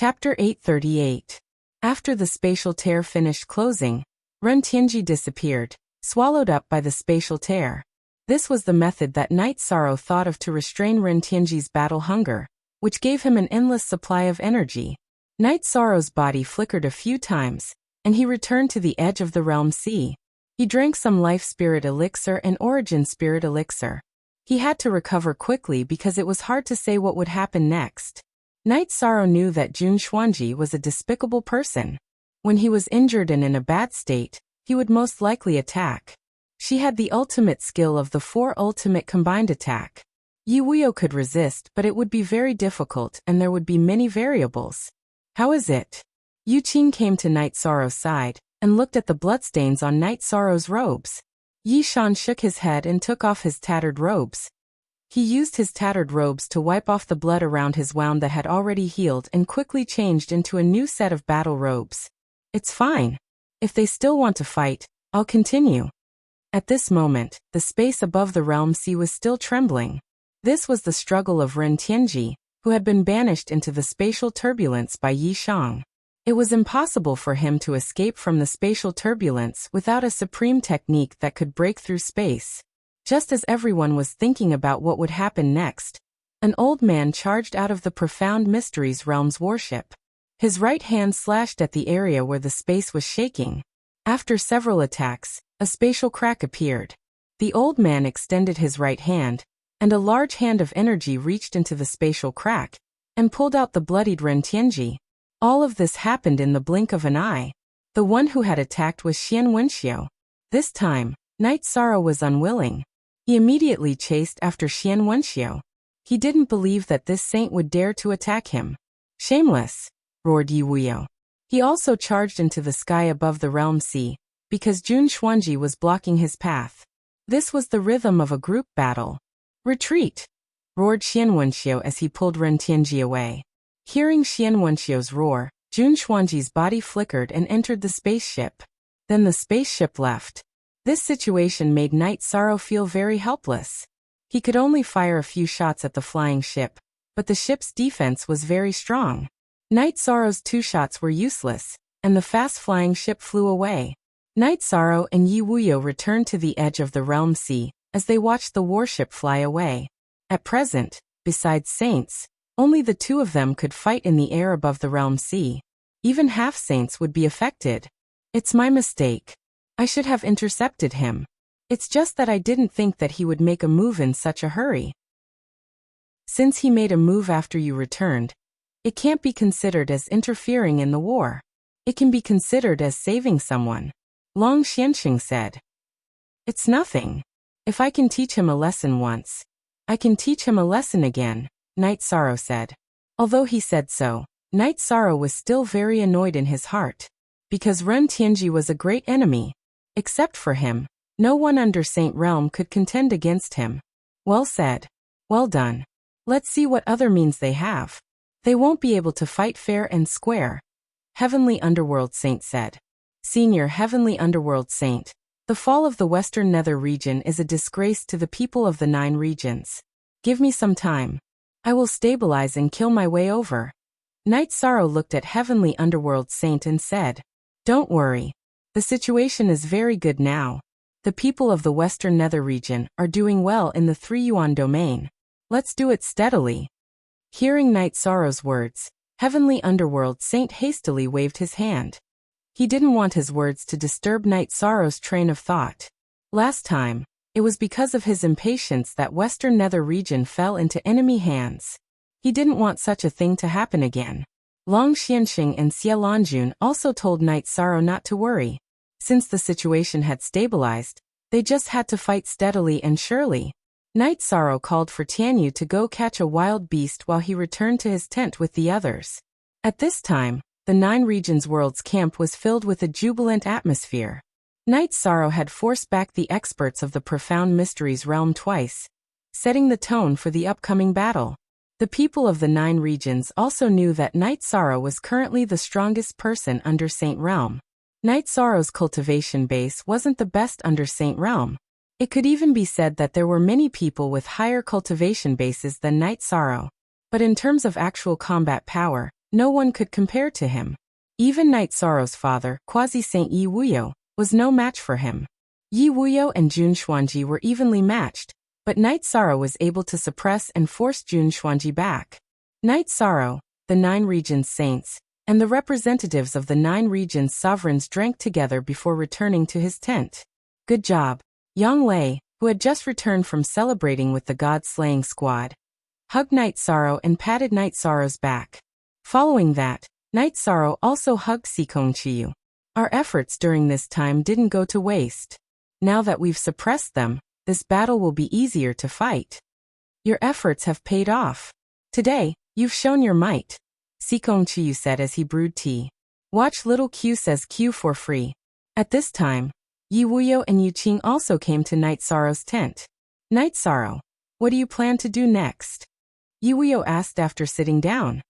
Chapter 838. After the spatial tear finished closing, Ren Tianji disappeared, swallowed up by the spatial tear. This was the method that Night Sorrow thought of to restrain Ren Tianji's battle hunger, which gave him an endless supply of energy. Night Sorrow's body flickered a few times, and he returned to the edge of the realm sea. He drank some life spirit elixir and origin spirit elixir. He had to recover quickly because it was hard to say what would happen next. Night Sorrow knew that Jun Xuanji was a despicable person. When he was injured and in a bad state, he would most likely attack. She had the ultimate skill of the 4 ultimate combined attack. Yi Wuyo could resist, but it would be very difficult and there would be many variables. How is it? Yu Qing came to Night Sorrow's side and looked at the bloodstains on Night Sorrow's robes. Yi Shan shook his head and took off his tattered robes. He used his tattered robes to wipe off the blood around his wound that had already healed and quickly changed into a new set of battle robes. It's fine. If they still want to fight, I'll continue. At this moment, the space above the realm sea was still trembling. This was the struggle of Ren Tianji, who had been banished into the spatial turbulence by Yi Shang. It was impossible for him to escape from the spatial turbulence without a supreme technique that could break through space. Just as everyone was thinking about what would happen next, an old man charged out of the Profound Mysteries Realm's warship. His right hand slashed at the area where the space was shaking. After several attacks, a spatial crack appeared. The old man extended his right hand, and a large hand of energy reached into the spatial crack and pulled out the bloodied Ren Tianji. All of this happened in the blink of an eye. The one who had attacked was Xian Wenxiu. This time, Night Sorrow was unwilling. He immediately chased after Xian Wenxiu. He didn't believe that this saint would dare to attack him. Shameless! Roared Yi Wuyo. He also charged into the sky above the realm sea, because Jun Xuanji was blocking his path. This was the rhythm of a group battle. Retreat! Roared Xian Wenxiu as he pulled Ren Tianji away. Hearing Xian Wenxiu's roar, Jun Xuanji's body flickered and entered the spaceship. Then the spaceship left. This situation made Night Sorrow feel very helpless. He could only fire a few shots at the flying ship, but the ship's defense was very strong. Night Sorrow's 2 shots were useless, and the fast-flying ship flew away. Night Sorrow and Yi Wuyo returned to the edge of the realm sea as they watched the warship fly away. At present, besides saints, only the 2 of them could fight in the air above the realm sea. Even half-saints would be affected. It's my mistake. I should have intercepted him. It's just that I didn't think that he would make a move in such a hurry. Since he made a move after you returned, it can't be considered as interfering in the war. It can be considered as saving someone. Long Xianxing said. It's nothing. If I can teach him a lesson once, I can teach him a lesson again, Night Sorrow said. Although he said so, Night Sorrow was still very annoyed in his heart. Because Ren Tianji was a great enemy. Except for him, no one under Saint Realm could contend against him. Well said. Well done. Let's see what other means they have. They won't be able to fight fair and square. Heavenly Underworld Saint said. Senior Heavenly Underworld Saint, the fall of the Western Nether region is a disgrace to the people of the 9 regions. Give me some time. I will stabilize and kill my way over. Night Sorrow looked at Heavenly Underworld Saint and said, Don't worry. The situation is very good now. The people of the Western Nether region are doing well in the 3 Yuan domain. Let's do it steadily. Hearing Night Sorrow's words, Heavenly Underworld Saint hastily waved his hand. He didn't want his words to disturb Night Sorrow's train of thought. Last time, it was because of his impatience that Western Nether region fell into enemy hands. He didn't want such a thing to happen again. Long Xianxing and Xie Lanjun also told Night Sorrow not to worry. Since the situation had stabilized, they just had to fight steadily and surely. Night Sorrow called for Tianyu to go catch a wild beast while he returned to his tent with the others. At this time, the 9 Regions World's camp was filled with a jubilant atmosphere. Night Sorrow had forced back the experts of the Profound Mysteries Realm twice, setting the tone for the upcoming battle. The people of the 9 regions also knew that Night Sorrow was currently the strongest person under Saint Realm. Night Sorrow's cultivation base wasn't the best under Saint Realm. It could even be said that there were many people with higher cultivation bases than Night Sorrow. But in terms of actual combat power, No one could compare to him. Even Night Sorrow's father, Quasi-Saint Yi Wuyo, was no match for him. Yi Wuyo and Jun Xuanji were evenly matched, but Night Sorrow was able to suppress and force Jun Xuanji back. Night Sorrow, the 9 regions' saints, and the representatives of the 9 regions' sovereigns drank together before returning to his tent. Good job. Yang Lei, who had just returned from celebrating with the god-slaying squad, hugged Night Sorrow and patted Night Sorrow's back. Following that, Night Sorrow also hugged Sikong Chiyu. Our efforts during this time didn't go to waste. Now that we've suppressed them, this battle will be easier to fight. Your efforts have paid off. Today, you've shown your might, Sikong Chiyu said as he brewed tea. Watch Little Q says Q for free. At this time, Yi Wuyo and Yu Qing also came to Night Sorrow's tent. Night Sorrow, what do you plan to do next? Yi Wuyo asked after sitting down.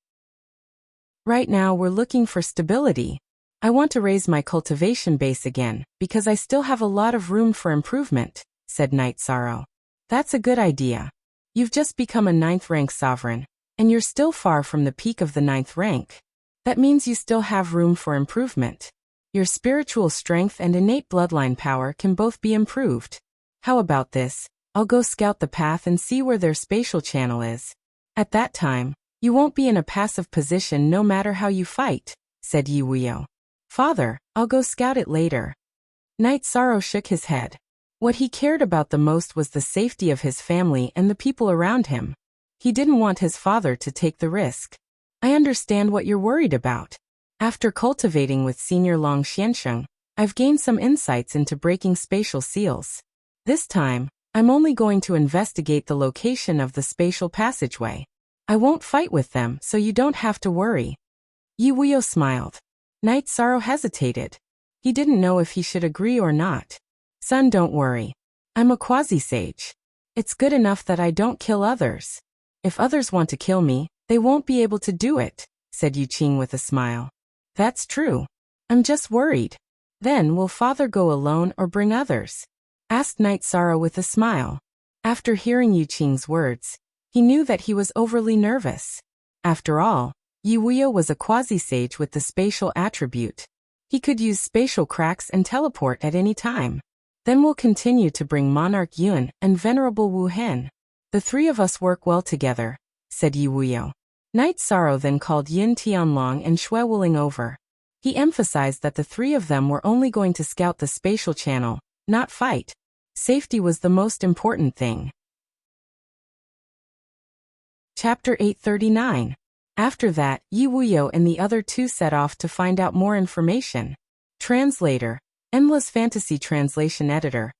Right now we're looking for stability. I want to raise my cultivation base again, because I still have a lot of room for improvement, said Night Sorrow. That's a good idea. You've just become a 9th rank sovereign, and you're still far from the peak of the 9th rank. That means you still have room for improvement. Your spiritual strength and innate bloodline power can both be improved. How about this? I'll go scout the path and see where their spatial channel is. At that time, you won't be in a passive position no matter how you fight, said Yi Wuyo. Father, I'll go scout it later. Night Sorrow shook his head. What he cared about the most was the safety of his family and the people around him. He didn't want his father to take the risk. I understand what you're worried about. After cultivating with Senior Long Xiansheng, I've gained some insights into breaking spatial seals. This time, I'm only going to investigate the location of the spatial passageway. I won't fight with them, so you don't have to worry. Yi Wuyo smiled. Night Sorrow hesitated. He didn't know if he should agree or not. Son, don't worry. I'm a quasi-sage. It's good enough that I don't kill others. If others want to kill me, they won't be able to do it, said Yu Qing with a smile. That's true. I'm just worried. Then will father go alone or bring others? Asked Night Sorrow with a smile. After hearing Yu Qing's words, he knew that he was overly nervous. After all, Yi Wuyo was a quasi-sage with the spatial attribute. He could use spatial cracks and teleport at any time. Then we'll continue to bring Monarch Yun and Venerable Wu Hen. The 3 of us work well together, said Yi Wuyo. Night Sorrow then called Yin Tianlong and Shui Wuling over. He emphasized that the 3 of them were only going to scout the spatial channel, not fight. Safety was the most important thing. Chapter 839. After that, Yi Wuyo and the other 2 set off to find out more information. Translator, Endless Fantasy Translation Editor.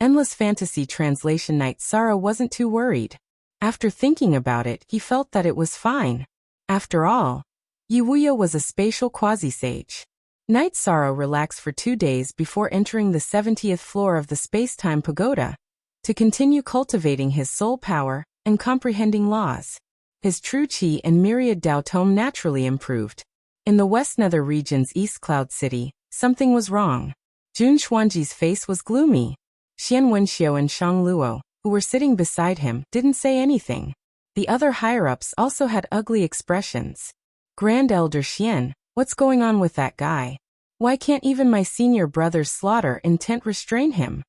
Endless Fantasy Translation. Night Sorrow wasn't too worried. After thinking about it, he felt that it was fine. After all, Yi Wuyo was a spatial quasi-sage. Night Sorrow relaxed for 2 days before entering the 70th floor of the space-time pagoda, to continue cultivating his soul power and comprehending laws. His true qi and myriad Dao tome naturally improved. In the West Nether region's East Cloud City, something was wrong. Jun Xuanji's face was gloomy. Xian Wenxiu and Shang Luo, who were sitting beside him, didn't say anything. The other higher-ups also had ugly expressions. Grand Elder Xian, what's going on with that guy? Why can't even my senior brother's slaughter intent restrain him?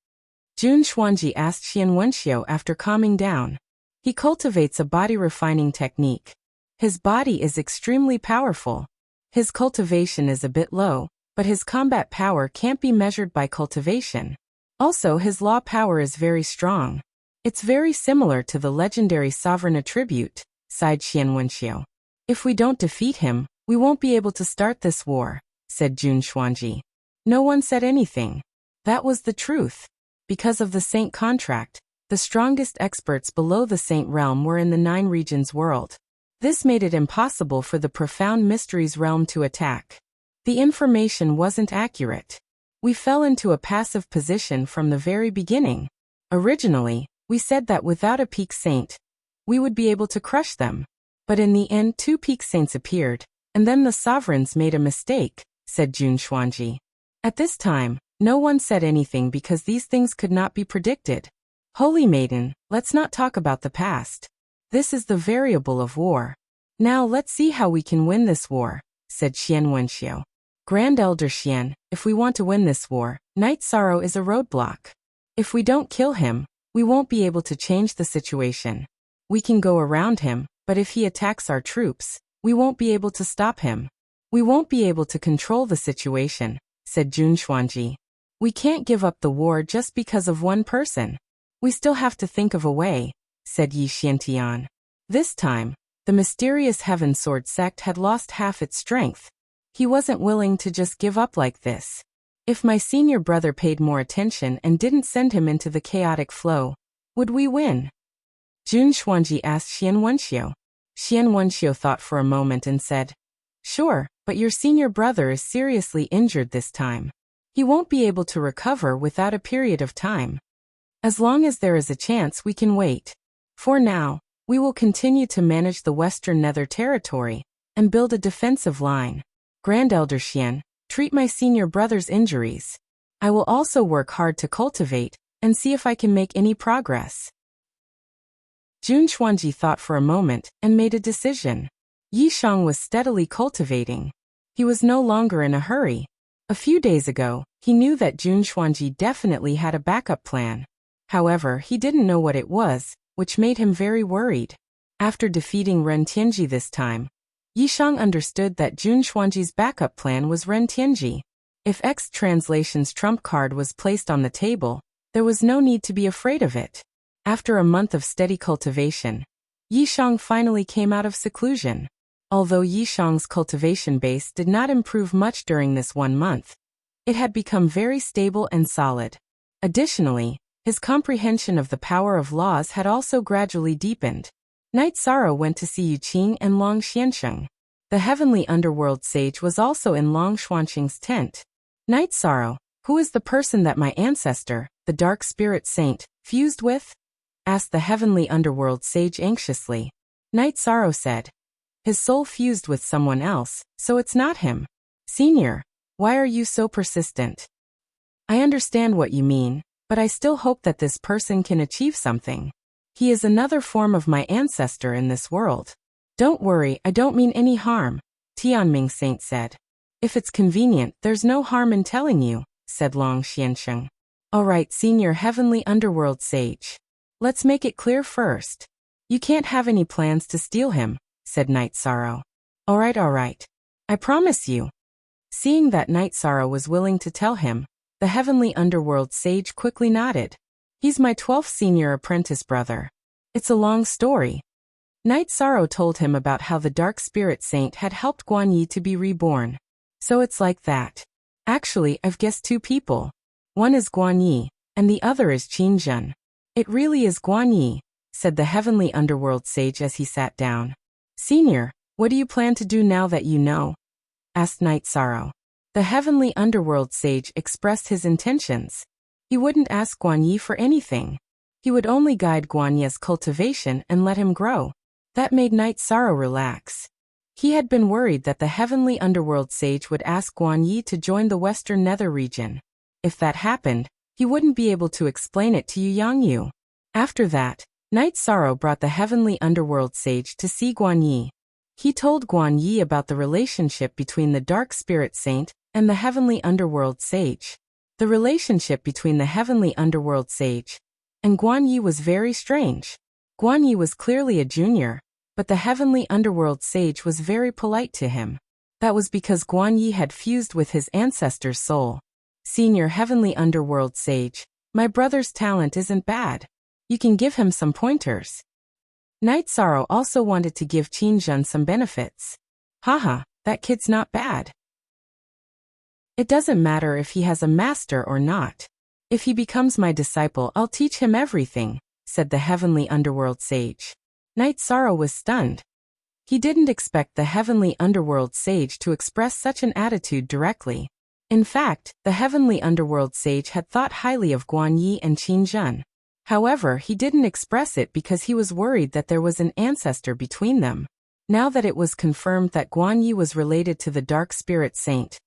Jun Xuanji asked Xian Wenxiu after calming down. He cultivates a body-refining technique. His body is extremely powerful. His cultivation is a bit low, but his combat power can't be measured by cultivation. Also, his law power is very strong. It's very similar to the legendary sovereign attribute, sighed Xian Wenxiu. If we don't defeat him, we won't be able to start this war, said Jun Xuanji. No one said anything. That was the truth. Because of the Saint contract, the strongest experts below the Saint realm were in the 9 regions world. This made it impossible for the Profound Mysteries realm to attack. The information wasn't accurate. We fell into a passive position from the very beginning. Originally, we said that without a peak saint, we would be able to crush them. But in the end 2 peak saints appeared, and then the sovereigns made a mistake, said Jun Xuanji. At this time, no one said anything because these things could not be predicted. Holy Maiden, let's not talk about the past. This is the variable of war. Now let's see how we can win this war, said Xian Wenxiu. Grand Elder Xian, if we want to win this war, Knight Sorrow is a roadblock. If we don't kill him, we won't be able to change the situation. We can go around him, but if he attacks our troops, we won't be able to stop him. We won't be able to control the situation, said Jun Xuanji. We can't give up the war just because of one person. We still have to think of a way, said Yi Xiantian. This time, the mysterious Heaven Sword sect had lost half its strength. He wasn't willing to just give up like this. If my senior brother paid more attention and didn't send him into the chaotic flow, would we win? Jun Xuanji asked Xian Wenxiu. Xian Wenxiu thought for a moment and said, Sure, but your senior brother is seriously injured this time. He won't be able to recover without a period of time. As long as there is a chance, we can wait. For now, we will continue to manage the Western Nether territory and build a defensive line. Grand Elder Xian, treat my senior brother's injuries. I will also work hard to cultivate and see if I can make any progress. Jun Xuanji thought for a moment and made a decision. Yi Shang was steadily cultivating. He was no longer in a hurry. A few days ago, he knew that Jun Xuanji definitely had a backup plan. However, he didn't know what it was, which made him very worried. After defeating Ren Tianji this time, Yi Shang understood that Jun Xuanji's backup plan was Ren Tianji. If X Translation's trump card was placed on the table, there was no need to be afraid of it. After a month of steady cultivation, Yi Shang finally came out of seclusion. Although Yi Shang's cultivation base did not improve much during this 1 month, it had become very stable and solid. Additionally, his comprehension of the power of laws had also gradually deepened. Knight Sorrow went to see Yu Qing and Long Xiansheng. The heavenly underworld sage was also in Long Xuanqing's tent. Knight Sorrow, who is the person that my ancestor, the dark spirit saint, fused with? Asked the heavenly underworld sage anxiously. Knight Sorrow said, his soul fused with someone else, so it's not him. Senior, why are you so persistent? I understand what you mean, but I still hope that this person can achieve something. He is another form of my ancestor in this world. Don't worry, I don't mean any harm, Tianming Saint said. If it's convenient, there's no harm in telling you, said Long Xiansheng. Alright, senior heavenly underworld sage. Let's make it clear first. You can't have any plans to steal him, said Knight Sorrow. Alright. I promise you. Seeing that Knight Sorrow was willing to tell him, the heavenly underworld sage quickly nodded. He's my 12th senior apprentice brother. It's a long story. Knight Sorrow told him about how the dark spirit saint had helped Guan Yi to be reborn. So it's like that. Actually, I've guessed 2 people. One is Guan Yi, and the other is Qin Zhen. It really is Guan Yi, said the heavenly underworld sage as he sat down. Senior, what do you plan to do now that you know? Asked Knight Sorrow. The heavenly underworld sage expressed his intentions. He wouldn't ask Guan Yi for anything. He would only guide Guan Yi's cultivation and let him grow. That made Knight Sorrow relax. He had been worried that the heavenly underworld sage would ask Guan Yi to join the Western Nether region. If that happened, he wouldn't be able to explain it to Yu Yangyu. After that, Knight Sorrow brought the heavenly underworld sage to see Guan Yi. He told Guan Yi about the relationship between the dark spirit saint and the heavenly underworld sage. The relationship between the heavenly underworld sage and Guan Yi was very strange. Guan Yi was clearly a junior, but the heavenly underworld sage was very polite to him. That was because Guan Yi had fused with his ancestor's soul. Senior heavenly underworld sage, my brother's talent isn't bad. You can give him some pointers. Knight Sorrow also wanted to give Qin Zhen some benefits. Haha, that kid's not bad. It doesn't matter if he has a master or not. If he becomes my disciple, I'll teach him everything, said the heavenly underworld sage. Knight Sorrow was stunned. He didn't expect the heavenly underworld sage to express such an attitude directly. In fact, the heavenly underworld sage had thought highly of Guan Yi and Qin Zhen. However, he didn't express it because he was worried that there was an ancestor between them. Now that it was confirmed that Guan Yi was related to the dark spirit saint,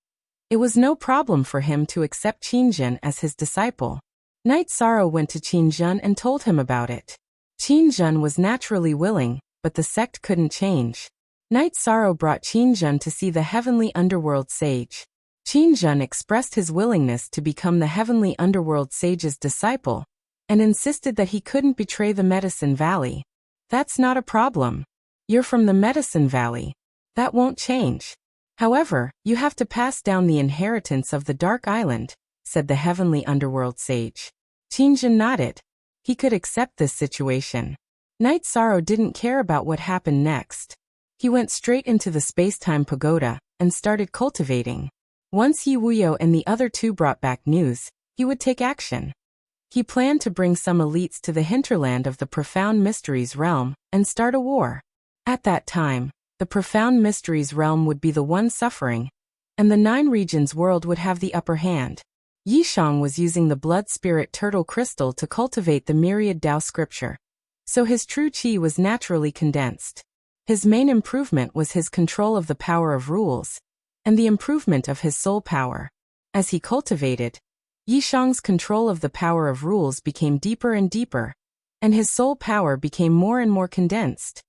it was no problem for him to accept Qin Zhen as his disciple. Knight Sorrow went to Qin Zhen and told him about it. Qin Zhen was naturally willing, but the sect couldn't change. Night Sorrow brought Qinjun to see the heavenly underworld sage. Qinjun expressed his willingness to become the heavenly underworld sage's disciple, and insisted that he couldn't betray the Medicine Valley. That's not a problem. You're from the Medicine Valley. That won't change. However, you have to pass down the inheritance of the Dark Island, said the heavenly underworld sage. Qinjun nodded. He could accept this situation. Night Sorrow didn't care about what happened next. He went straight into the space-time pagoda and started cultivating. Once Yi Wuyo and the other two brought back news, he would take action. He planned to bring some elites to the hinterland of the Profound Mysteries realm and start a war. At that time, the Profound Mysteries realm would be the one suffering, and the 9 regions world would have the upper hand. Yishang was using the blood spirit turtle crystal to cultivate the myriad Tao scripture, so his true qi was naturally condensed. His main improvement was his control of the power of rules, and the improvement of his soul power. As he cultivated, Yishang's control of the power of rules became deeper and deeper, and his soul power became more and more condensed.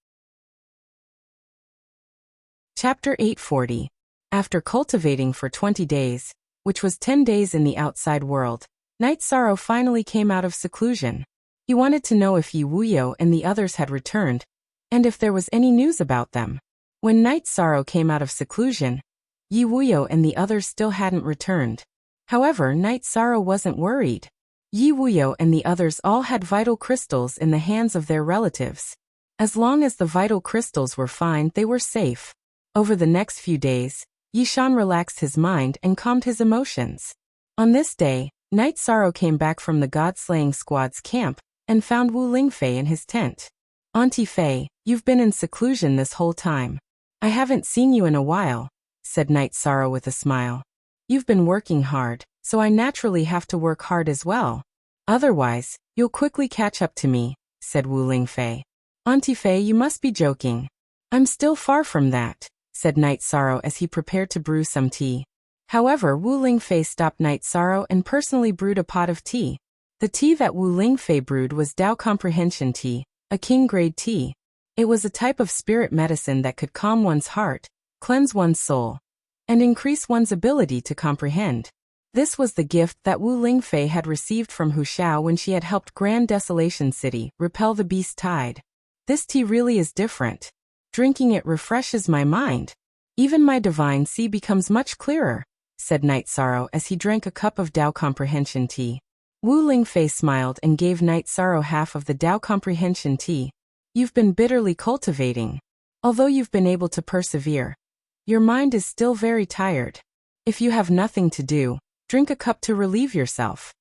Chapter 840. After cultivating for 20 days, which was 10 days in the outside world, Night Sorrow finally came out of seclusion. He wanted to know if Yi Wuyo and the others had returned, and if there was any news about them. When Night Sorrow came out of seclusion, Yi Wuyo and the others still hadn't returned. However, Night Sorrow wasn't worried. Yi Wuyo and the others all had vital crystals in the hands of their relatives. As long as the vital crystals were fine, they were safe. Over the next few days, Yishan relaxed his mind and calmed his emotions. On this day, Night Sorrow came back from the God-slaying squad's camp and found Wu Lingfei in his tent. "Auntie Fei, you've been in seclusion this whole time. I haven't seen you in a while," said Night Sorrow with a smile. "You've been working hard, so I naturally have to work hard as well. Otherwise, you'll quickly catch up to me," said Wu Lingfei. "Auntie Fei, you must be joking." "I'm still far from that," said Night Sorrow as he prepared to brew some tea. However, Wu Lingfei stopped Night Sorrow and personally brewed a pot of tea. The tea that Wu Lingfei brewed was Tao Comprehension tea, a king-grade tea. It was a type of spirit medicine that could calm one's heart, cleanse one's soul, and increase one's ability to comprehend. This was the gift that Wu Lingfei had received from Hu Xiao when she had helped Grand Desolation City repel the beast tide. "This tea really is different. Drinking it refreshes my mind. Even my divine sea becomes much clearer," said Night Sorrow as he drank a cup of Tao Comprehension tea. Wu Lingfei smiled and gave Night Sorrow half of the Tao Comprehension tea. "You've been bitterly cultivating. Although you've been able to persevere, your mind is still very tired. If you have nothing to do, drink a cup to relieve yourself."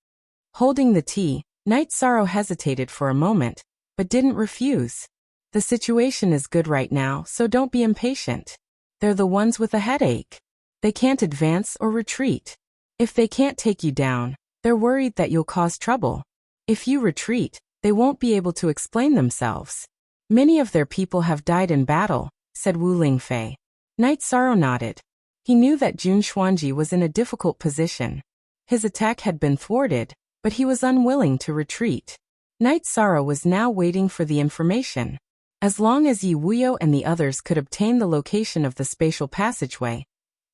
Holding the tea, Night Sorrow hesitated for a moment, but didn't refuse. "The situation is good right now, so don't be impatient. They're the ones with a headache. They can't advance or retreat. If they can't take you down, they're worried that you'll cause trouble. If you retreat, they won't be able to explain themselves. Many of their people have died in battle," said Wu Lingfei. Night Sorrow nodded. He knew that Jun Xuanji was in a difficult position. His attack had been thwarted, but he was unwilling to retreat. Night Sorrow was now waiting for the information. As long as Yi Wuyo and the others could obtain the location of the spatial passageway,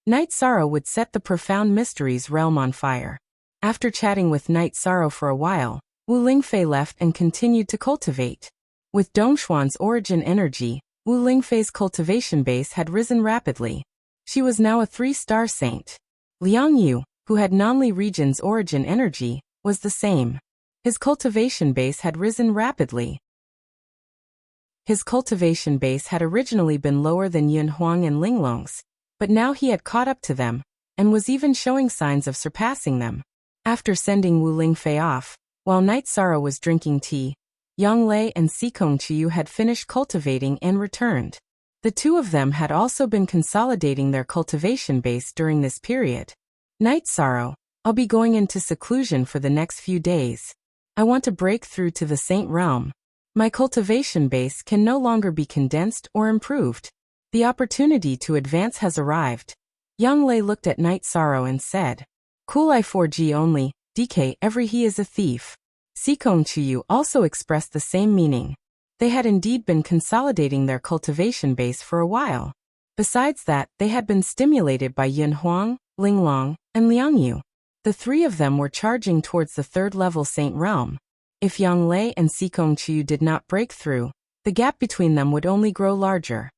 Night Sorrow would set the Profound Mysteries realm on fire. After chatting with Night Sorrow for a while, Wu Lingfei left and continued to cultivate. With Dongshuan's origin energy, Wu Lingfei's cultivation base had risen rapidly. She was now a 3-star saint. Liang Yu, who had Nanli region's origin energy, was the same. His cultivation base had risen rapidly. His cultivation base had originally been lower than Yun Huang and Linglong's, but now he had caught up to them, and was even showing signs of surpassing them. After sending Wu Lingfei off, while Night Sorrow was drinking tea, Yang Lei and Sikong Chiyu had finished cultivating and returned. The two of them had also been consolidating their cultivation base during this period. "Night Sorrow, I'll be going into seclusion for the next few days. I want to break through to the Saint Realm. My cultivation base can no longer be condensed or improved. The opportunity to advance has arrived." Yang Lei looked at Night Sorrow and said, "Cool I4G only, DK every he is a thief." Sikong Chiyu also expressed the same meaning. They had indeed been consolidating their cultivation base for a while. Besides that, they had been stimulated by Yun Huang, Ling Long, and Liang Yu. The three of them were charging towards the third-level Saint Realm. If Yang Lei and Sikong Chu did not break through, the gap between them would only grow larger.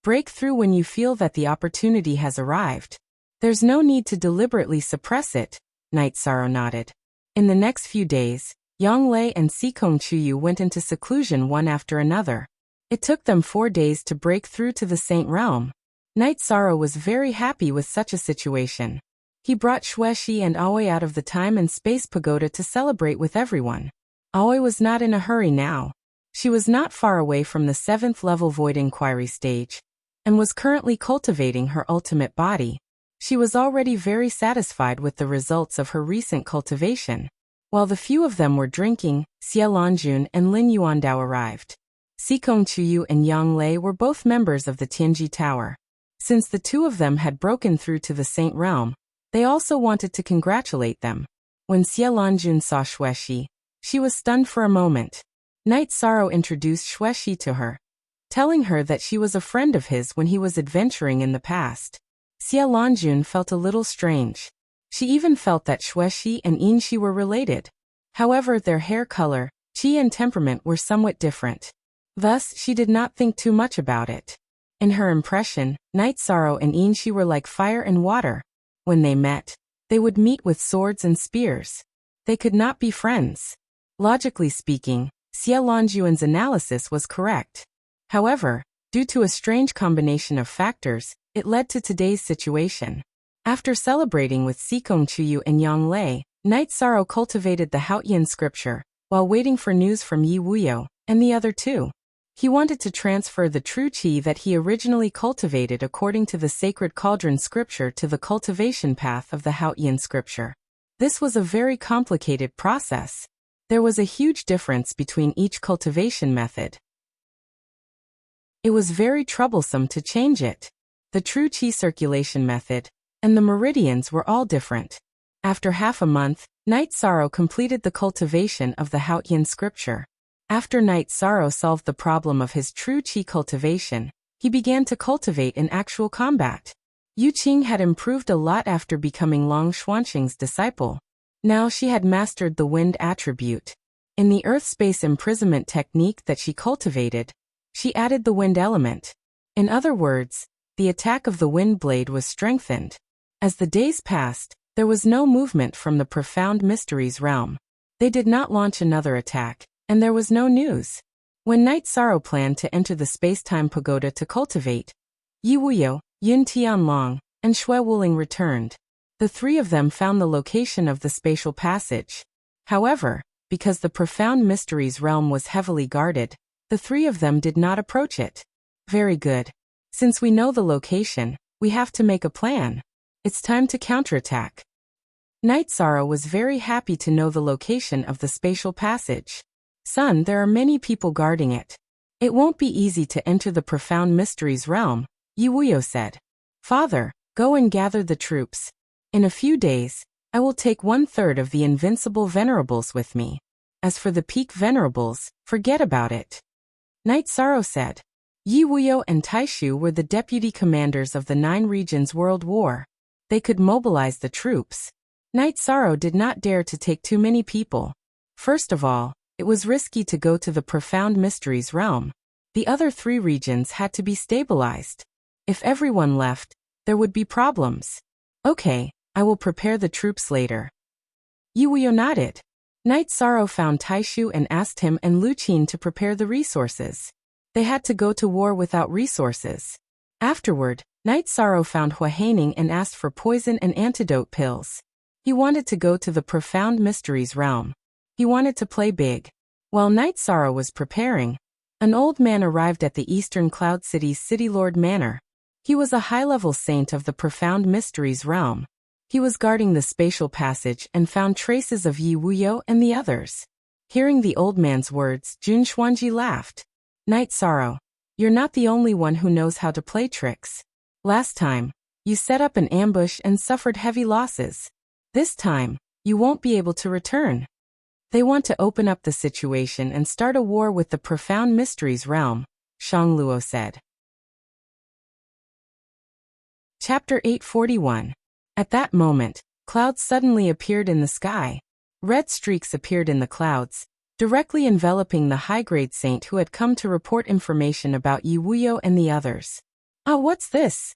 Break through when you feel that the opportunity has arrived. There's no need to deliberately suppress it, Night Sorrow nodded. In the next few days, Yang Lei and Sikong Chu went into seclusion one after another. It took them 4 days to break through to the Saint Realm. Night Sorrow was very happy with such a situation. He brought Xuexi and Aoi out of the time and space pagoda to celebrate with everyone. Aoi was not in a hurry now. She was not far away from the 7th level Void Inquiry stage, and was currently cultivating her ultimate body. She was already very satisfied with the results of her recent cultivation. While the few of them were drinking, Xie Lanjun and Lin Yuandao arrived. Sikong Chu and Yang Lei were both members of the Tianji Tower. Since the two of them had broken through to the Saint Realm, they also wanted to congratulate them. When Xie Lanjun saw Xuexi, she was stunned for a moment. Night Sorrow introduced Xuexi to her, telling her that she was a friend of his when he was adventuring in the past. Xie Lanjun felt a little strange. She even felt that Xuexi and Yinxi were related. However, their hair color, chi and temperament were somewhat different. Thus, she did not think too much about it. In her impression, Night Sorrow and Yinxi were like fire and water. When they met, they would meet with swords and spears. They could not be friends. Logically speaking, Xie Lanjuan's analysis was correct. However, due to a strange combination of factors, it led to today's situation. After celebrating with Sikong Chu and Yang Lei, Night Sorrow cultivated the Haotian scripture, while waiting for news from Yi Wuyo and the other two. He wanted to transfer the true qi that he originally cultivated according to the sacred cauldron scripture to the cultivation path of the Haotian scripture. This was a very complicated process. There was a huge difference between each cultivation method. It was very troublesome to change it. The true qi circulation method and the meridians were all different. After half a month, Night Sorrow completed the cultivation of the Haotian scripture. After Night Sorrow solved the problem of his true qi cultivation, he began to cultivate in actual combat. Yu Qing had improved a lot after becoming Long Xuanqing's disciple. Now she had mastered the wind attribute. In the earth-space imprisonment technique that she cultivated, she added the wind element. In other words, the attack of the wind blade was strengthened. As the days passed, there was no movement from the profound mysteries realm. They did not launch another attack, and there was no news. When Night Sorrow planned to enter the space-time pagoda to cultivate, Yi Wuyo, Yun Tianlong, and Xue Wuling returned. The three of them found the location of the spatial passage. However, because the profound mysteries realm was heavily guarded, the three of them did not approach it. Very good. Since we know the location, we have to make a plan. It's time to counterattack. Night Sorrow was very happy to know the location of the spatial passage. Son, there are many people guarding it. It won't be easy to enter the profound mysteries realm, Yi Wuyo said. Father, go and gather the troops. In a few days, I will take 1/3 of the invincible venerables with me. As for the peak venerables, forget about it. Night Sorrow said. Yi Wuyo and Taishu were the deputy commanders of the 9 Regions World War. They could mobilize the troops. Night Sorrow did not dare to take too many people. First of all, it was risky to go to the profound mysteries realm. The other 3 regions had to be stabilized. If everyone left, there would be problems. Okay, I will prepare the troops later. Yi Wuyo nodded. Night Sorrow found Taishu and asked him and Lu Qin to prepare the resources. They had to go to war without resources. Afterward, Night Sorrow found Hua Haining and asked for poison and antidote pills. He wanted to go to the profound mysteries realm. He wanted to play big. While Night Sorrow was preparing, an old man arrived at the Eastern Cloud City's City Lord Manor. He was a high-level saint of the profound mysteries realm. He was guarding the spatial passage and found traces of Yi Wuyo and the others. Hearing the old man's words, Jun Xuanji laughed. Night Sorrow, you're not the only one who knows how to play tricks. Last time, you set up an ambush and suffered heavy losses. This time, you won't be able to return. They want to open up the situation and start a war with the profound mysteries realm, Shang Luo said. Chapter 841. At that moment, clouds suddenly appeared in the sky. Red streaks appeared in the clouds, directly enveloping the high-grade saint who had come to report information about Yi Wuyo and the others. "Ah, what's this?"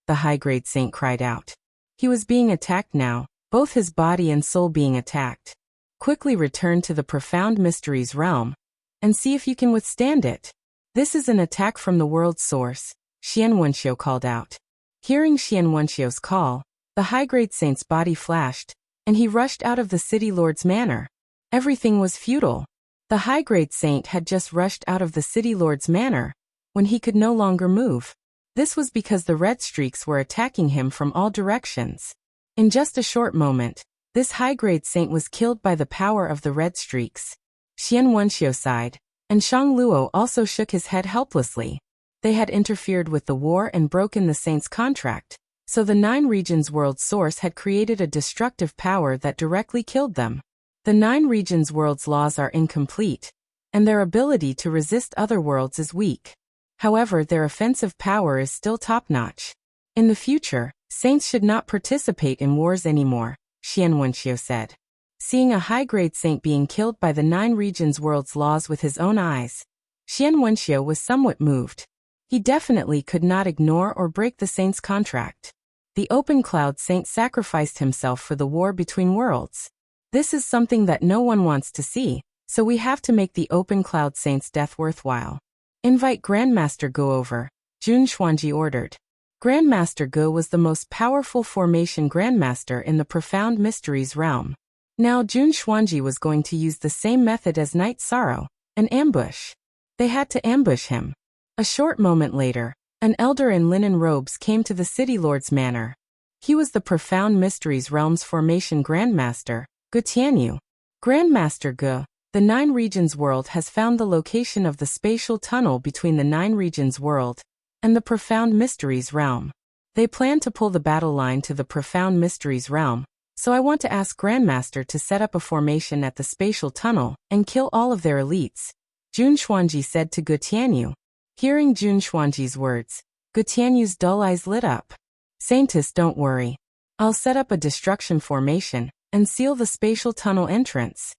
the high-grade saint cried out. He was being attacked now, both his body and soul being attacked. "Quickly return to the profound mysteries realm, and see if you can withstand it. This is an attack from the world's source," Xian Wenxiu called out. Hearing Xian Wenxiu's call, the high-grade saint's body flashed, and he rushed out of the city lord's manor. Everything was futile. The high-grade saint had just rushed out of the city lord's manor, when he could no longer move. This was because the red streaks were attacking him from all directions. In just a short moment, this high-grade saint was killed by the power of the red streaks. Xian Wenxiu sighed, and Shang Luo also shook his head helplessly. They had interfered with the war and broken the saint's contract, so the Nine Regions world source had created a destructive power that directly killed them. The Nine Regions world's laws are incomplete, and their ability to resist other worlds is weak. However, their offensive power is still top-notch. In the future, saints should not participate in wars anymore, Xian Wenxiu said. Seeing a high-grade saint being killed by the Nine Regions world's laws with his own eyes, Xian Wenxiu was somewhat moved. He definitely could not ignore or break the saint's contract. The open cloud saint sacrificed himself for the war between worlds. This is something that no one wants to see, so we have to make the open cloud saint's death worthwhile. Invite Grandmaster Ge over, Jun Xuanji ordered. Grandmaster Ge was the most powerful formation grandmaster in the profound mysteries realm. Now Jun Xuanji was going to use the same method as Night Sorrow, an ambush. They had to ambush him. A short moment later, an elder in linen robes came to the city lord's manor. He was the profound mysteries realm's formation grandmaster, Ge Tianyu. Grandmaster Ge, the Nine Regions world has found the location of the spatial tunnel between the Nine Regions world and the profound mysteries realm. They plan to pull the battle line to the profound mysteries realm, so I want to ask Grandmaster to set up a formation at the spatial tunnel and kill all of their elites, Jun Xuanji said to Ge Tianyu. Hearing Jun Xuanji's words, Ge Tianyu's dull eyes lit up. Saintess, don't worry. I'll set up a destruction formation and seal the spatial tunnel entrance.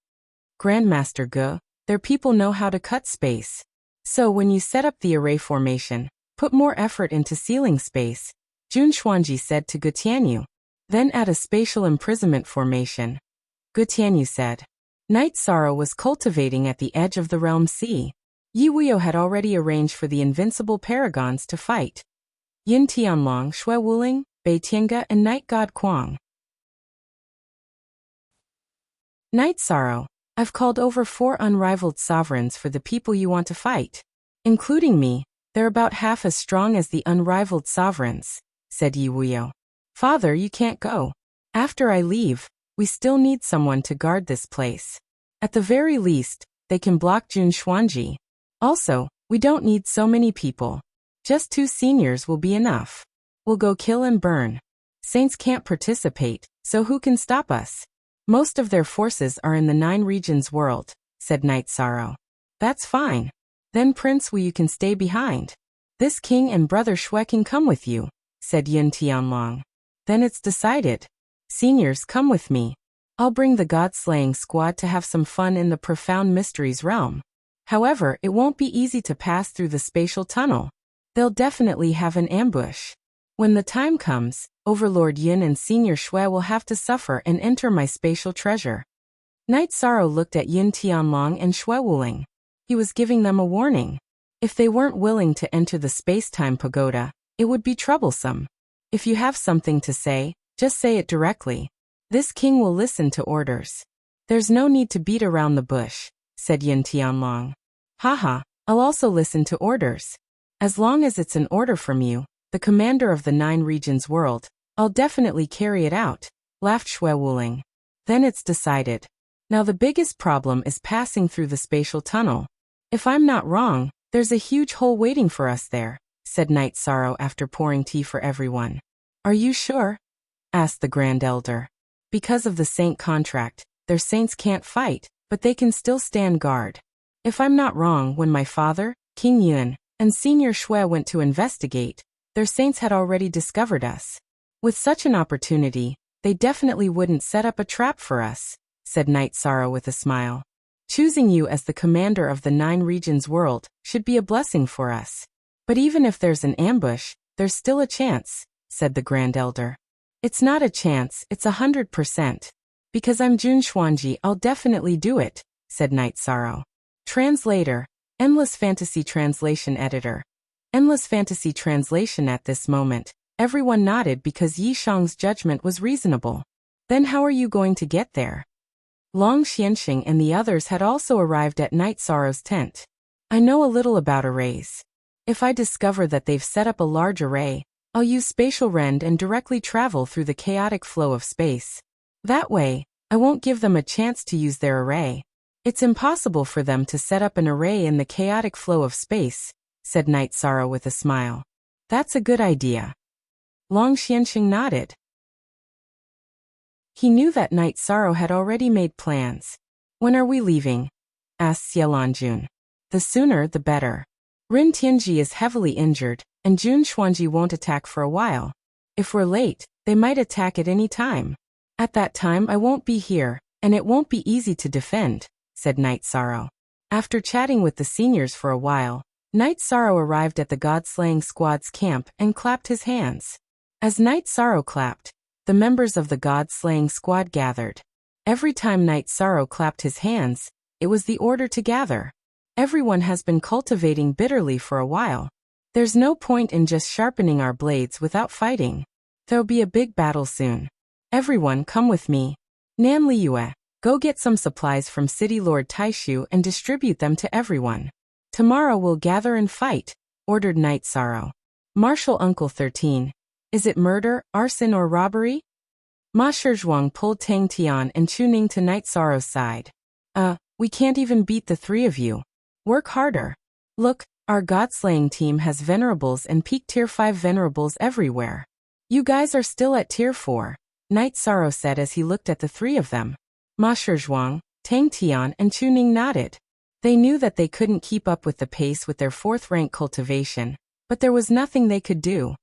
Grandmaster Ge, their people know how to cut space. So when you set up the array formation, put more effort into sealing space, Jun Xuanji said to Ge Tianyu. Then add a spatial imprisonment formation. Ge Tianyu said. Night Sorrow was cultivating at the edge of the realm sea. Yi Wuyo had already arranged for the invincible paragons to fight. Yin Tianlong, Shui Wuling, Bei Tiange, and Night God Kuang. Night Sorrow, I've called over 4 unrivaled sovereigns for the people you want to fight. Including me, they're about half as strong as the unrivaled sovereigns, said Yi Wuyo. Father, you can't go. After I leave, we still need someone to guard this place. At the very least, they can block Jun Xuanji. Also, we don't need so many people. Just 2 seniors will be enough. We'll go kill and burn. Saints can't participate, so who can stop us? Most of their forces are in the Nine Regions world, said Night Sorrow. That's fine. Then Prince Wu, you can stay behind. This king and brother Shui can come with you, said Yin Tianlong. Then it's decided. Seniors, come with me. I'll bring the god-slaying squad to have some fun in the profound mysteries realm. However, it won't be easy to pass through the spatial tunnel. They'll definitely have an ambush. When the time comes, Overlord Yin and Senior Shui will have to suffer and enter my spatial treasure. Night Sorrow looked at Yin Tianlong and Shui Wuling. He was giving them a warning. If they weren't willing to enter the space-time pagoda, it would be troublesome. If you have something to say, just say it directly. This king will listen to orders. There's no need to beat around the bush, said Yin Tianlong. Haha, I'll also listen to orders. As long as it's an order from you, the commander of the Nine Regions world, I'll definitely carry it out, laughed Shui Wuling. Then it's decided. Now the biggest problem is passing through the spatial tunnel. If I'm not wrong, there's a huge hole waiting for us there, said Night Sorrow after pouring tea for everyone. Are you sure? Asked the Grand Elder. Because of the saint contract, their saints can't fight, but they can still stand guard. If I'm not wrong, when my father, King Yun, and Senior Shui went to investigate, their saints had already discovered us. With such an opportunity, they definitely wouldn't set up a trap for us, said Night Sorrow with a smile. Choosing you as the commander of the 9 regions world should be a blessing for us. But even if there's an ambush, there's still a chance, said the Grand Elder. It's not a chance, it's 100%. Because I'm Jun Xuanji, I'll definitely do it, said Night Sorrow. Translator, Endless Fantasy Translation Editor. Endless Fantasy Translation. At this moment, everyone nodded because Yi Shang's judgment was reasonable. Then how are you going to get there? Long Xianxing and the others had also arrived at Night Sorrow's tent. I know a little about arrays. If I discover that they've set up a large array, I'll use spatial rend and directly travel through the chaotic flow of space. That way, I won't give them a chance to use their array. It's impossible for them to set up an array in the chaotic flow of space, said Night Sorrow with a smile. That's a good idea. Long Xianxing nodded. He knew that Night Sorrow had already made plans. When are we leaving? Asked Xielanjun. The sooner the better. Rin Tianji is heavily injured, and Jun Xuanji won't attack for a while. If we're late, they might attack at any time. At that time I won't be here, and it won't be easy to defend, said Night Sorrow. After chatting with the seniors for a while, Night Sorrow arrived at the God-slaying squad's camp and clapped his hands. As Night Sorrow clapped, the members of the God-slaying squad gathered. Every time Night Sorrow clapped his hands, it was the order to gather. Everyone has been cultivating bitterly for a while. There's no point in just sharpening our blades without fighting. There'll be a big battle soon. Everyone come with me. Nan Liyue, go get some supplies from City Lord Taishu and distribute them to everyone. Tomorrow we'll gather and fight, ordered Night Sorrow. Marshal Uncle 13. Is it murder, arson or robbery? Ma Shizhuang pulled Tang Tian and Chu Ning to Night Sorrow's side. We can't even beat the 3 of you. Work harder. Look, our God-slaying team has venerables and peak tier 5 venerables everywhere. You guys are still at tier 4, Night Sorrow said as he looked at the 3 of them. Ma Shizhuang, Tang Tian and Chu Ning nodded. They knew that they couldn't keep up with the pace with their 4th rank cultivation, but there was nothing they could do.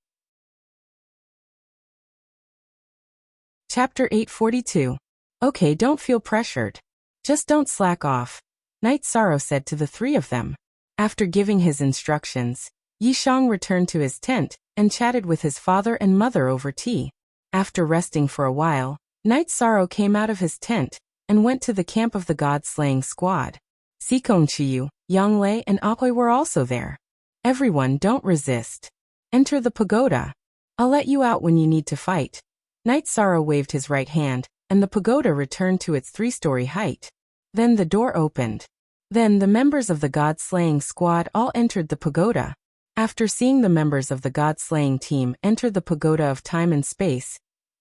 Chapter 842. Okay, don't feel pressured. Just don't slack off, Night Sorrow said to the 3 of them. After giving his instructions, Yi Shang returned to his tent and chatted with his father and mother over tea. After resting for a while, Night Sorrow came out of his tent and went to the camp of the God-slaying squad. Xikong Chiyu, Yang Lei and Ahui were also there. Everyone, don't resist. Enter the pagoda. I'll let you out when you need to fight. Night Sorrow waved his right hand, and the pagoda returned to its 3-story height. Then the door opened. Then the members of the God-slaying squad all entered the pagoda. After seeing the members of the God-slaying team enter the pagoda of time and space,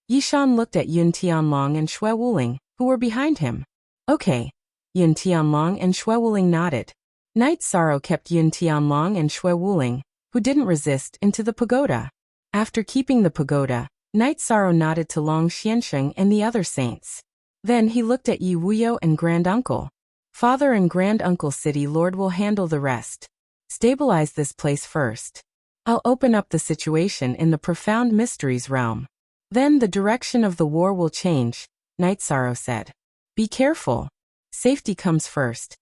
Yishan looked at Yun Tianlong and Xue Wuling, who were behind him. Okay. Yun Tianlong and Xue Wuling nodded. Night Sorrow kept Yun Tianlong and Xue Wuling, who didn't resist, into the pagoda. After keeping the pagoda, Night Sorrow nodded to Long Xianxing and the other saints. Then he looked at Yi Wuyo and Grand Uncle. Father and Grand Uncle City Lord will handle the rest. Stabilize this place first. I'll open up the situation in the Profound Mysteries realm. Then the direction of the war will change, Night Sorrow said. Be careful. Safety comes first.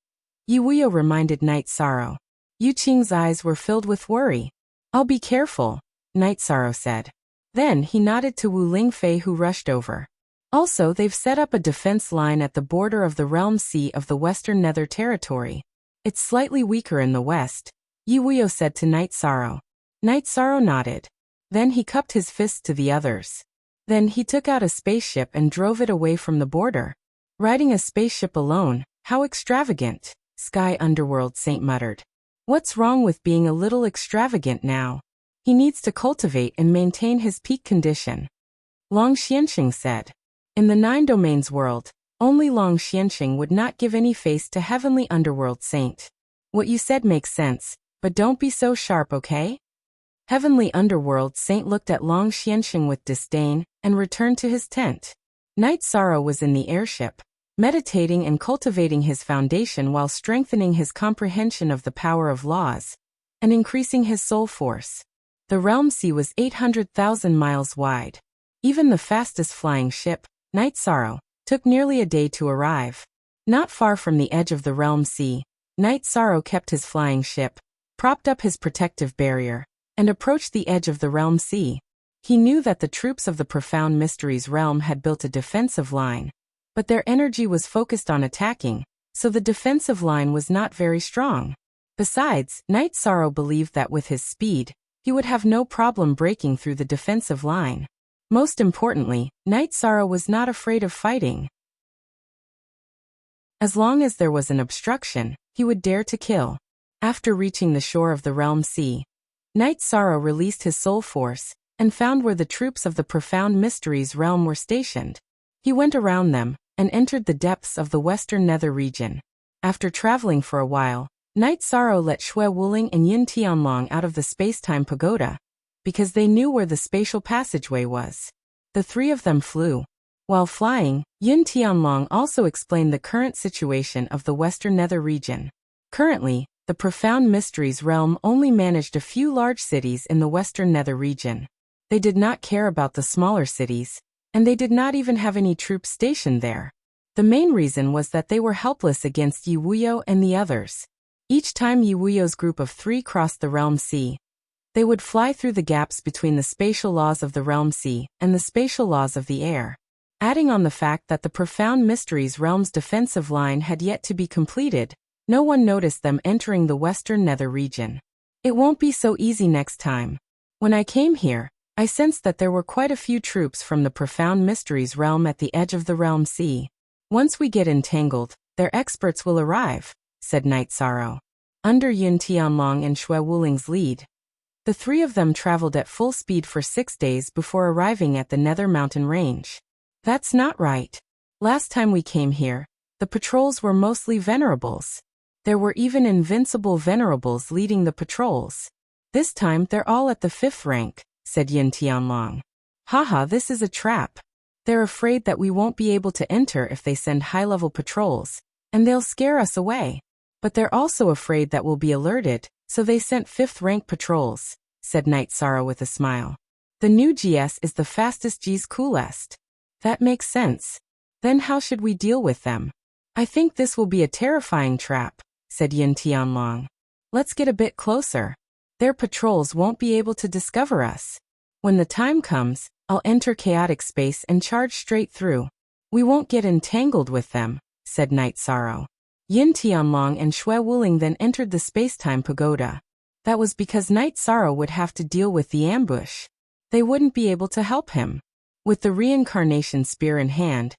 Yi Wuyo reminded Night Sorrow. Yu Qing's eyes were filled with worry. I'll be careful, Night Sorrow said. Then he nodded to Wu Lingfei, who rushed over. Also, they've set up a defense line at the border of the Realm Sea of the Western Nether Territory. It's slightly weaker in the west, Yi Wuyo said to Night Sorrow. Night Sorrow nodded. Then he cupped his fist to the others. Then he took out a spaceship and drove it away from the border. Riding a spaceship alone, how extravagant, Sky Underworld Saint muttered. What's wrong with being a little extravagant now? He needs to cultivate and maintain his peak condition. Long Xianxing said. In the 9 domains world, only Long Xianxing would not give any face to Heavenly Underworld Saint. What you said makes sense, but don't be so sharp, okay? Heavenly Underworld Saint looked at Long Xianxing with disdain and returned to his tent. Night Sorrow was in the airship, meditating and cultivating his foundation while strengthening his comprehension of the power of laws and increasing his soul force. The realm sea was 800,000 miles wide. Even the fastest flying ship, Night Sorrow, took nearly a day to arrive. Not far from the edge of the realm sea, Night Sorrow kept his flying ship, propped up his protective barrier, and approached the edge of the realm sea. He knew that the troops of the Profound Mysteries realm had built a defensive line, but their energy was focused on attacking, so the defensive line was not very strong. Besides, Night Sorrow believed that with his speed, he would have no problem breaking through the defensive line. Most importantly, Night Sorrow was not afraid of fighting. As long as there was an obstruction, he would dare to kill. After reaching the shore of the realm sea, Night Sorrow released his soul force and found where the troops of the Profound Mysteries realm were stationed. He went around them and entered the depths of the western nether region. After traveling for a while, Night Sorrow let Shui Wuling and Yin Tianlong out of the space-time pagoda, because they knew where the spatial passageway was. The three of them flew. While flying, Yin Tianlong also explained the current situation of the western nether region. Currently, the Profound Mysteries realm only managed a few large cities in the western nether region. They did not care about the smaller cities, and they did not even have any troops stationed there. The main reason was that they were helpless against Yi Wuyo and the others. Each time Yi Wuyo's group of three crossed the realm sea, they would fly through the gaps between the spatial laws of the realm sea and the spatial laws of the air. Adding on the fact that the Profound Mysteries realm's defensive line had yet to be completed, no one noticed them entering the western nether region. It won't be so easy next time. When I came here, I sensed that there were quite a few troops from the Profound Mysteries realm at the edge of the realm sea. Once we get entangled, their experts will arrive, said Night Sorrow. Under Yin Tianlong and Shui Wuling's lead, the three of them traveled at full speed for 6 days before arriving at the Nether Mountain Range. That's not right. Last time we came here, the patrols were mostly venerables. There were even invincible venerables leading the patrols. This time they're all at the 5th rank, said Yin Tianlong. Haha, this is a trap. They're afraid that we won't be able to enter if they send high-level patrols, and they'll scare us away. But they're also afraid that we'll be alerted, so they sent 5th rank patrols, said Night Sorrow with a smile. The new GS is the fastest G's coolest. That makes sense. Then how should we deal with them? I think this will be a terrifying trap, said Yin Tianlong. Let's get a bit closer. Their patrols won't be able to discover us. When the time comes, I'll enter chaotic space and charge straight through. We won't get entangled with them, said Night Sorrow. Yin Tianlong and Shui Wuling then entered the space-time pagoda. That was because Night Sorrow would have to deal with the ambush. They wouldn't be able to help him. With the reincarnation spear in hand,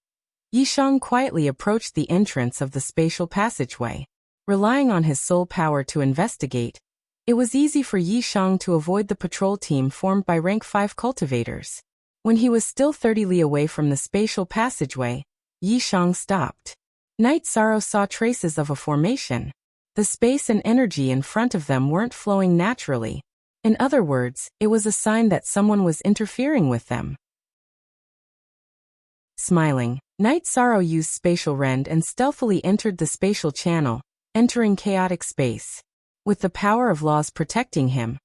Yishang quietly approached the entrance of the spatial passageway. Relying on his soul power to investigate, it was easy for Yishang to avoid the patrol team formed by rank 5 cultivators. When he was still 30 li away from the spatial passageway, Yishang stopped. Night Sorrow saw traces of a formation. The space and energy in front of them weren't flowing naturally. In other words, it was a sign that someone was interfering with them. Smiling, Night Sorrow used spatial rend and stealthily entered the spatial channel, entering chaotic space. With the power of laws protecting him,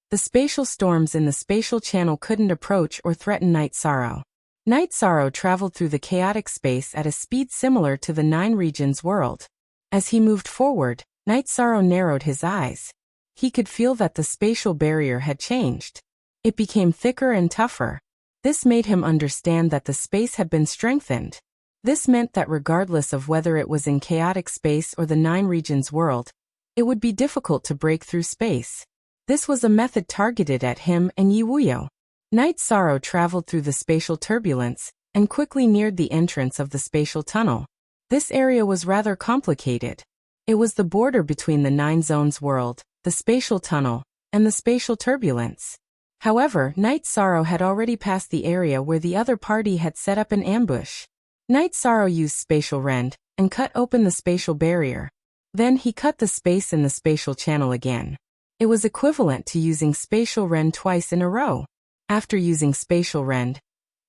the spatial storms in the spatial channel couldn't approach or threaten Night Sorrow. Night Sorrow traveled through the chaotic space at a speed similar to the 9 regions world. As he moved forward, Night Sorrow narrowed his eyes. He could feel that the spatial barrier had changed. It became thicker and tougher. This made him understand that the space had been strengthened. This meant that regardless of whether it was in chaotic space or the 9 regions world, it would be difficult to break through space. This was a method targeted at him and Yi Wuyo. Night Sorrow traveled through the spatial turbulence and quickly neared the entrance of the spatial tunnel. This area was rather complicated. It was the border between the 9 zones world, the spatial tunnel, and the spatial turbulence. However, Night Sorrow had already passed the area where the other party had set up an ambush. Night Sorrow used spatial rend and cut open the spatial barrier. Then he cut the space in the spatial channel again. It was equivalent to using spatial rend twice in a row. After using spatial rend,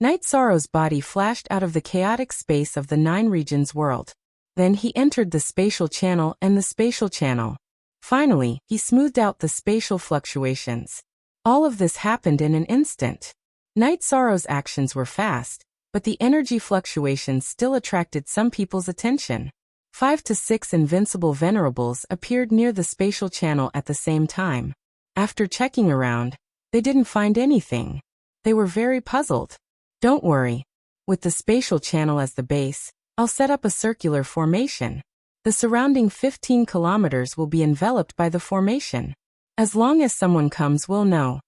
Night Sorrow's body flashed out of the chaotic space of the 9 regions world. Then he entered the spatial channel and the spatial channel. Finally, he smoothed out the spatial fluctuations. All of this happened in an instant. Night Sorrow's actions were fast, but the energy fluctuations still attracted some people's attention. 5 to 6 invincible venerables appeared near the spatial channel at the same time. After checking around, they didn't find anything. They were very puzzled. Don't worry. With the spatial channel as the base, I'll set up a circular formation. The surrounding 15 kilometers will be enveloped by the formation. As long as someone comes, we'll know.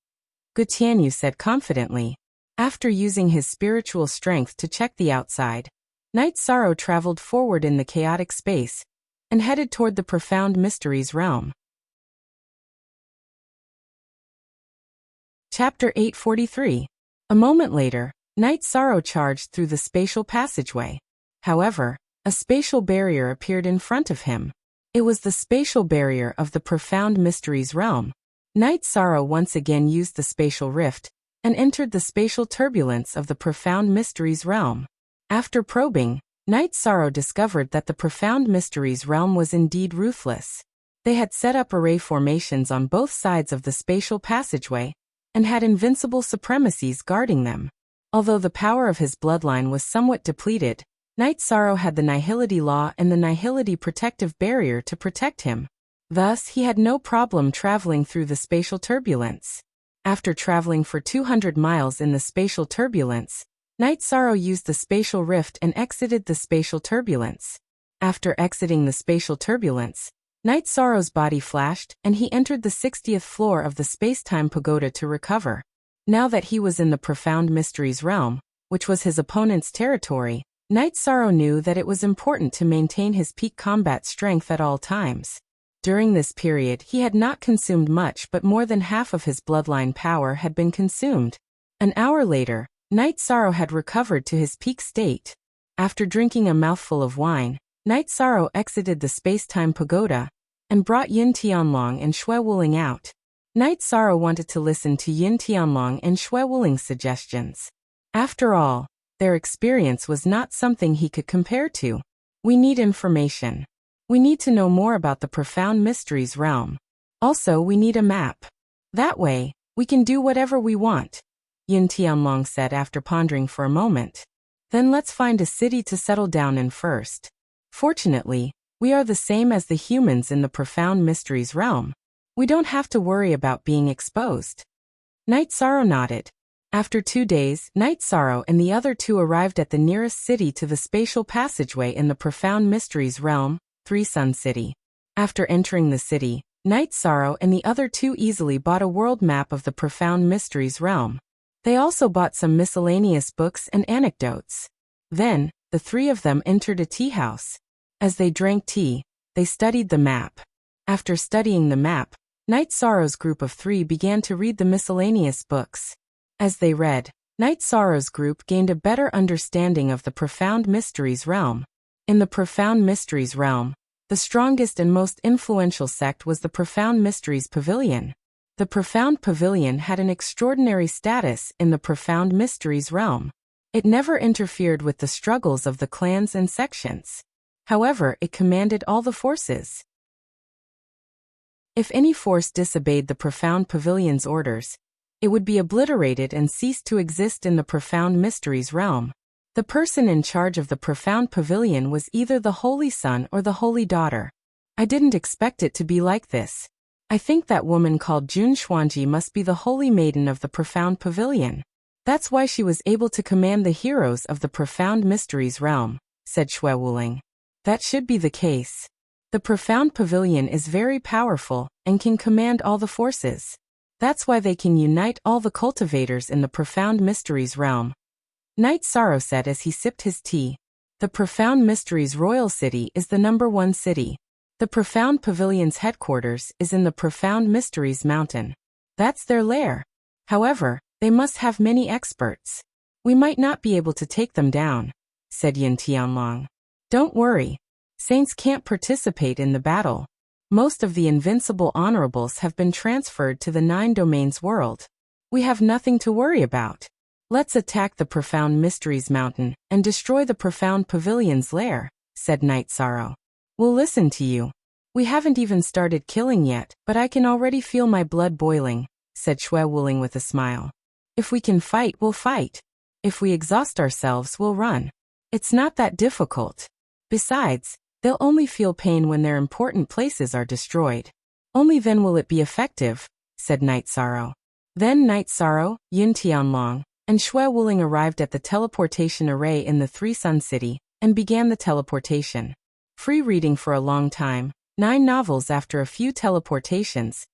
Gu Tianyu said confidently. After using his spiritual strength to check the outside, Night Sorrow traveled forward in the chaotic space and headed toward the profound mysteries realm. Chapter 843. A moment later, Night Sorrow charged through the spatial passageway. However, a spatial barrier appeared in front of him. It was the spatial barrier of the profound mysteries realm. Night Sorrow once again used the spatial rift and entered the spatial turbulence of the profound mysteries realm. After probing, Night Sorrow discovered that the profound mysteries realm was indeed ruthless. They had set up array formations on both sides of the spatial passageway and had invincible supremacies guarding them. Although the power of his bloodline was somewhat depleted, Night Sorrow had the Nihility Law and the Nihility Protective Barrier to protect him. Thus, he had no problem traveling through the spatial turbulence. After traveling for 200 miles in the spatial turbulence, Night Sorrow used the spatial rift and exited the spatial turbulence. After exiting the spatial turbulence, Night Sorrow's body flashed and he entered the 60th floor of the space-time pagoda to recover. Now that he was in the profound mysteries realm, which was his opponent's territory, Night Sorrow knew that it was important to maintain his peak combat strength at all times. During this period he had not consumed much, but more than half of his bloodline power had been consumed. An hour later, Night Sorrow had recovered to his peak state. After drinking a mouthful of wine, Night Sorrow exited the space-time pagoda and brought Yin Tianlong and Shui Wuling out. Night Sorrow wanted to listen to Yin Tianlong and Shui Wuling's suggestions. After all, their experience was not something he could compare to. We need information. We need to know more about the profound mysteries realm. Also, we need a map. That way, we can do whatever we want, Yin Tianlong said after pondering for a moment. Then let's find a city to settle down in first. Fortunately, we are the same as the humans in the profound mysteries realm. We don't have to worry about being exposed. Night Sorrow nodded. After 2 days, Night Sorrow and the other two arrived at the nearest city to the spatial passageway in the profound mysteries realm, Three Sun City. After entering the city, Night Sorrow and the other two easily bought a world map of the profound mysteries realm. They also bought some miscellaneous books and anecdotes. Then, the three of them entered a tea house. As they drank tea, they studied the map. After studying the map, Night Sorrow's group of 3 began to read the miscellaneous books. As they read, Night Sorrow's group gained a better understanding of the profound mysteries realm. In the profound mysteries realm, the strongest and most influential sect was the Profound Mysteries Pavilion. The Profound Pavilion had an extraordinary status in the Profound Mysteries realm. It never interfered with the struggles of the clans and sections. However, it commanded all the forces. If any force disobeyed the Profound Pavilion's orders, it would be obliterated and cease to exist in the Profound Mysteries realm. The person in charge of the Profound Pavilion was either the Holy Son or the Holy Daughter. I didn't expect it to be like this. I think that woman called Jun Xuanji must be the Holy Maiden of the Profound Pavilion. That's why she was able to command the heroes of the Profound Mysteries realm, said Shui Wuling. That should be the case. The Profound Pavilion is very powerful and can command all the forces. That's why they can unite all the cultivators in the Profound Mysteries realm. Night Sorrow said as he sipped his tea. The Profound Mysteries Royal City is the #1 city. The Profound Pavilion's headquarters is in the Profound Mysteries Mountain. That's their lair. However, they must have many experts. We might not be able to take them down, said Yin Tianlong. Don't worry. Saints can't participate in the battle. Most of the invincible honorables have been transferred to the 9 Domains world. We have nothing to worry about. Let's attack the Profound Mysteries Mountain and destroy the Profound Pavilion's lair, said Night Sorrow. We'll listen to you. We haven't even started killing yet, but I can already feel my blood boiling, said Shui Wuling with a smile. If we can fight, we'll fight. If we exhaust ourselves, we'll run. It's not that difficult. Besides, they'll only feel pain when their important places are destroyed. Only then will it be effective, said Night Sorrow. Then Night Sorrow, Yin Tianlong, and Shui Wuling arrived at the teleportation array in the Three Sun City, and began the teleportation. Free reading for a long time, 9 novels after a few teleportations.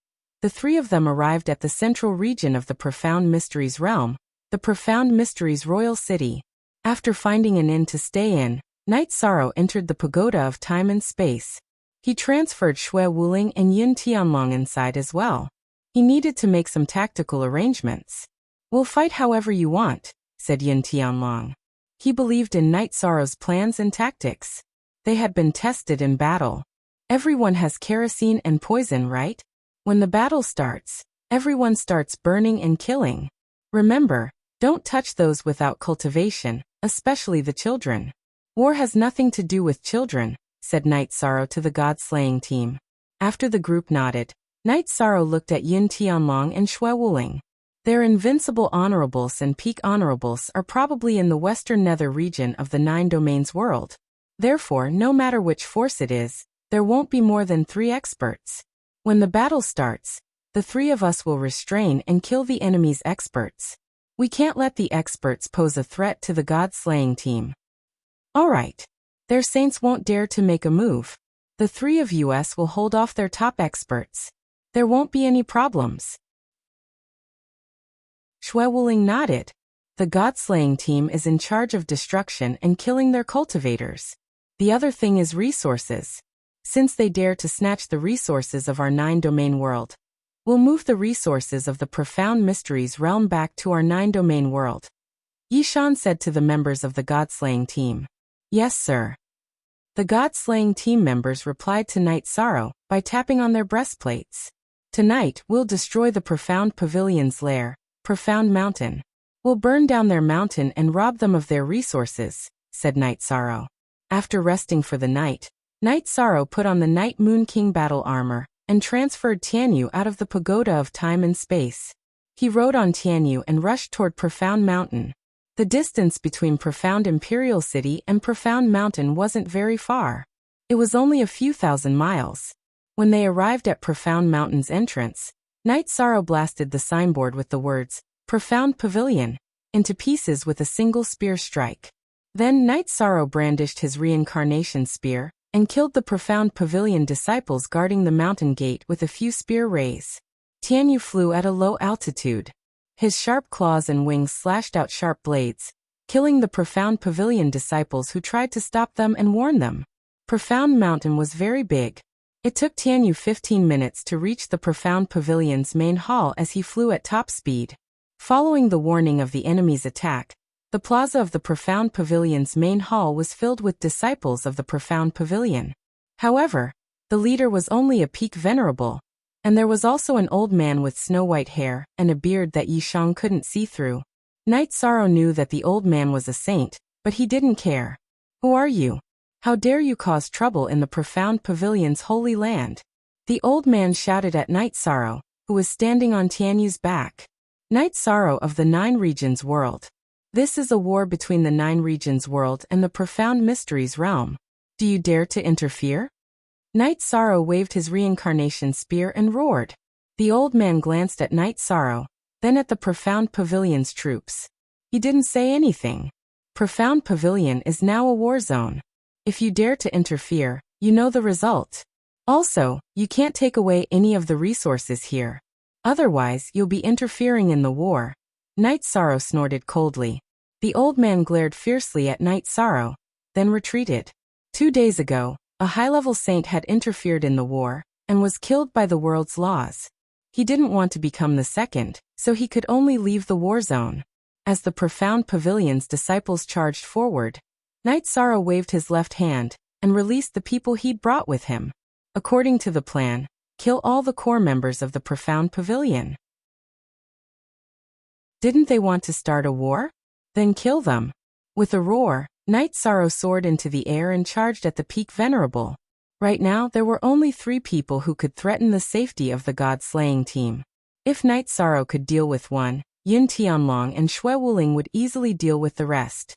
The 3 of them arrived at the central region of the Profound Mysteries realm, the Profound Mysteries Royal City. After finding an inn to stay in, Night Sorrow entered the Pagoda of Time and Space. He transferred Shui Wuling and Yin Tianlong inside as well. He needed to make some tactical arrangements. We'll fight however you want, said Yin Tianlong. He believed in Night Sorrow's plans and tactics. They had been tested in battle. Everyone has kerosene and poison, right? When the battle starts, everyone starts burning and killing. Remember, don't touch those without cultivation, especially the children. War has nothing to do with children, said Night Sorrow to the god-slaying team. After the group nodded, Night Sorrow looked at Yin Tianlong and Shui Wuling. Their invincible honorables and peak honorables are probably in the western nether region of the 9 domains world. Therefore, no matter which force it is, there won't be more than 3 experts. When the battle starts, the 3 of us will restrain and kill the enemy's experts. We can't let the experts pose a threat to the god-slaying team. All right. Their saints won't dare to make a move. The 3 of us will hold off their top experts. There won't be any problems. Shui Wuling nodded. The god-slaying team is in charge of destruction and killing their cultivators. The other thing is resources. Since they dare to snatch the resources of our 9-domain world, we'll move the resources of the Profound Mysteries realm back to our 9-domain world. Yishan said to the members of the god-slaying team. Yes, sir. The god-slaying team members replied to Night Sorrow by tapping on their breastplates. Tonight, we'll destroy the Profound Pavilion's lair, Profound Mountain. We'll burn down their mountain and rob them of their resources, said Night Sorrow. After resting for the night, Night Sorrow put on the Night Moon King battle armor and transferred Tianyu out of the Pagoda of Time and Space. He rode on Tianyu and rushed toward Profound Mountain. The distance between Profound Imperial City and Profound Mountain wasn't very far. It was only a few thousand miles. When they arrived at Profound Mountain's entrance, Night Sorrow blasted the signboard with the words, Profound Pavilion, into pieces with a single spear strike. Then Night Sorrow brandished his reincarnation spear and killed the Profound Pavilion disciples guarding the mountain gate with a few spear rays. Tianyu flew at a low altitude. His sharp claws and wings slashed out sharp blades, killing the Profound Pavilion disciples who tried to stop them and warn them. Profound Mountain was very big. It took Tianyu 15 minutes to reach the Profound Pavilion's main hall as he flew at top speed. Following the warning of the enemy's attack, the plaza of the Profound Pavilion's main hall was filled with disciples of the Profound Pavilion. However, the leader was only a peak venerable, and there was also an old man with snow-white hair and a beard that Yishang couldn't see through. Night Sorrow knew that the old man was a saint, but he didn't care. Who are you? How dare you cause trouble in the Profound Pavilion's holy land? The old man shouted at Night Sorrow, who was standing on Tianyu's back. Night Sorrow of the 9 Regions world. This is a war between the 9 Regions world and the Profound Mysteries realm. Do you dare to interfere? Night Sorrow waved his reincarnation spear and roared. The old man glanced at Night Sorrow, then at the Profound Pavilion's troops. He didn't say anything. Profound Pavilion is now a war zone. If you dare to interfere, you know the result. Also, you can't take away any of the resources here. Otherwise, you'll be interfering in the war. Night Sorrow snorted coldly. The old man glared fiercely at Night Sorrow, then retreated. 2 days ago, a high-level saint had interfered in the war, and was killed by the world's laws. He didn't want to become the second, so he could only leave the war zone. As the Profound Pavilion's disciples charged forward, Night Sorrow waved his left hand, and released the people he'd brought with him. According to the plan, kill all the core members of the Profound Pavilion. Didn't they want to start a war? Then kill them. With a roar, Night Sorrow soared into the air and charged at the peak venerable. Right now there were only 3 people who could threaten the safety of the god-slaying team. If Night Sorrow could deal with one, Yin Tianlong and Shui Wuling would easily deal with the rest.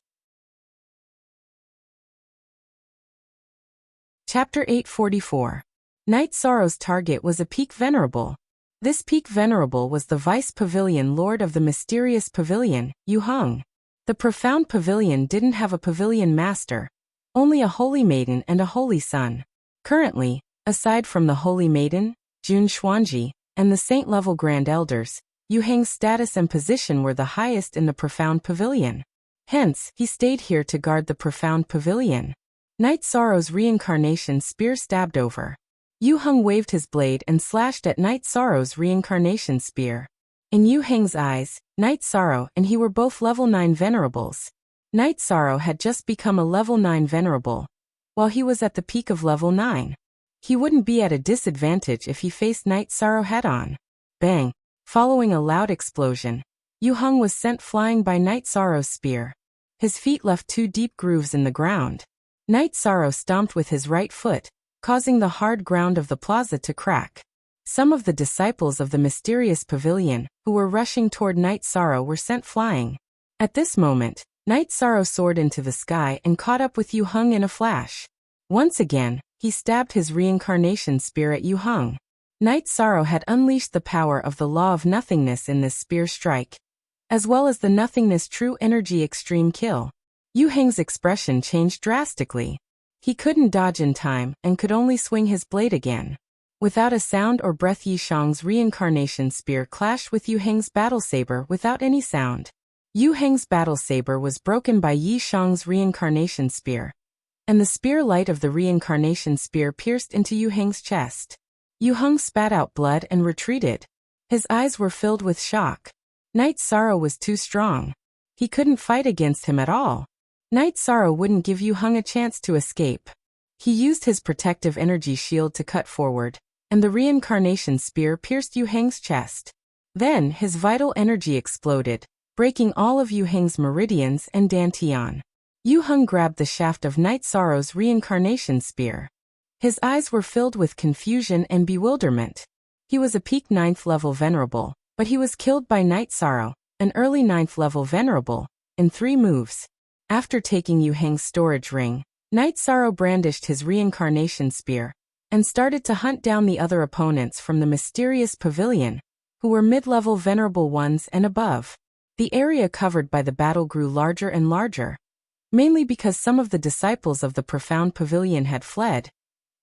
Chapter 844. Night Sorrow's target was a peak venerable. This peak venerable was the Vice Pavilion Lord of the Mysterious Pavilion, Yu Heng. The Profound Pavilion didn't have a pavilion master, only a holy maiden and a holy son. Currently, aside from the holy maiden, Jun Xuanji, and the saint-level grand elders, Yu Heng's status and position were the highest in the Profound Pavilion. Hence, he stayed here to guard the Profound Pavilion. Night Sorrow's reincarnation spear stabbed over. Yu Heng waved his blade and slashed at Night Sorrow's reincarnation spear. In Yu Heng's eyes, Night Sorrow and he were both level 9 venerables. Night Sorrow had just become a level 9 venerable, while he was at the peak of level 9. He wouldn't be at a disadvantage if he faced Night Sorrow head-on. Bang! Following a loud explosion, Yu Heng was sent flying by Night Sorrow's spear. His feet left 2 deep grooves in the ground. Night Sorrow stomped with his right foot, causing the hard ground of the plaza to crack. Some of the disciples of the mysterious pavilion, who were rushing toward Night Sorrow, were sent flying. At this moment, Night Sorrow soared into the sky and caught up with Yu Heng in a flash. Once again, he stabbed his reincarnation spear at Yu Heng. Night Sorrow had unleashed the power of the law of nothingness in this spear strike, as well as the nothingness true energy extreme kill. Yu Heng's expression changed drastically. He couldn't dodge in time and could only swing his blade again. Without a sound or breath, Yi Shang's reincarnation spear clashed with Yu Heng's battle saber without any sound. Yu Heng's battle saber was broken by Yi Shang's reincarnation spear, and the spear light of the reincarnation spear pierced into Yu Heng's chest. Yu Heng spat out blood and retreated. His eyes were filled with shock. Night Sorrow was too strong. He couldn't fight against him at all. Night Sorrow wouldn't give Yu Heng a chance to escape. He used his protective energy shield to cut forward, and the reincarnation spear pierced Yu Heng's chest. Then his vital energy exploded, breaking all of Yu Heng's meridians and dantian. Yu Heng grabbed the shaft of Night Sorrow's reincarnation spear. His eyes were filled with confusion and bewilderment. He was a peak 9th level venerable, but he was killed by Night Sorrow, an early 9th level venerable, in 3 moves. After taking Yu Heng's storage ring, Night Sorrow brandished his reincarnation spear and started to hunt down the other opponents from the mysterious pavilion, who were mid-level venerable ones and above. The area covered by the battle grew larger and larger, mainly because some of the disciples of the Profound Pavilion had fled,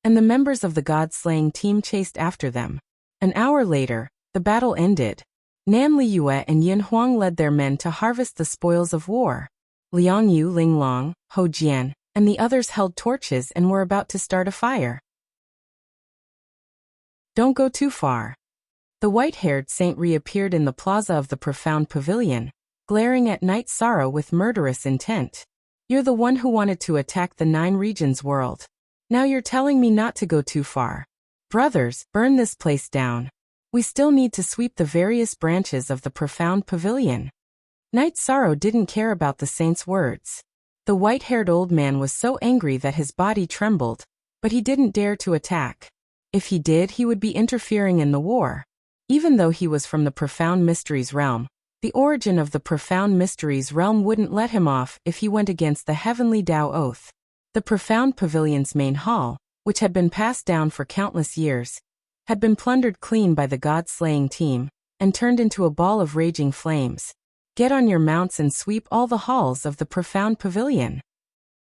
and the members of the God-slaying team chased after them. An hour later, the battle ended. Nan Liyue and Yin Huang led their men to harvest the spoils of war. Liang Yu, Ling Long, Ho Jian, and the others held torches and were about to start a fire. Don't go too far. The white-haired saint reappeared in the plaza of the Profound Pavilion, glaring at Night Sorrow with murderous intent. You're the one who wanted to attack the 9 regions world. Now you're telling me not to go too far. Brothers, burn this place down. We still need to sweep the various branches of the Profound Pavilion. Night Sorrow didn't care about the saint's words. The white-haired old man was so angry that his body trembled, but he didn't dare to attack. If he did, he would be interfering in the war. Even though he was from the Profound Mysteries realm, the origin of the Profound Mysteries realm wouldn't let him off if he went against the Heavenly Tao Oath. The Profound Pavilion's main hall, which had been passed down for countless years, had been plundered clean by the God-slaying team, and turned into a ball of raging flames. Get on your mounts and sweep all the halls of the Profound Pavilion.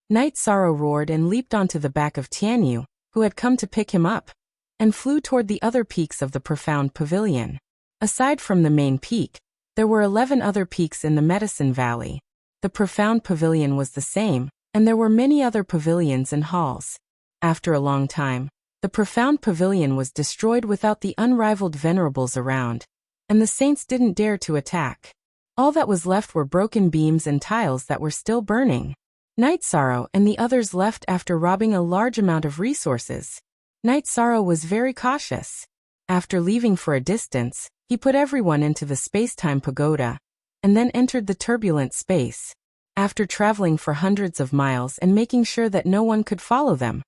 Night Sorrow roared and leaped onto the back of Tianyu, who had come to pick him up, and flew toward the other peaks of the Profound Pavilion. Aside from the main peak, there were 11 other peaks in the Medicine Valley. The Profound Pavilion was the same, and there were many other pavilions and halls. After a long time, the Profound Pavilion was destroyed without the unrivaled venerables around, and the saints didn't dare to attack. All that was left were broken beams and tiles that were still burning. Night Sorrow and the others left after robbing a large amount of resources. Night Sorrow was very cautious. After leaving for a distance, he put everyone into the space-time pagoda, and then entered the turbulent space. After traveling for hundreds of miles and making sure that no one could follow them,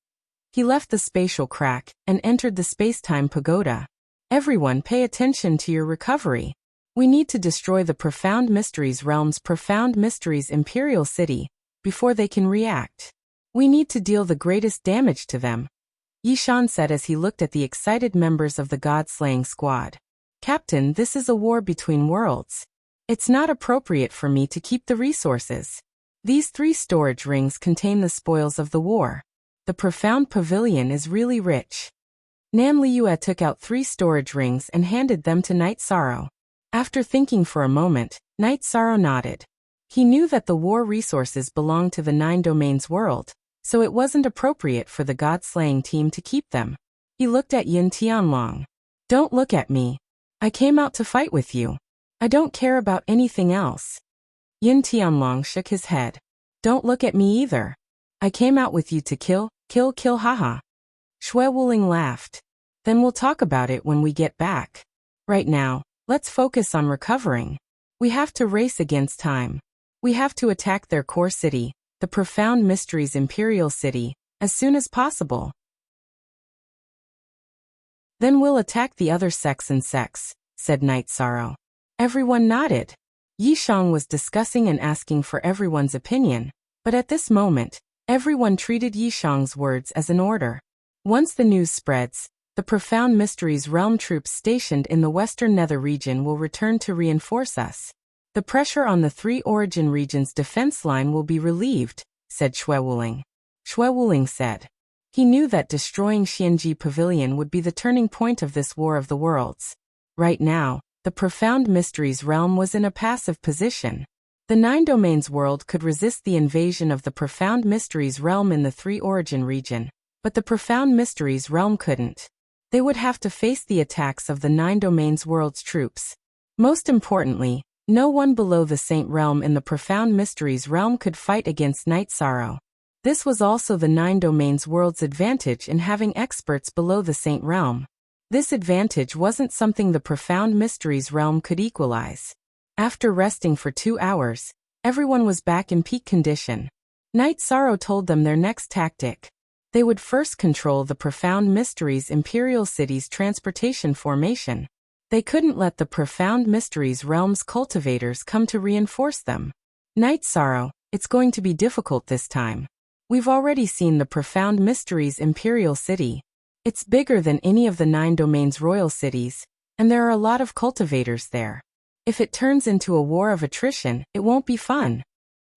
he left the spatial crack and entered the space-time pagoda. Everyone pay attention to your recovery. We need to destroy the Profound Mysteries Realm's Profound Mysteries Imperial City before they can react. We need to deal the greatest damage to them, Yishan said as he looked at the excited members of the God-slaying squad. Captain, this is a war between worlds. It's not appropriate for me to keep the resources. These 3 storage rings contain the spoils of the war. The Profound Pavilion is really rich. Nan Liyue took out 3 storage rings and handed them to Night Sorrow. After thinking for a moment, Night Sorrow nodded. He knew that the war resources belonged to the 9 Domains world, so it wasn't appropriate for the God-slaying team to keep them. He looked at Yin Tianlong. Don't look at me. I came out to fight with you. I don't care about anything else. Yin Tianlong shook his head. Don't look at me either. I came out with you to kill, haha. Shui Wuling laughed. Then we'll talk about it when we get back. Right now, let's focus on recovering. We have to race against time. We have to attack their core city, the Profound Mysteries Imperial City, as soon as possible. Then we'll attack the other sects and sects, said Night Sorrow. Everyone nodded. Yishang was discussing and asking for everyone's opinion, but at this moment, everyone treated Yishang's words as an order. Once the news spreads, the Profound Mysteries Realm troops stationed in the Western Nether region will return to reinforce us. The pressure on the 3 origin regions' defense line will be relieved, said Shui Wuling. Shui Wuling said. He knew that destroying Xianji Pavilion would be the turning point of this War of the Worlds. Right now, the Profound Mysteries Realm was in a passive position. The 9 Domains world could resist the invasion of the Profound Mysteries Realm in the 3 origin region, but the Profound Mysteries Realm couldn't. They would have to face the attacks of the 9 Domains world's troops. Most importantly, no one below the Saint Realm in the Profound Mysteries Realm could fight against Night Sorrow. This was also the 9 Domains world's advantage in having experts below the Saint Realm. This advantage wasn't something the Profound Mysteries Realm could equalize. After resting for 2 hours, everyone was back in peak condition. Night Sorrow told them their next tactic. They would first control the Profound Mysteries Imperial City's transportation formation. They couldn't let the Profound Mysteries Realm's cultivators come to reinforce them. Night Sorrow, it's going to be difficult this time. We've already seen the Profound Mysteries Imperial City. It's bigger than any of the 9 Domains royal cities, and there are a lot of cultivators there. If it turns into a war of attrition, it won't be fun.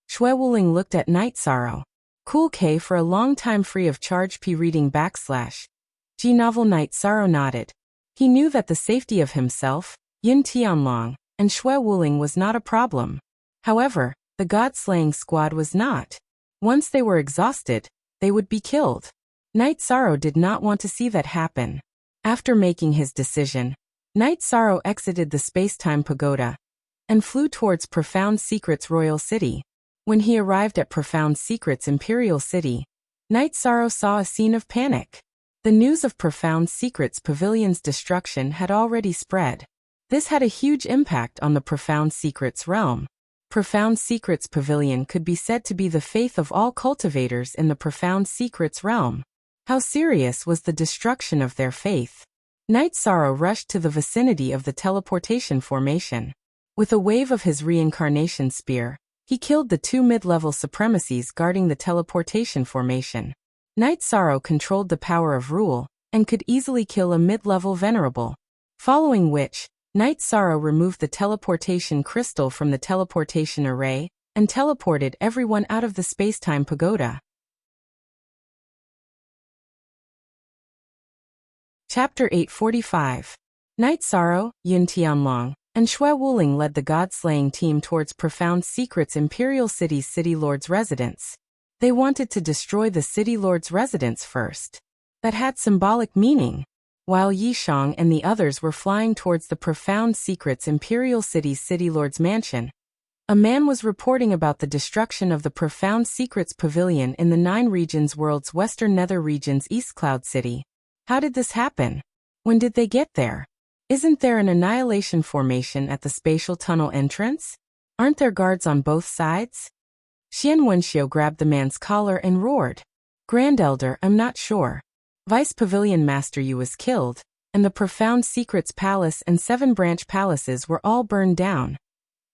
Shui Wuling looked at Night Sorrow. Cool K for a long time free of charge P reading / G novel. Night Sorrow nodded. He knew that the safety of himself, Yin Tianlong, and Shui Wuling was not a problem. However, the God-slaying squad was not. Once they were exhausted, they would be killed. Night Sorrow did not want to see that happen. After making his decision, Night Sorrow exited the space-time pagoda and flew towards Profound Secrets Royal City. When he arrived at Profound Secrets Imperial City, Night Sorrow saw a scene of panic. The news of Profound Secrets Pavilion's destruction had already spread. This had a huge impact on the Profound Secrets realm. Profound Secrets Pavilion could be said to be the faith of all cultivators in the Profound Secrets realm. How serious was the destruction of their faith? Night Sorrow rushed to the vicinity of the teleportation formation. With a wave of his reincarnation spear, he killed the 2 mid-level supremacies guarding the teleportation formation. Night Sorrow controlled the power of rule, and could easily kill a mid-level venerable. Following which, Night Sorrow removed the teleportation crystal from the teleportation array, and teleported everyone out of the space-time pagoda. Chapter 845. Night Sorrow, Yin Tianlong, and Shui Wuling led the God-slaying team towards Profound Secrets Imperial City's City Lord's residence. They wanted to destroy the City Lord's residence first. That had symbolic meaning. While Yishang and the others were flying towards the Profound Secrets Imperial City's City Lord's mansion, a man was reporting about the destruction of the Profound Secrets Pavilion in the 9 Regions world's Western Nether region's East Cloud City. How did this happen? When did they get there? Isn't there an annihilation formation at the spatial tunnel entrance? Aren't there guards on both sides? Xian Wenxiu grabbed the man's collar and roared. Grand Elder, I'm not sure. Vice Pavilion Master Yu was killed, and the Profound Secrets Palace and 7 branch palaces were all burned down.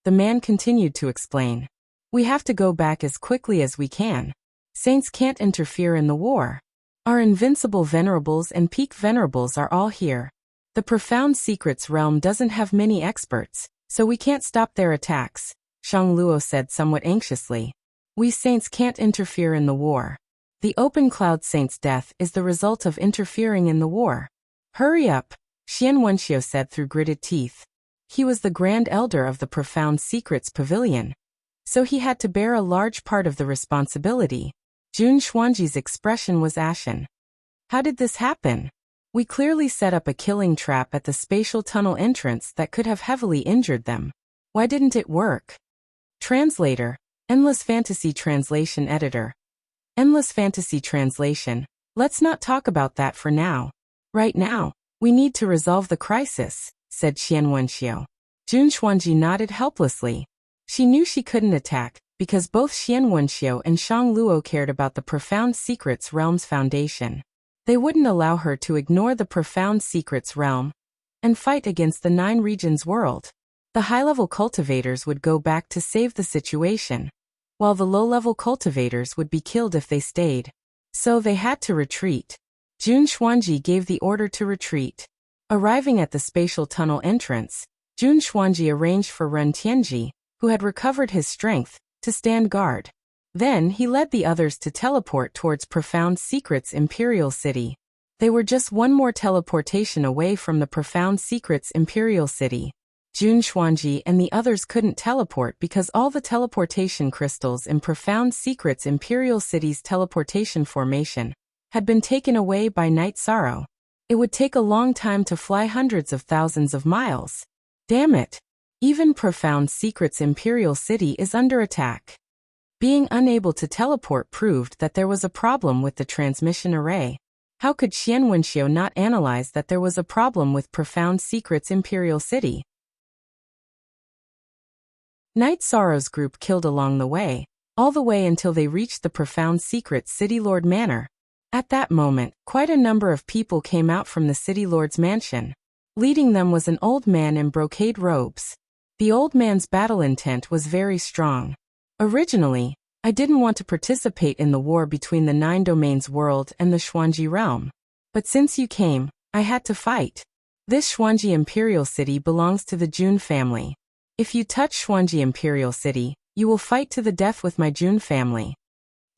The man continued to explain. We have to go back as quickly as we can. Saints can't interfere in the war. Our invincible venerables and peak venerables are all here. The Profound Secrets realm doesn't have many experts, so we can't stop their attacks, Shang Luo said somewhat anxiously. We saints can't interfere in the war. The Open Cloud Saint's death is the result of interfering in the war. Hurry up, Xian Wenxiu said through gritted teeth. He was the Grand Elder of the Profound Secrets Pavilion, so he had to bear a large part of the responsibility. Jun Xuanji's expression was ashen. How did this happen? We clearly set up a killing trap at the spatial tunnel entrance that could have heavily injured them. Why didn't it work? Translator, Endless Fantasy Translation Editor. Endless Fantasy Translation. Let's not talk about that for now. Right now, we need to resolve the crisis, said Xian Wenxiu. Jun Xuanji nodded helplessly. She knew she couldn't attack, because both Xian Wenxiu and Shang Luo cared about the Profound Secrets Realm's foundation. They wouldn't allow her to ignore the Profound Secrets Realm and fight against the 9 regions world. The high-level cultivators would go back to save the situation, while the low-level cultivators would be killed if they stayed. So they had to retreat. Jun Xuanji gave the order to retreat. Arriving at the spatial tunnel entrance, Jun Xuanji arranged for Ren Tianji, who had recovered his strength, to stand guard. Then he led the others to teleport towards Profound Secrets Imperial City. They were just one more teleportation away from the Profound Secrets Imperial City. Jun Xuanji and the others couldn't teleport because all the teleportation crystals in Profound Secrets Imperial City's teleportation formation had been taken away by Night Sorrow. It would take a long time to fly hundreds of thousands of miles. Damn it! Even Profound Secrets Imperial City is under attack. Being unable to teleport proved that there was a problem with the transmission array. How could Xian Wenxiu not analyze that there was a problem with Profound Secrets Imperial City? Night Sorrow's group killed along the way, all the way until they reached the Profound Secrets City Lord Manor. At that moment, quite a number of people came out from the City Lord's mansion. Leading them was an old man in brocade robes. The old man's battle intent was very strong. Originally, I didn't want to participate in the war between the 9 Domains world and the Xuanji realm. But since you came, I had to fight. This Xuanji Imperial City belongs to the Jun family. If you touch Xuanji Imperial City, you will fight to the death with my Jun family.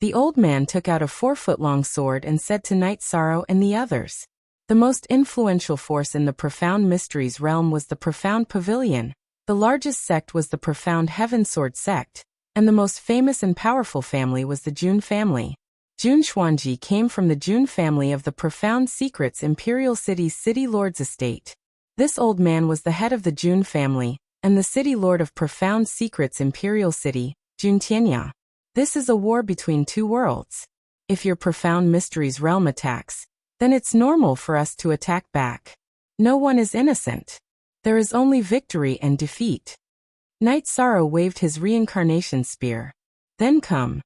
The old man took out a 4-foot-long sword and said to Night Sorrow and the others. The most influential force in the Profound Mysteries realm was the Profound Pavilion. The largest sect was the Profound Heaven Sword sect, and the most famous and powerful family was the Jun family. Jun Xuanji came from the Jun family of the Profound Secrets Imperial City's City Lord's estate. This old man was the head of the Jun family, and the City Lord of Profound Secrets Imperial City, Jun Tianya. This is a war between 2 worlds. If your Profound Mysteries realm attacks, then it's normal for us to attack back. No one is innocent. There is only victory and defeat. Night Sorrow waved his reincarnation spear. Then come.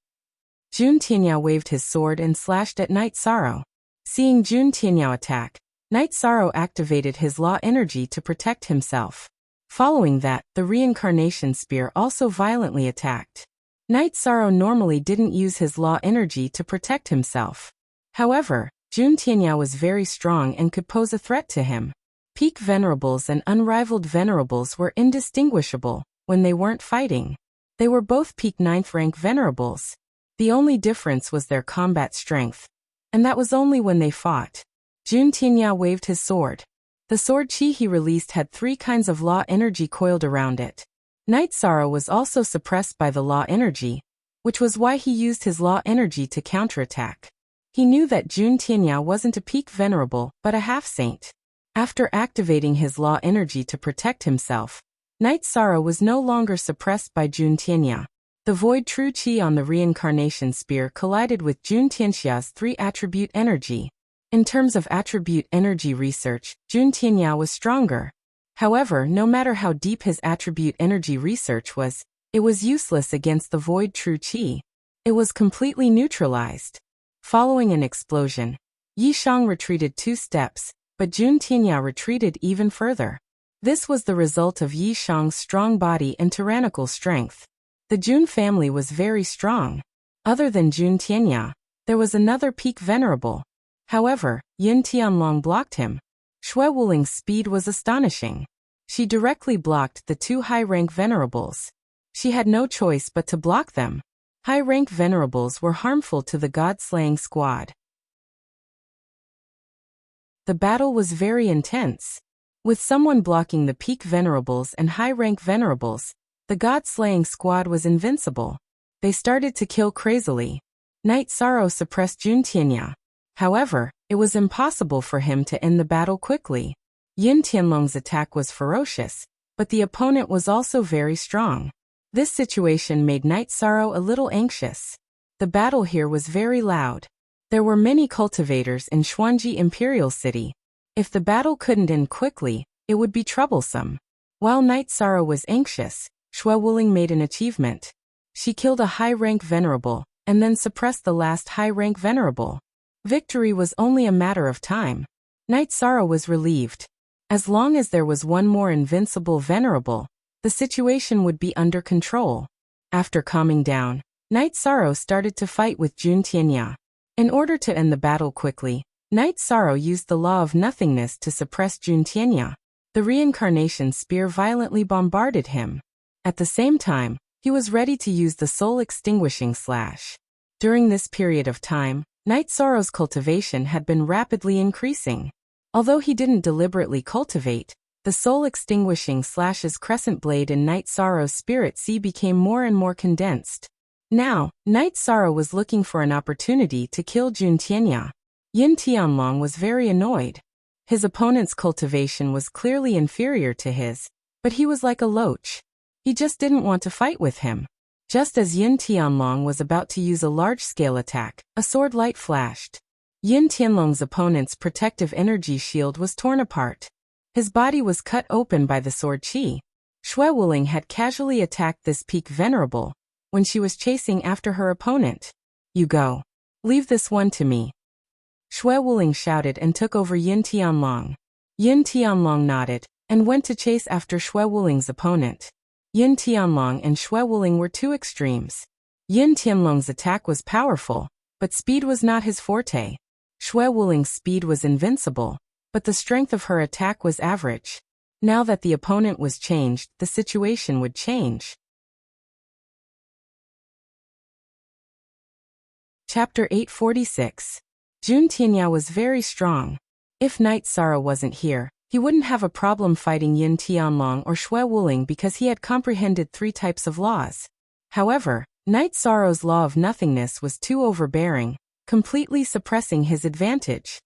Jun Tianya waved his sword and slashed at Night Sorrow. Seeing Jun Tianya attack, Night Sorrow activated his law energy to protect himself. Following that, the reincarnation spear also violently attacked. Night Sorrow normally didn't use his law energy to protect himself. However, Jun Tianya was very strong and could pose a threat to him. Peak Venerables and Unrivaled Venerables were indistinguishable when they weren't fighting. They were both peak 9th rank Venerables. The only difference was their combat strength, and that was only when they fought. Jun Tianya waved his sword. The sword chi he released had 3 kinds of law energy coiled around it. Night Sorrow was also suppressed by the law energy, which was why he used his law energy to counterattack. He knew that Jun Tianya wasn't a peak venerable, but a half-saint. After activating his law energy to protect himself, Night Sorrow was no longer suppressed by Jun Tianya. The Void True Chi on the reincarnation spear collided with Jun Tianxia's 3-attribute energy. In terms of attribute energy research, Jun Tianya was stronger. However, no matter how deep his attribute energy research was, it was useless against the Void True Chi. It was completely neutralized. Following an explosion, Yi Shang retreated 2 steps, but Jun Tianya retreated even further. This was the result of Yi Shang's strong body and tyrannical strength. The Jun family was very strong. Other than Jun Tianya, there was another peak venerable. However, Yin Tianlong blocked him. Shui Wuling's speed was astonishing. She directly blocked the two high-rank venerables. She had no choice but to block them. High-rank venerables were harmful to the god-slaying squad. The battle was very intense. With someone blocking the peak venerables and high-rank venerables, the god-slaying squad was invincible. They started to kill crazily. Knight Sorrow suppressed Jun Tianya. However, it was impossible for him to end the battle quickly. Yin Tianlong's attack was ferocious, but the opponent was also very strong. This situation made Knight Sorrow a little anxious. The battle here was very loud. There were many cultivators in Xuanji Imperial City. If the battle couldn't end quickly, it would be troublesome. While Knight Sorrow was anxious, Shui Wuling made an achievement. She killed a high-rank venerable, and then suppressed the last high-rank venerable. Victory was only a matter of time. Knight Sorrow was relieved. As long as there was one more invincible venerable, the situation would be under control. After calming down, Knight Sorrow started to fight with Jun Tianya. In order to end the battle quickly, Knight Sorrow used the law of nothingness to suppress Jun Tianya. The reincarnation spear violently bombarded him. At the same time, he was ready to use the soul extinguishing slash. During this period of time, Knight Sorrow's cultivation had been rapidly increasing. Although he didn't deliberately cultivate, the soul extinguishing slash's crescent blade in Knight Sorrow's spirit sea became more and more condensed. Now, Knight Sorrow was looking for an opportunity to kill Jun Tianya. Yin Tianlong was very annoyed. His opponent's cultivation was clearly inferior to his, but he was like a loach. He just didn't want to fight with him. Just as Yin Tianlong was about to use a large-scale attack, a sword light flashed. Yin Tianlong's opponent's protective energy shield was torn apart. His body was cut open by the sword chi. Shui Wuling had casually attacked this peak venerable when she was chasing after her opponent. "You go. Leave this one to me." Shui Wuling shouted and took over Yin Tianlong. Yin Tianlong nodded and went to chase after Shui Wuling's opponent. Yin Tianlong and Shui Wuling were two extremes. Yin Tianlong's attack was powerful, but speed was not his forte. Shui Wuling's speed was invincible, but the strength of her attack was average. Now that the opponent was changed, the situation would change. Chapter 846. Jun Tianya was very strong. If Knight Sorrow wasn't here, he wouldn't have a problem fighting Yin Tianlong or Shui Wuling because he had comprehended 3 types of laws. However, Knight Sorrow's law of nothingness was too overbearing, completely suppressing his advantage.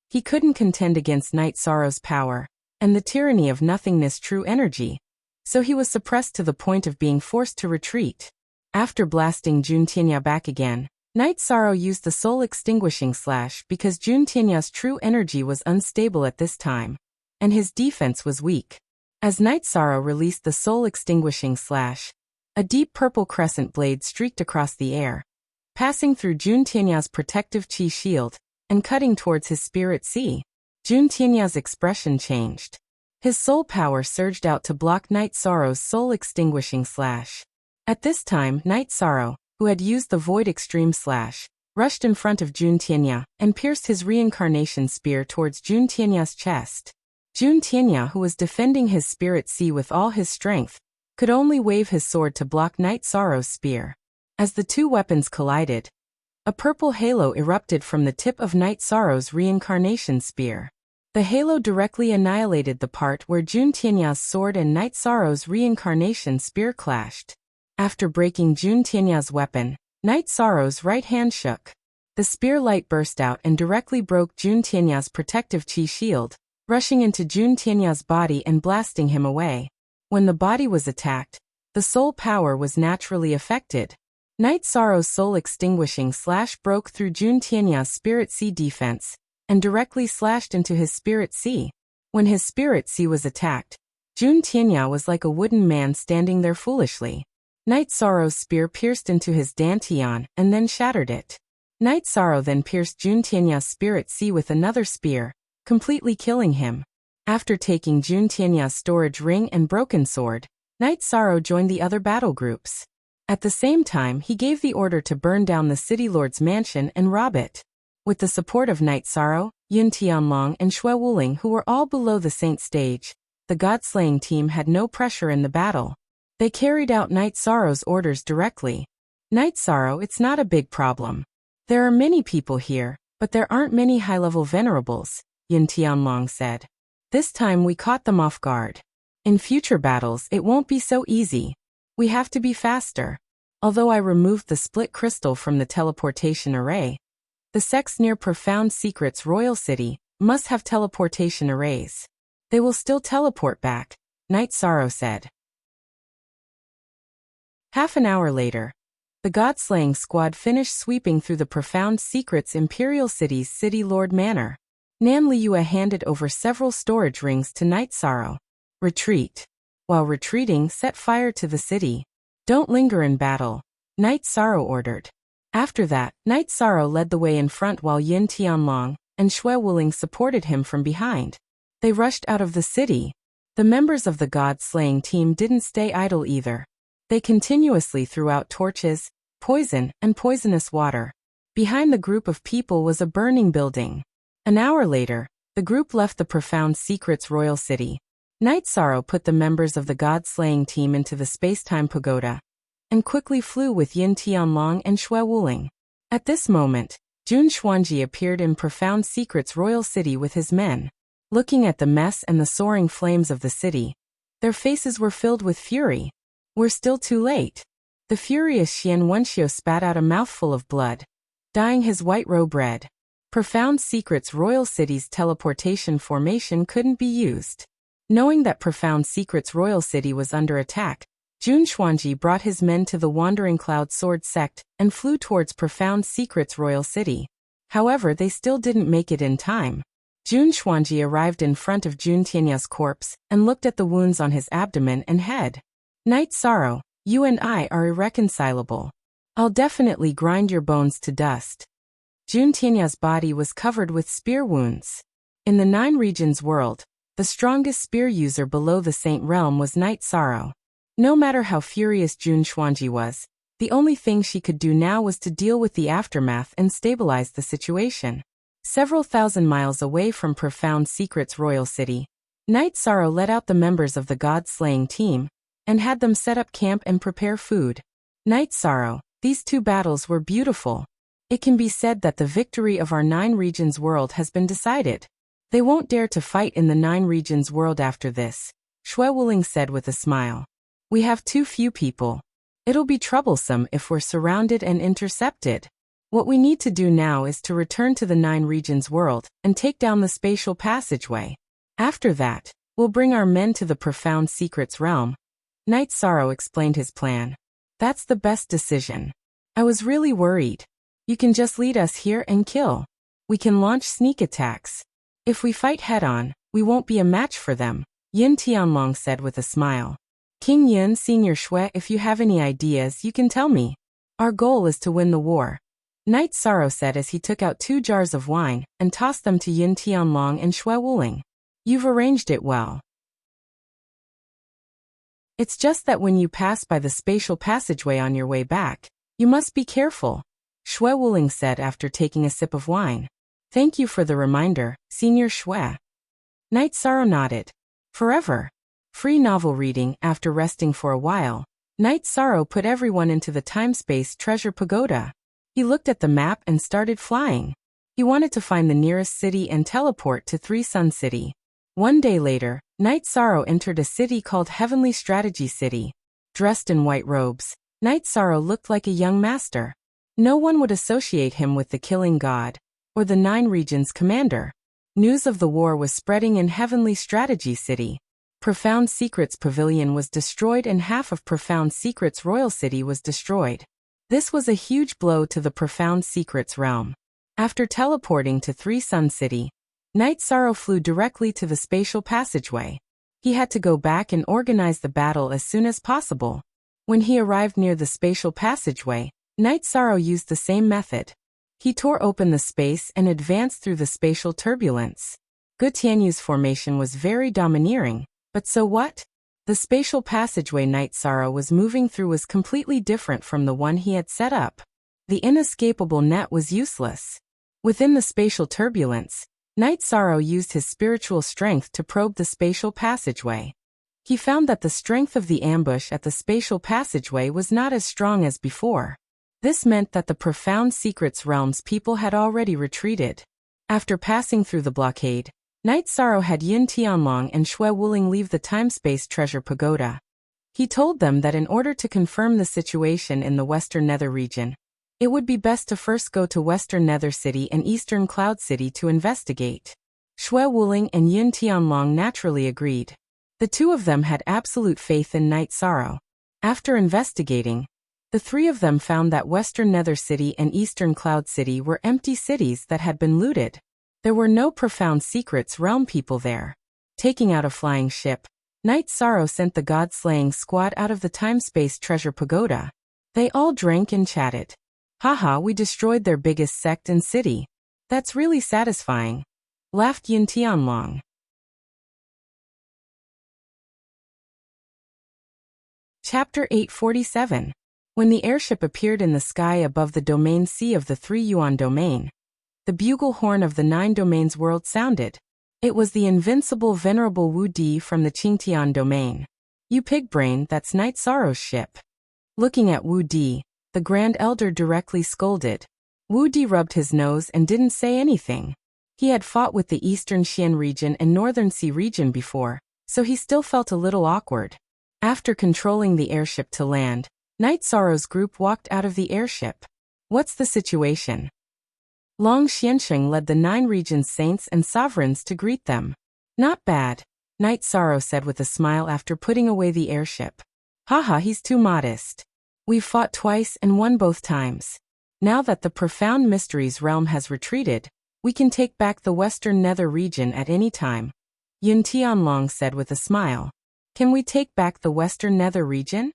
He couldn't contend against Knight Sorrow's power and the tyranny of nothingness true energy, so he was suppressed to the point of being forced to retreat. After blasting Jun Tianya back again, Knight Sorrow used the soul extinguishing slash because Jun Tianya's true energy was unstable at this time, and his defense was weak. As Knight Sorrow released the soul extinguishing slash, a deep purple crescent blade streaked across the air, passing through Jun Tianya's protective chi shield and cutting towards his spirit sea. Jun Tianya's expression changed. His soul power surged out to block Knight Sorrow's soul extinguishing slash. At this time, Knight Sorrow, who had used the void extreme slash, rushed in front of Jun Tianya and pierced his reincarnation spear towards Jun Tianya's chest. Jun Tianya, who was defending his spirit sea with all his strength, could only wave his sword to block Knight Sorrow's spear. As the two weapons collided, a purple halo erupted from the tip of Knight Sorrow's reincarnation spear. The halo directly annihilated the part where Jun Tianya's sword and Knight Sorrow's reincarnation spear clashed. After breaking Jun Tianya's weapon, Knight Sorrow's right hand shook. The spear light burst out and directly broke Jun Tianya's protective chi shield, rushing into Jun Tianya's body and blasting him away. When the body was attacked, the soul power was naturally affected. Knight Sorrow's soul extinguishing slash broke through Jun Tianya's spirit sea defense and directly slashed into his spirit sea. When his spirit sea was attacked, Jun Tianya was like a wooden man standing there foolishly. Knight Sorrow's spear pierced into his dantian and then shattered it. Knight Sorrow then pierced Jun Tianya's spirit sea with another spear, completely killing him. After taking Jun Tianya's storage ring and broken sword, Night Sorrow joined the other battle groups. At the same time, he gave the order to burn down the city lord's mansion and rob it. With the support of Night Sorrow, Yun Tianlong and Xue Wuling, who were all below the saint stage, the god-slaying team had no pressure in the battle. They carried out Night Sorrow's orders directly. Night Sorrow, it's not a big problem. There are many people here, but there aren't many high-level venerables, Yun Tianlong said. This time we caught them off guard. In future battles it won't be so easy. We have to be faster. Although I removed the split crystal from the teleportation array, the sects near Profound Secret's royal city must have teleportation arrays. They will still teleport back, Night Sorrow said. Half an hour later, the god-slaying squad finished sweeping through the Profound Secret's Imperial City's City Lord Manor. Nan Liyue handed over several storage rings to Night Sorrow. Retreat. While retreating, set fire to the city. Don't linger in battle, Night Sorrow ordered. After that, Night Sorrow led the way in front while Yin Tianlong and Xue Wuling supported him from behind. They rushed out of the city. The members of the god-slaying team didn't stay idle either. They continuously threw out torches, poison, and poisonous water. Behind the group of people was a burning building. An hour later, the group left the Profound Secret's royal city. Night Sorrow put the members of the god-slaying team into the space-time pagoda and quickly flew with Yin Tianlong and Xue Wuling. At this moment, Jun Xuanji appeared in Profound Secret's royal city with his men. Looking at the mess and the soaring flames of the city, their faces were filled with fury. We're still too late. The furious Xian Wenxiu spat out a mouthful of blood, dyeing his white robe red. Profound Secret's royal city's teleportation formation couldn't be used. Knowing that Profound Secret's royal city was under attack, Jun Xuanji brought his men to the Wandering Cloud Sword sect and flew towards Profound Secret's royal city. However, they still didn't make it in time. Jun Xuanji arrived in front of Jun Tianya's corpse and looked at the wounds on his abdomen and head. Night Sorrow, you and I are irreconcilable. I'll definitely grind your bones to dust. Jun Tianya's body was covered with spear wounds. In the Nine Regions world, the strongest spear user below the Saint Realm was Night Sorrow. No matter how furious Jun Xuanji was, the only thing she could do now was to deal with the aftermath and stabilize the situation. Several thousand miles away from Profound Secret's royal city, Night Sorrow led out the members of the god-slaying team and had them set up camp and prepare food. Night Sorrow, these two battles were beautiful. It can be said that the victory of our Nine Regions world has been decided. They won't dare to fight in the Nine Regions world after this, Xue Wuling said with a smile. We have too few people. It'll be troublesome if we're surrounded and intercepted. What we need to do now is to return to the Nine Regions world and take down the spatial passageway. After that, we'll bring our men to the Profound Secret's realm. Night Sorrow explained his plan. That's the best decision. I was really worried. You can just lead us here and kill. We can launch sneak attacks. If we fight head-on, we won't be a match for them, Yin Tianlong said with a smile. King Yin, Senior Xue, if you have any ideas, you can tell me. Our goal is to win the war, Night Sorrow said as he took out 2 jars of wine and tossed them to Yin Tianlong and Xue Wuling. You've arranged it well. It's just that when you pass by the spatial passageway on your way back, you must be careful, Xue Wuling said after taking a sip of wine. Thank you for the reminder, Senior Xue. Night Sorrow nodded. Forever. Free novel reading. After resting for a while, Night Sorrow put everyone into the time-space treasure pagoda. He looked at the map and started flying. He wanted to find the nearest city and teleport to Three Sun City. One day later, Night Sorrow entered a city called Heavenly Strategy City. Dressed in white robes, Night Sorrow looked like a young master. No one would associate him with the Killing God or the Nine Regions commander. News of the war was spreading in Heavenly Strategy City. Profound Secret's pavilion was destroyed and half of Profound Secret's royal city was destroyed. This was a huge blow to the Profound Secret's realm. After teleporting to Three Sun City, Night Sorrow flew directly to the spatial passageway. He had to go back and organize the battle as soon as possible. When he arrived near the spatial passageway, Night Sorrow used the same method. He tore open the space and advanced through the spatial turbulence. Tianyu's formation was very domineering, but so what? The spatial passageway Night Sorrow was moving through was completely different from the one he had set up. The inescapable net was useless. Within the spatial turbulence, Night Sorrow used his spiritual strength to probe the spatial passageway. He found that the strength of the ambush at the spatial passageway was not as strong as before. This meant that the profound secrets realm's people had already retreated. After passing through the blockade, Night Sorrow had Yin Tianlong and Shui Wuling leave the time-space treasure pagoda. He told them that in order to confirm the situation in the Western Nether region, it would be best to first go to Western Nether City and Eastern Cloud City to investigate. Shui Wuling and Yin Tianlong naturally agreed. The two of them had absolute faith in Night Sorrow. After investigating, the three of them found that Western Nether City and Eastern Cloud City were empty cities that had been looted. There were no profound secrets realm people there. Taking out a flying ship, Night Sorrow sent the god-slaying squad out of the time-space treasure pagoda. They all drank and chatted. Haha, we destroyed their biggest sect and city. That's really satisfying, laughed Yin Tianlong. Chapter 847. When the airship appeared in the sky above the domain C of the 3 Yuan domain, the bugle horn of the 9 domains world sounded. It was the invincible venerable Wu Di from the Qingtian domain. You pigbrain, that's Night Sorrow's ship. Looking at Wu Di, the Grand Elder directly scolded. Wu Di rubbed his nose and didn't say anything. He had fought with the Eastern Xian region and Northern Sea region before, so he still felt a little awkward. After controlling the airship to land, Night Sorrow's group walked out of the airship. What's the situation? Long Xiansheng led the 9 regions' saints and sovereigns to greet them. Not bad, Night Sorrow said with a smile after putting away the airship. Haha, he's too modest. We've fought twice and won both times. Now that the profound mysteries realm has retreated, we can take back the Western Nether region at any time. Yin Tianlong said with a smile. Can we take back the Western Nether region?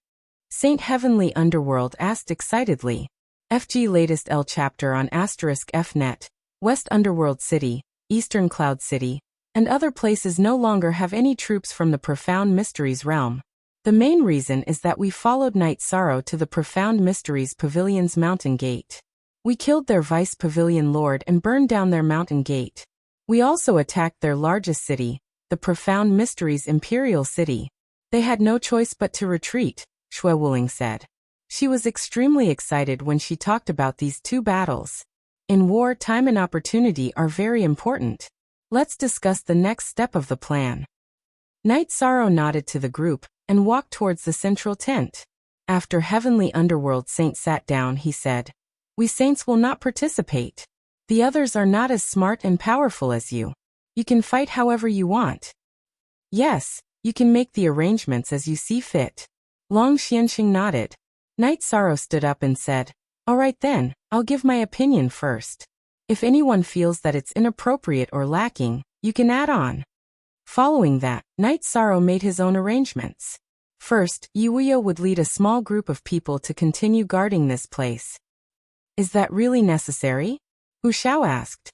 Saint Heavenly Underworld asked excitedly. FG latest L chapter on *Fnet, West Underworld City, Eastern Cloud City, and other places no longer have any troops from the Profound Mysteries realm. The main reason is that we followed Night Sorrow to the Profound Mysteries Pavilion's mountain gate. We killed their vice pavilion lord and burned down their mountain gate. We also attacked their largest city, the Profound Mysteries Imperial City. They had no choice but to retreat, Shui Wuling said. She was extremely excited when she talked about these 2 battles. In war, time and opportunity are very important. Let's discuss the next step of the plan. Night Sorrow nodded to the group and walked towards the central tent. After Heavenly Underworld Saint sat down, he said, We saints will not participate. The others are not as smart and powerful as you. You can fight however you want. Yes, you can make the arrangements as you see fit. Long Xianxing nodded. Night Sorrow stood up and said, All right then, I'll give my opinion first. If anyone feels that it's inappropriate or lacking, you can add on. Following that, Night Sorrow made his own arrangements. First, Yuya would lead a small group of people to continue guarding this place. Is that really necessary? Wu Xiao asked.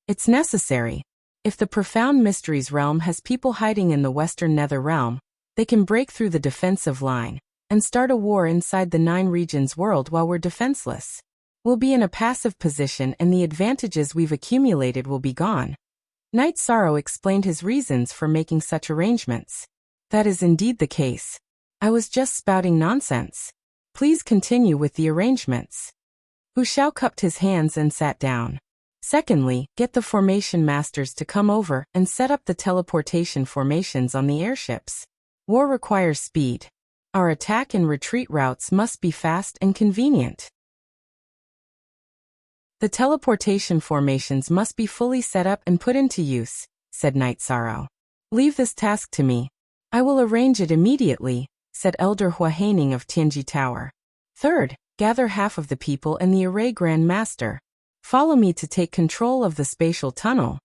It's necessary. If the Profound Mysteries realm has people hiding in the Western Nether realm, they can break through the defensive line and start a war inside the 9 regions world while we're defenseless. We'll be in a passive position and the advantages we've accumulated will be gone. Night Sorrow explained his reasons for making such arrangements. That is indeed the case. I was just spouting nonsense. Please continue with the arrangements. Wu Xiao cupped his hands and sat down. Secondly, get the formation masters to come over and set up the teleportation formations on the airships. War requires speed. Our attack and retreat routes must be fast and convenient. The teleportation formations must be fully set up and put into use, said Night Sorrow. Leave this task to me. I will arrange it immediately, said Elder Hua Haining of Tianji Tower. Third, gather half of the people and the array Grand Master. Follow me to take control of the spatial tunnel.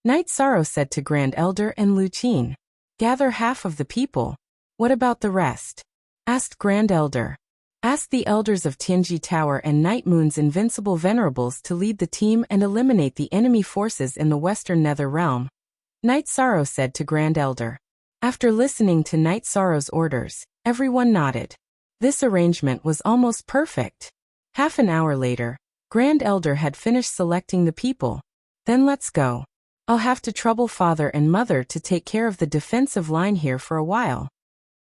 Night Sorrow said to Grand Elder and Lu Qin. Gather half of the people. What about the rest? Asked Grand Elder. Ask the elders of Tianji Tower and Night Moon's invincible venerables to lead the team and eliminate the enemy forces in the Western Nether realm. Night Sorrow said to Grand Elder. After listening to Night Sorrow's orders, everyone nodded. This arrangement was almost perfect. Half an hour later, Grand Elder had finished selecting the people. Then let's go. I'll have to trouble Father and Mother to take care of the defensive line here for a while.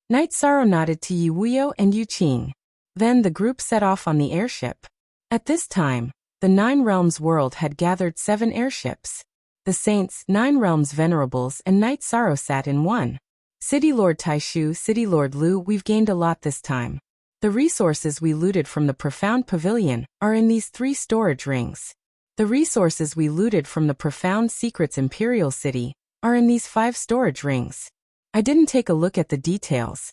Night Sorrow nodded to Yi Wuyo and Yu Qing. Then the group set off on the airship. At this time, the Nine Realms world had gathered 7 airships. The Saints, Nine Realms Venerables and Night Sorrow sat in one. City Lord Taishu, City Lord Lu, we've gained a lot this time. The resources we looted from the Profound Pavilion are in these 3 storage rings. The resources we looted from the Profound Secrets Imperial City are in these 5 storage rings. I didn't take a look at the details.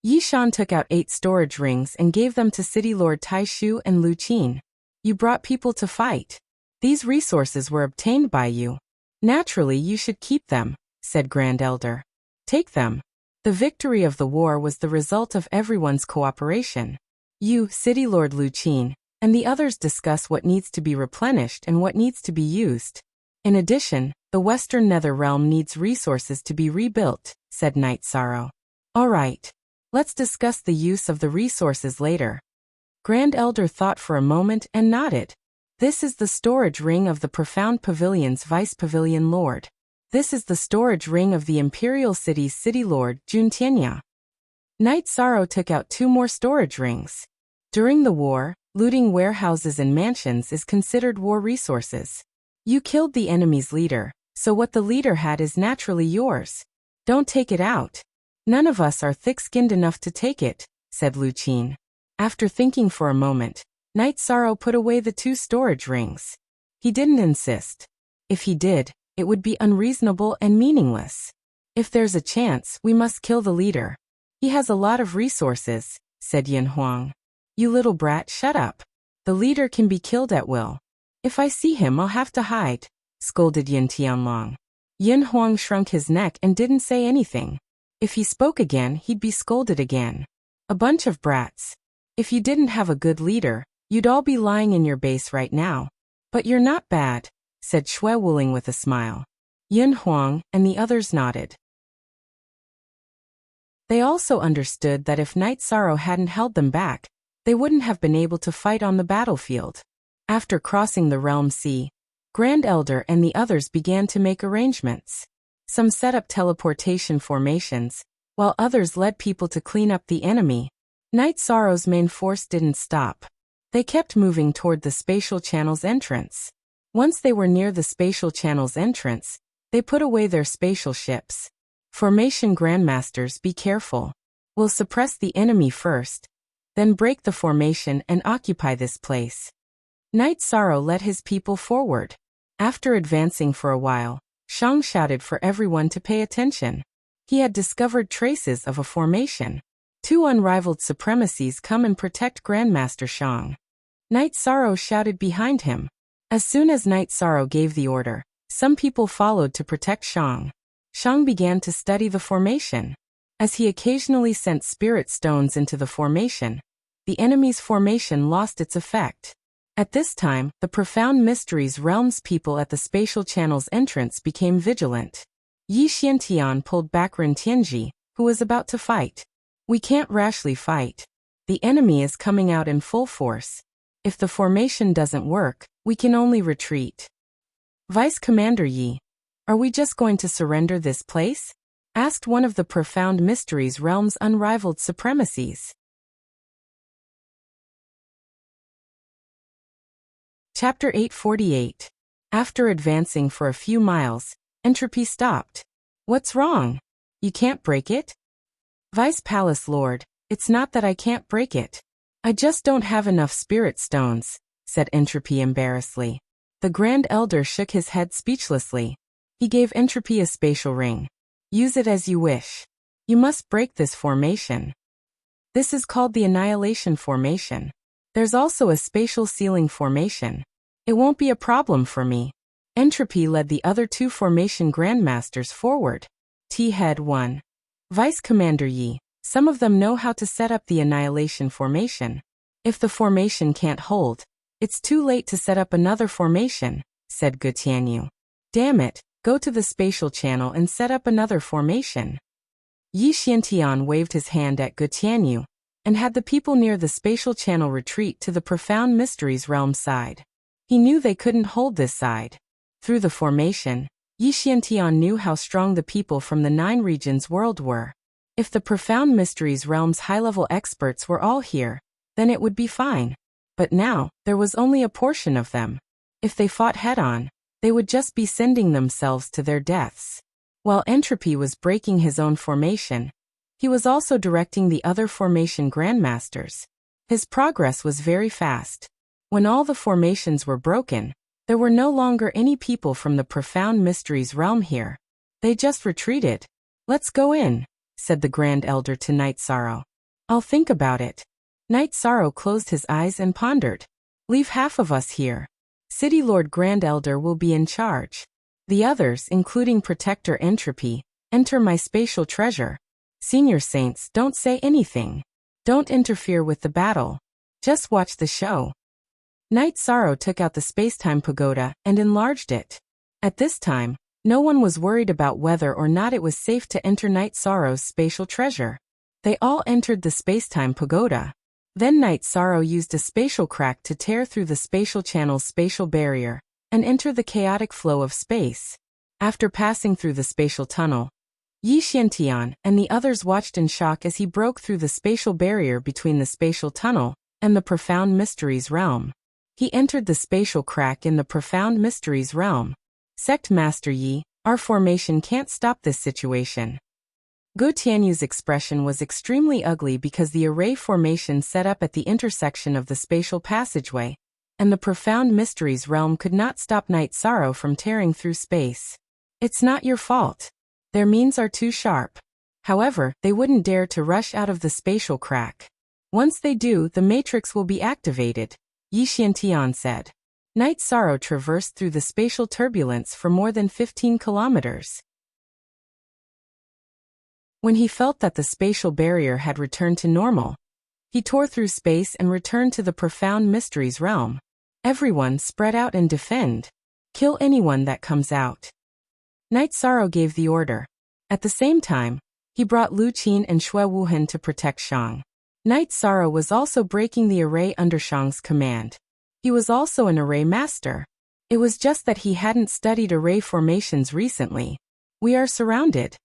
Yi Shan took out 8 storage rings and gave them to City Lord Taishu and Lu Qin. You brought people to fight. These resources were obtained by you. Naturally, you should keep them, said Grand Elder. Take them. The victory of the war was the result of everyone's cooperation. You, City Lord Lu Qin, and the others discuss what needs to be replenished and what needs to be used. In addition, the Western Nether Realm needs resources to be rebuilt, said Night Sorrow. All right. Let's discuss the use of the resources later. Grand Elder thought for a moment and nodded. This is the storage ring of the Profound Pavilion's Vice Pavilion Lord. This is the storage ring of the Imperial City's City Lord, Jun Tianya. Night Sorrow took out 2 more storage rings. During the war, looting warehouses and mansions is considered war resources. You killed the enemy's leader, so what the leader had is naturally yours. Don't take it out. None of us are thick-skinned enough to take it, said Lu Qin. After thinking for a moment, Night Sorrow put away the 2 storage rings. He didn't insist. If he did, it would be unreasonable and meaningless. If there's a chance, we must kill the leader. He has a lot of resources, said Yin Huang. You little brat, shut up. The leader can be killed at will. If I see him, I'll have to hide, scolded Yin Tianlong. Yin Huang shrunk his neck and didn't say anything. If he spoke again, he'd be scolded again. A bunch of brats. If you didn't have a good leader, you'd all be lying in your base right now. But you're not bad, said Shui Wuling with a smile. Yin Huang and the others nodded. They also understood that if Night Sorrow hadn't held them back, they wouldn't have been able to fight on the battlefield. After crossing the Realm Sea, Grand Elder and the others began to make arrangements. Some set up teleportation formations, while others led people to clean up the enemy. Night Sorrow's main force didn't stop. They kept moving toward the spatial channel's entrance. Once they were near the spatial channel's entrance, they put away their spatial ships. Formation Grandmasters, be careful. We'll suppress the enemy first, then break the formation and occupy this place. Night Sorrow led his people forward. After advancing for a while, Shang shouted for everyone to pay attention. He had discovered traces of a formation. 2 unrivaled supremacies come and protect Grandmaster Shang. Night Sorrow shouted behind him. As soon as Night Sorrow gave the order, some people followed to protect Shang. Shang began to study the formation. As he occasionally sent spirit stones into the formation, the enemy's formation lost its effect. At this time, the Profound Mysteries Realms people at the spatial channel's entrance became vigilant. Yi Xiantian pulled back Ren Tianji, who was about to fight. We can't rashly fight. The enemy is coming out in full force. If the formation doesn't work, we can only retreat. Vice Commander Yi, are we just going to surrender this place? Asked one of the Profound Mysteries Realm's unrivaled supremacies. Chapter 848. After advancing for a few miles, Entropy stopped. What's wrong? You can't break it? Vice Palace Lord, it's not that I can't break it. I just don't have enough spirit stones, said Entropy embarrassedly. The Grand Elder shook his head speechlessly. He gave Entropy a spatial ring. Use it as you wish. You must break this formation. This is called the Annihilation Formation. There's also a spatial ceiling formation. It won't be a problem for me. Entropy led the other 2 formation grandmasters forward. T-Head 1. Vice Commander Yi, some of them know how to set up the Annihilation Formation. If the formation can't hold, it's too late to set up another formation, said Gu Tianyu. Damn it, Go to the spatial channel and set up another formation. Yi Xiantian waved his hand at Gu Tianyu, and had the people near the spatial channel retreat to the profound mysteries realm side. He knew they couldn't hold this side. Through the formation, Yi Xiantian knew how strong the people from the 9 regions world were. If the profound mysteries realm's high-level experts were all here, then it would be fine. But now, there was only a portion of them. If they fought head-on, they would just be sending themselves to their deaths. While Entropy was breaking his own formation, he was also directing the other formation grandmasters. His progress was very fast. When all the formations were broken, there were no longer any people from the profound mysteries realm here. They just retreated. "Let's go in," said the Grand Elder to Night Sorrow. "I'll think about it." Night Sorrow closed his eyes and pondered. "Leave half of us here. City Lord Grand Elder will be in charge. The others, including Protector Entropy, enter my spatial treasure. Senior Saints, don't say anything. Don't interfere with the battle. Just watch the show." Night Sorrow took out the Spacetime Pagoda and enlarged it. At this time, no one was worried about whether or not it was safe to enter Night Sorrow's spatial treasure. They all entered the Spacetime Pagoda. Then Night Sorrow used a spatial crack to tear through the spatial channel's spatial barrier and enter the chaotic flow of space. After passing through the spatial tunnel, Yi Xiantian and the others watched in shock as he broke through the spatial barrier between the spatial tunnel and the profound mysteries realm. He entered the spatial crack in the profound mysteries realm. "Sect Master Yi, our formation can't stop this situation." Gu Tianyu's expression was extremely ugly because the array formation set up at the intersection of the spatial passageway, and the profound mysteries realm could not stop Night Sorrow from tearing through space. "It's not your fault. Their means are too sharp. However, they wouldn't dare to rush out of the spatial crack. Once they do, the matrix will be activated," Yi Xiantian said. Night Sorrow traversed through the spatial turbulence for more than 15 kilometers. When he felt that the spatial barrier had returned to normal, he tore through space and returned to the profound mysteries realm. "Everyone spread out and defend. Kill anyone that comes out." Night Sorrow gave the order. At the same time, he brought Lu Qin and Xue Wuhan to protect Shang. Night Sorrow was also breaking the array under Shang's command. He was also an array master. It was just that he hadn't studied array formations recently. "We are surrounded."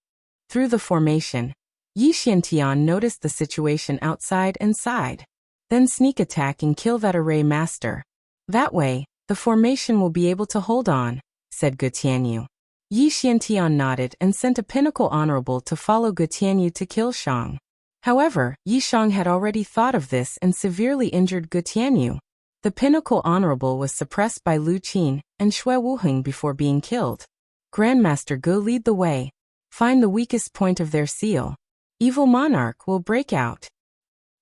Through the formation, Yi Xiantian noticed the situation outside and sighed. "Then sneak attack and kill that array master. That way, the formation will be able to hold on," said Gu Tianyu. Yi Xiantian nodded and sent a pinnacle honorable to follow Gu Tianyu to kill Shang. However, Yi Shang had already thought of this and severely injured Gu Tianyu. The pinnacle honorable was suppressed by Lu Qin and Xue Wuheng before being killed. "Grandmaster Gu, lead the way. Find the weakest point of their seal. Evil Monarch will break out."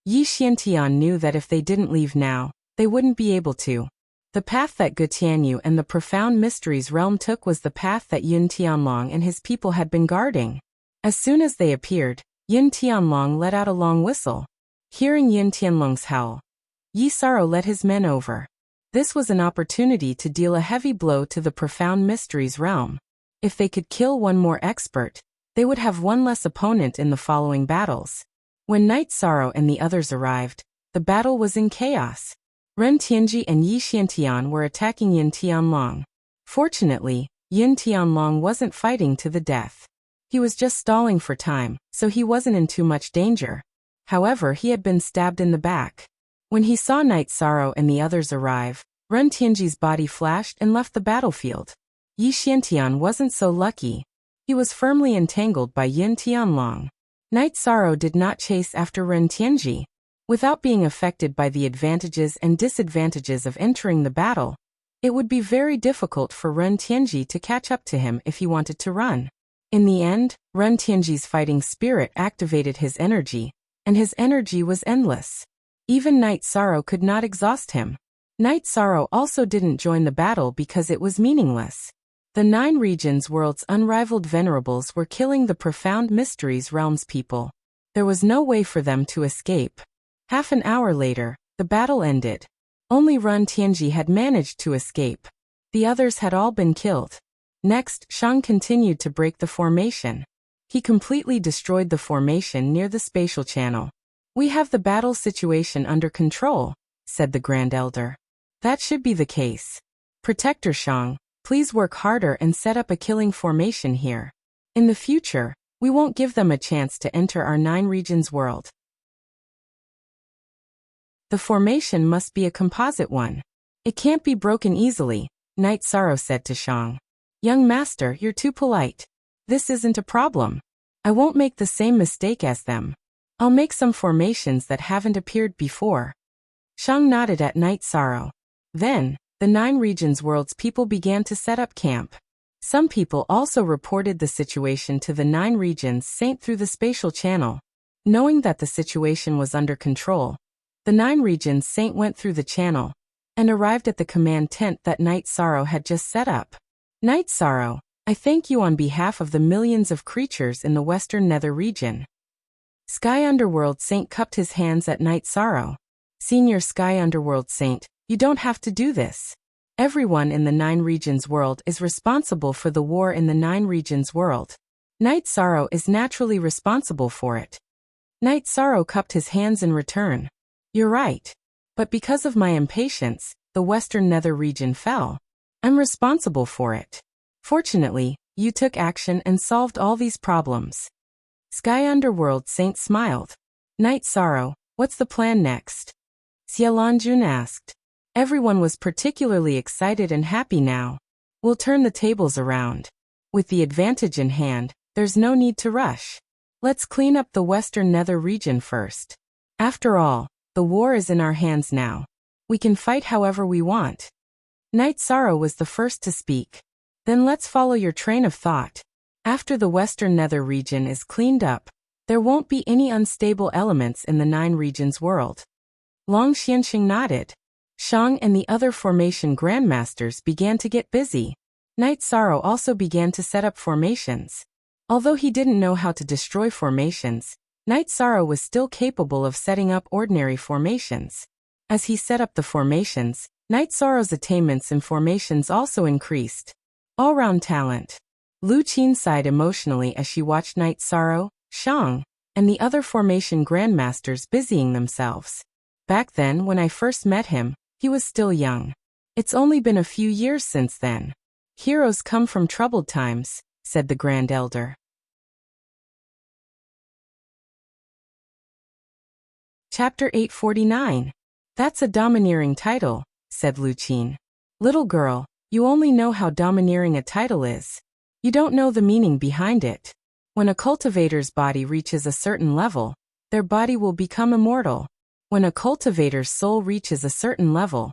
Yi Xiantian knew that if they didn't leave now, they wouldn't be able to. The path that Gu Tianyu and the profound mysteries realm took was the path that Yun Tianlong and his people had been guarding. As soon as they appeared, Yun Tianlong let out a long whistle. Hearing Yun Tianlong's howl, Yi Sorrow led his men over. This was an opportunity to deal a heavy blow to the profound mysteries realm. If they could kill one more expert, they would have one less opponent in the following battles. When Night Sorrow and the others arrived, the battle was in chaos. Ren Tianji and Yi Xiantian were attacking Yin Tianlong. Fortunately, Yin Tianlong wasn't fighting to the death. He was just stalling for time, so he wasn't in too much danger. However, he had been stabbed in the back. When he saw Night Sorrow and the others arrive, Ren Tianji's body flashed and left the battlefield. Yi Xiantian wasn't so lucky. He was firmly entangled by Yin Tianlong. Night Sorrow did not chase after Ren Tianji. Without being affected by the advantages and disadvantages of entering the battle, it would be very difficult for Ren Tianji to catch up to him if he wanted to run. In the end, Ren Tianji's fighting spirit activated his energy, and his energy was endless. Even Night Sorrow could not exhaust him. Night Sorrow also didn't join the battle because it was meaningless. The 9 regions' world's unrivaled venerables were killing the profound mysteries realm's people. There was no way for them to escape. Half an hour later, the battle ended. Only Ren Tianji had managed to escape. The others had all been killed. Next, Shang continued to break the formation. He completely destroyed the formation near the spatial channel. "We have the battle situation under control," said the Grand Elder. "That should be the case. Protector Shang, please work harder and set up a killing formation here. In the future, we won't give them a chance to enter our 9 regions world. The formation must be a composite one. It can't be broken easily," Knight Sorrow said to Shang. "Young master, you're too polite. This isn't a problem. I won't make the same mistake as them. I'll make some formations that haven't appeared before." Shang nodded at Knight Sorrow. Then, the 9 regions world's people began to set up camp. Some people also reported the situation to the 9 regions saint through the spatial channel. Knowing that the situation was under control, the 9 regions saint went through the channel and arrived at the command tent that Knight Sorrow had just set up. "Knight Sorrow, I thank you on behalf of the millions of creatures in the Western Nether region." Sky Underworld Saint cupped his hands at Knight Sorrow. "Senior Sky Underworld Saint, you don't have to do this. Everyone in the 9 regions world is responsible for the war in the 9 regions world. Knight Sorrow is naturally responsible for it." Knight Sorrow cupped his hands in return. "You're right. But because of my impatience, the Western Nether region fell. I'm responsible for it. Fortunately, you took action and solved all these problems." Sky Underworld Saint smiled. "Knight Sorrow, what's the plan next?" Xiaolongjun asked. Everyone was particularly excited and happy now. "We'll turn the tables around. With the advantage in hand, there's no need to rush. Let's clean up the Western Nether region first. After all, the war is in our hands now. We can fight however we want." Knight Sorrow was the first to speak. "Then let's follow your train of thought. After the Western Nether region is cleaned up, there won't be any unstable elements in the 9 regions world." Long Xianxing nodded. Shang and the other formation grandmasters began to get busy. Knight Sorrow also began to set up formations. Although he didn't know how to destroy formations, Knight Sorrow was still capable of setting up ordinary formations. As he set up the formations, Knight Sorrow's attainments in formations also increased. All-round talent. Lu Qin sighed emotionally as she watched Knight Sorrow, Shang, and the other formation grandmasters busying themselves. "Back then when I first met him, he was still young. It's only been a few years since then. Heroes come from troubled times," said the Grand Elder. Chapter 849. "That's a domineering title," said Lu Qin. "Little girl, you only know how domineering a title is. You don't know the meaning behind it. When a cultivator's body reaches a certain level, their body will become immortal. When a cultivator's soul reaches a certain level,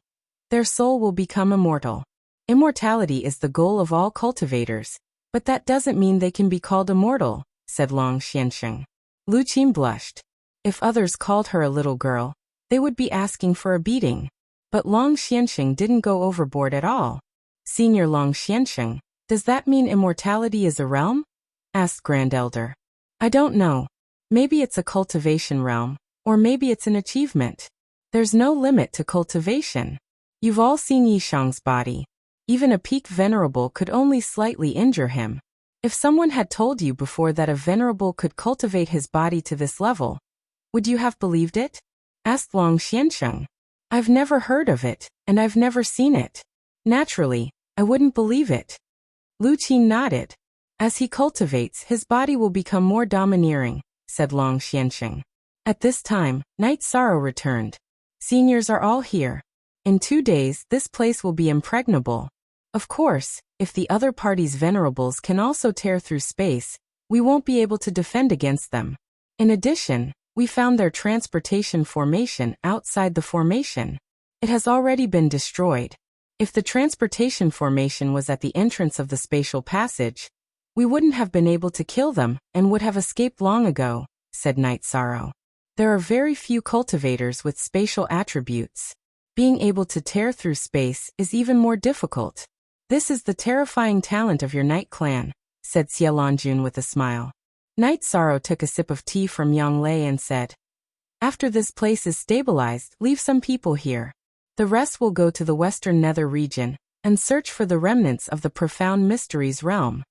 their soul will become immortal. Immortality is the goal of all cultivators, but that doesn't mean they can be called immortal," said Long Xianxing. Lu Qin blushed. If others called her a little girl, they would be asking for a beating. But Long Xianxing didn't go overboard at all. "Senior Long Xianxing, does that mean immortality is a realm?" asked Grand Elder. "I don't know. Maybe it's a cultivation realm, or maybe it's an achievement. There's no limit to cultivation. You've all seen Yishang's body. Even a peak venerable could only slightly injure him. If someone had told you before that a venerable could cultivate his body to this level, would you have believed it?" asked Long Xianxing. "I've never heard of it, and I've never seen it. Naturally, I wouldn't believe it." Lu Qin nodded. "As he cultivates, his body will become more domineering," said Long Xianxing. At this time, Knight Sorrow returned. "Seniors are all here. In 2 days, this place will be impregnable. Of course, if the other party's venerables can also tear through space, we won't be able to defend against them. In addition, we found their transportation formation outside the formation. It has already been destroyed. If the transportation formation was at the entrance of the spatial passage, we wouldn't have been able to kill them and would have escaped long ago," said Knight Sorrow. "There are very few cultivators with spatial attributes. Being able to tear through space is even more difficult. This is the terrifying talent of your Knight clan," said Xiaolongjun with a smile. Knight Sorrow took a sip of tea from Yonglei and said, "After this place is stabilized, leave some people here. The rest will go to the Western Nether region, and search for the remnants of the profound mysteries realm.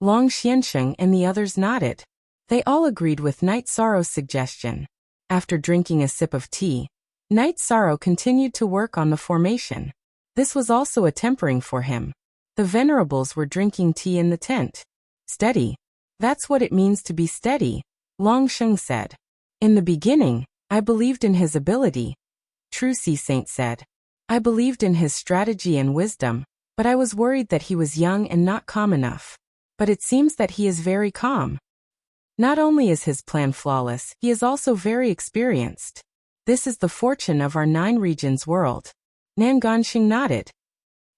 Long Xiansheng and the others nodded. They all agreed with Night Sorrow's suggestion. After drinking a sip of tea, Night Sorrow continued to work on the formation. This was also a tempering for him. The venerables were drinking tea in the tent. Steady. That's what it means to be steady, Long Sheng said. In the beginning, I believed in his ability. True Sea Saint said. I believed in his strategy and wisdom, but I was worried that he was young and not calm enough. But it seems that he is very calm. Not only is his plan flawless, he is also very experienced. This is the fortune of our 9 regions world. Nan Ganxing nodded.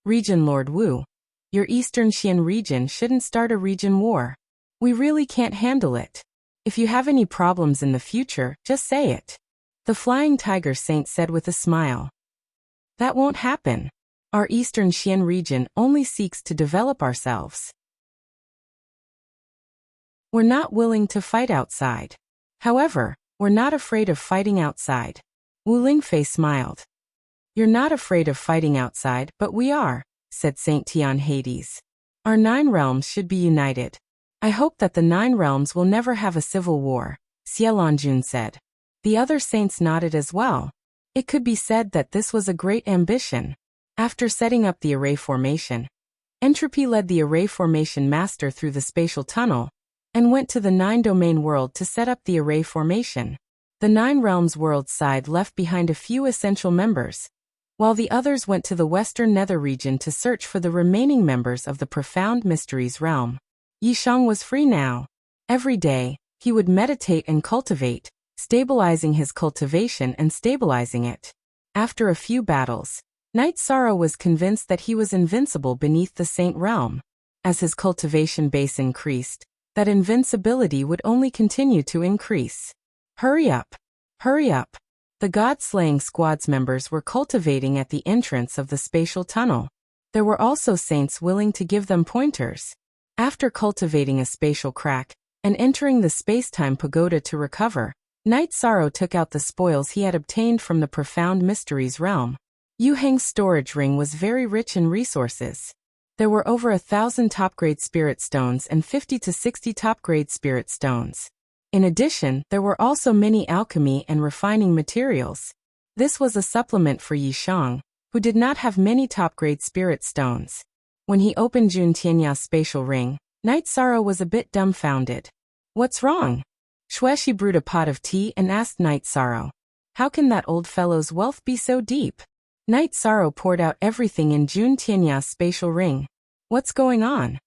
Region Lord Wu. Your Eastern Xian region shouldn't start a region war. We really can't handle it. If you have any problems in the future, just say it. The Flying Tiger Saint said with a smile. That won't happen. Our Eastern Xian region only seeks to develop ourselves. We're not willing to fight outside. However, we're not afraid of fighting outside. Wu Lingfei smiled. You're not afraid of fighting outside, but we are, said Saint Tian Hades. Our 9 realms should be united. I hope that the 9 realms will never have a civil war, Xie Lanjun said. The other saints nodded as well. It could be said that this was a great ambition. After setting up the array formation, Entropy led the array formation master through the spatial tunnel and went to the 9-domain world to set up the array formation. The 9 realms world side left behind a few essential members, while the others went to the western nether region to search for the remaining members of the profound mysteries realm. Yishang was free now. Every day, he would meditate and cultivate, stabilizing his cultivation and stabilizing it. After a few battles, Night Sorrow was convinced that he was invincible beneath the Saint realm. As his cultivation base increased, that invincibility would only continue to increase. Hurry up! Hurry up! The God-slaying squad's members were cultivating at the entrance of the spatial tunnel. There were also saints willing to give them pointers. After cultivating a spatial crack and entering the space-time pagoda to recover, Night Sorrow took out the spoils he had obtained from the profound mysteries realm. Yu Heng's storage ring was very rich in resources. There were over 1,000 top-grade spirit stones and 50 to 60 top-grade spirit stones. In addition, there were also many alchemy and refining materials. This was a supplement for Yishang, who did not have many top-grade spirit stones. When he opened Jun Tianya's spatial ring, Night Sorrow was a bit dumbfounded. What's wrong? Xueshi brewed a pot of tea and asked Night Sorrow. How can that old fellow's wealth be so deep? Night Sorrow poured out everything in Jun Tianya's spatial ring. What's going on?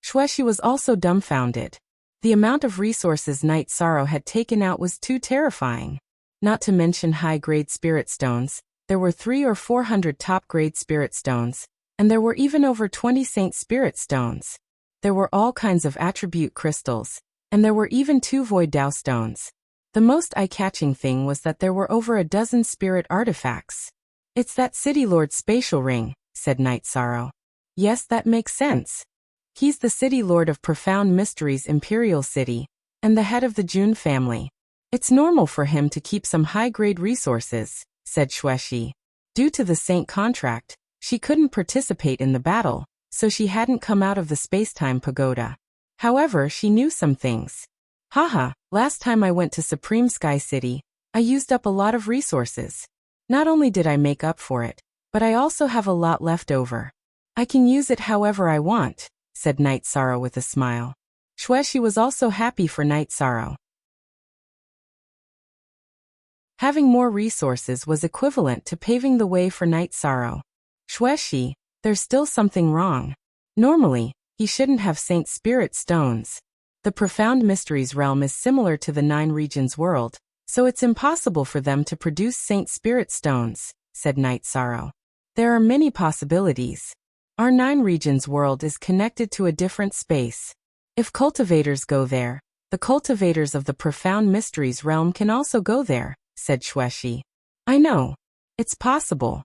Xueshi was also dumbfounded. The amount of resources Night Sorrow had taken out was too terrifying. Not to mention high-grade spirit stones, there were 300 or 400 top-grade spirit stones, and there were even over 20 saint spirit stones. There were all kinds of attribute crystals, and there were even 2 void Dao stones. The most eye-catching thing was that there were over a dozen spirit artifacts. It's that City Lord's spatial ring, said Night Sorrow. Yes, that makes sense. He's the City Lord of Profound Mysteries Imperial City, and the head of the Jun family. It's normal for him to keep some high-grade resources, said Xueshi. Due to the Saint contract, she couldn't participate in the battle, so she hadn't come out of the space-time pagoda. However, she knew some things. Haha, last time I went to Supreme Sky City, I used up a lot of resources. Not only did I make up for it, but I also have a lot left over. I can use it however I want, said Night Sorrow with a smile. Xueshi was also happy for Night Sorrow. Having more resources was equivalent to paving the way for Night Sorrow. Xueshi, there's still something wrong. Normally, he shouldn't have Saint Spirit stones. The Profound Mysteries realm is similar to the 9 regions world, so it's impossible for them to produce Saint Spirit stones, said Night Sorrow. There are many possibilities. Our 9 regions world is connected to a different space. If cultivators go there, the cultivators of the Profound Mysteries realm can also go there, said Xueshi. I know. It's possible.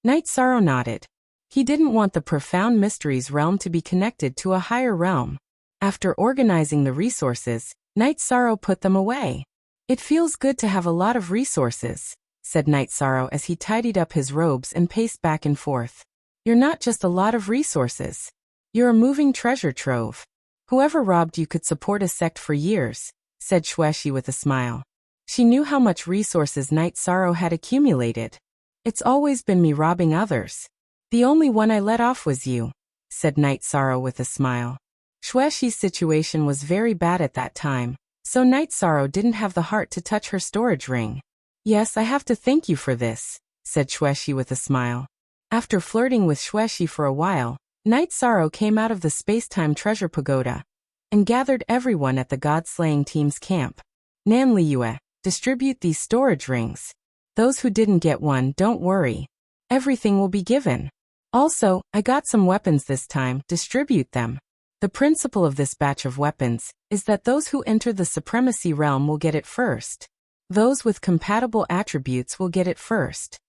Night Sorrow nodded. He didn't want the Profound Mysteries realm to be connected to a higher realm. After organizing the resources, Night Sorrow put them away. It feels good to have a lot of resources, said Night Sorrow as he tidied up his robes and paced back and forth. You're not just a lot of resources. You're a moving treasure trove. Whoever robbed you could support a sect for years, said Xueshi with a smile. She knew how much resources Night Sorrow had accumulated. It's always been me robbing others. The only one I let off was you, said Night Sorrow with a smile. Xueshi's situation was very bad at that time, so Night Sorrow didn't have the heart to touch her storage ring. Yes, I have to thank you for this, said Xueshi with a smile. After flirting with Xueshi for a while, Night Sorrow came out of the space-time treasure pagoda and gathered everyone at the god-slaying team's camp. Nanliyue, distribute these storage rings. Those who didn't get one, don't worry. Everything will be given. Also, I got some weapons this time, distribute them. The principle of this batch of weapons is that those who enter the supremacy realm will get it first. Those with compatible attributes will get it first.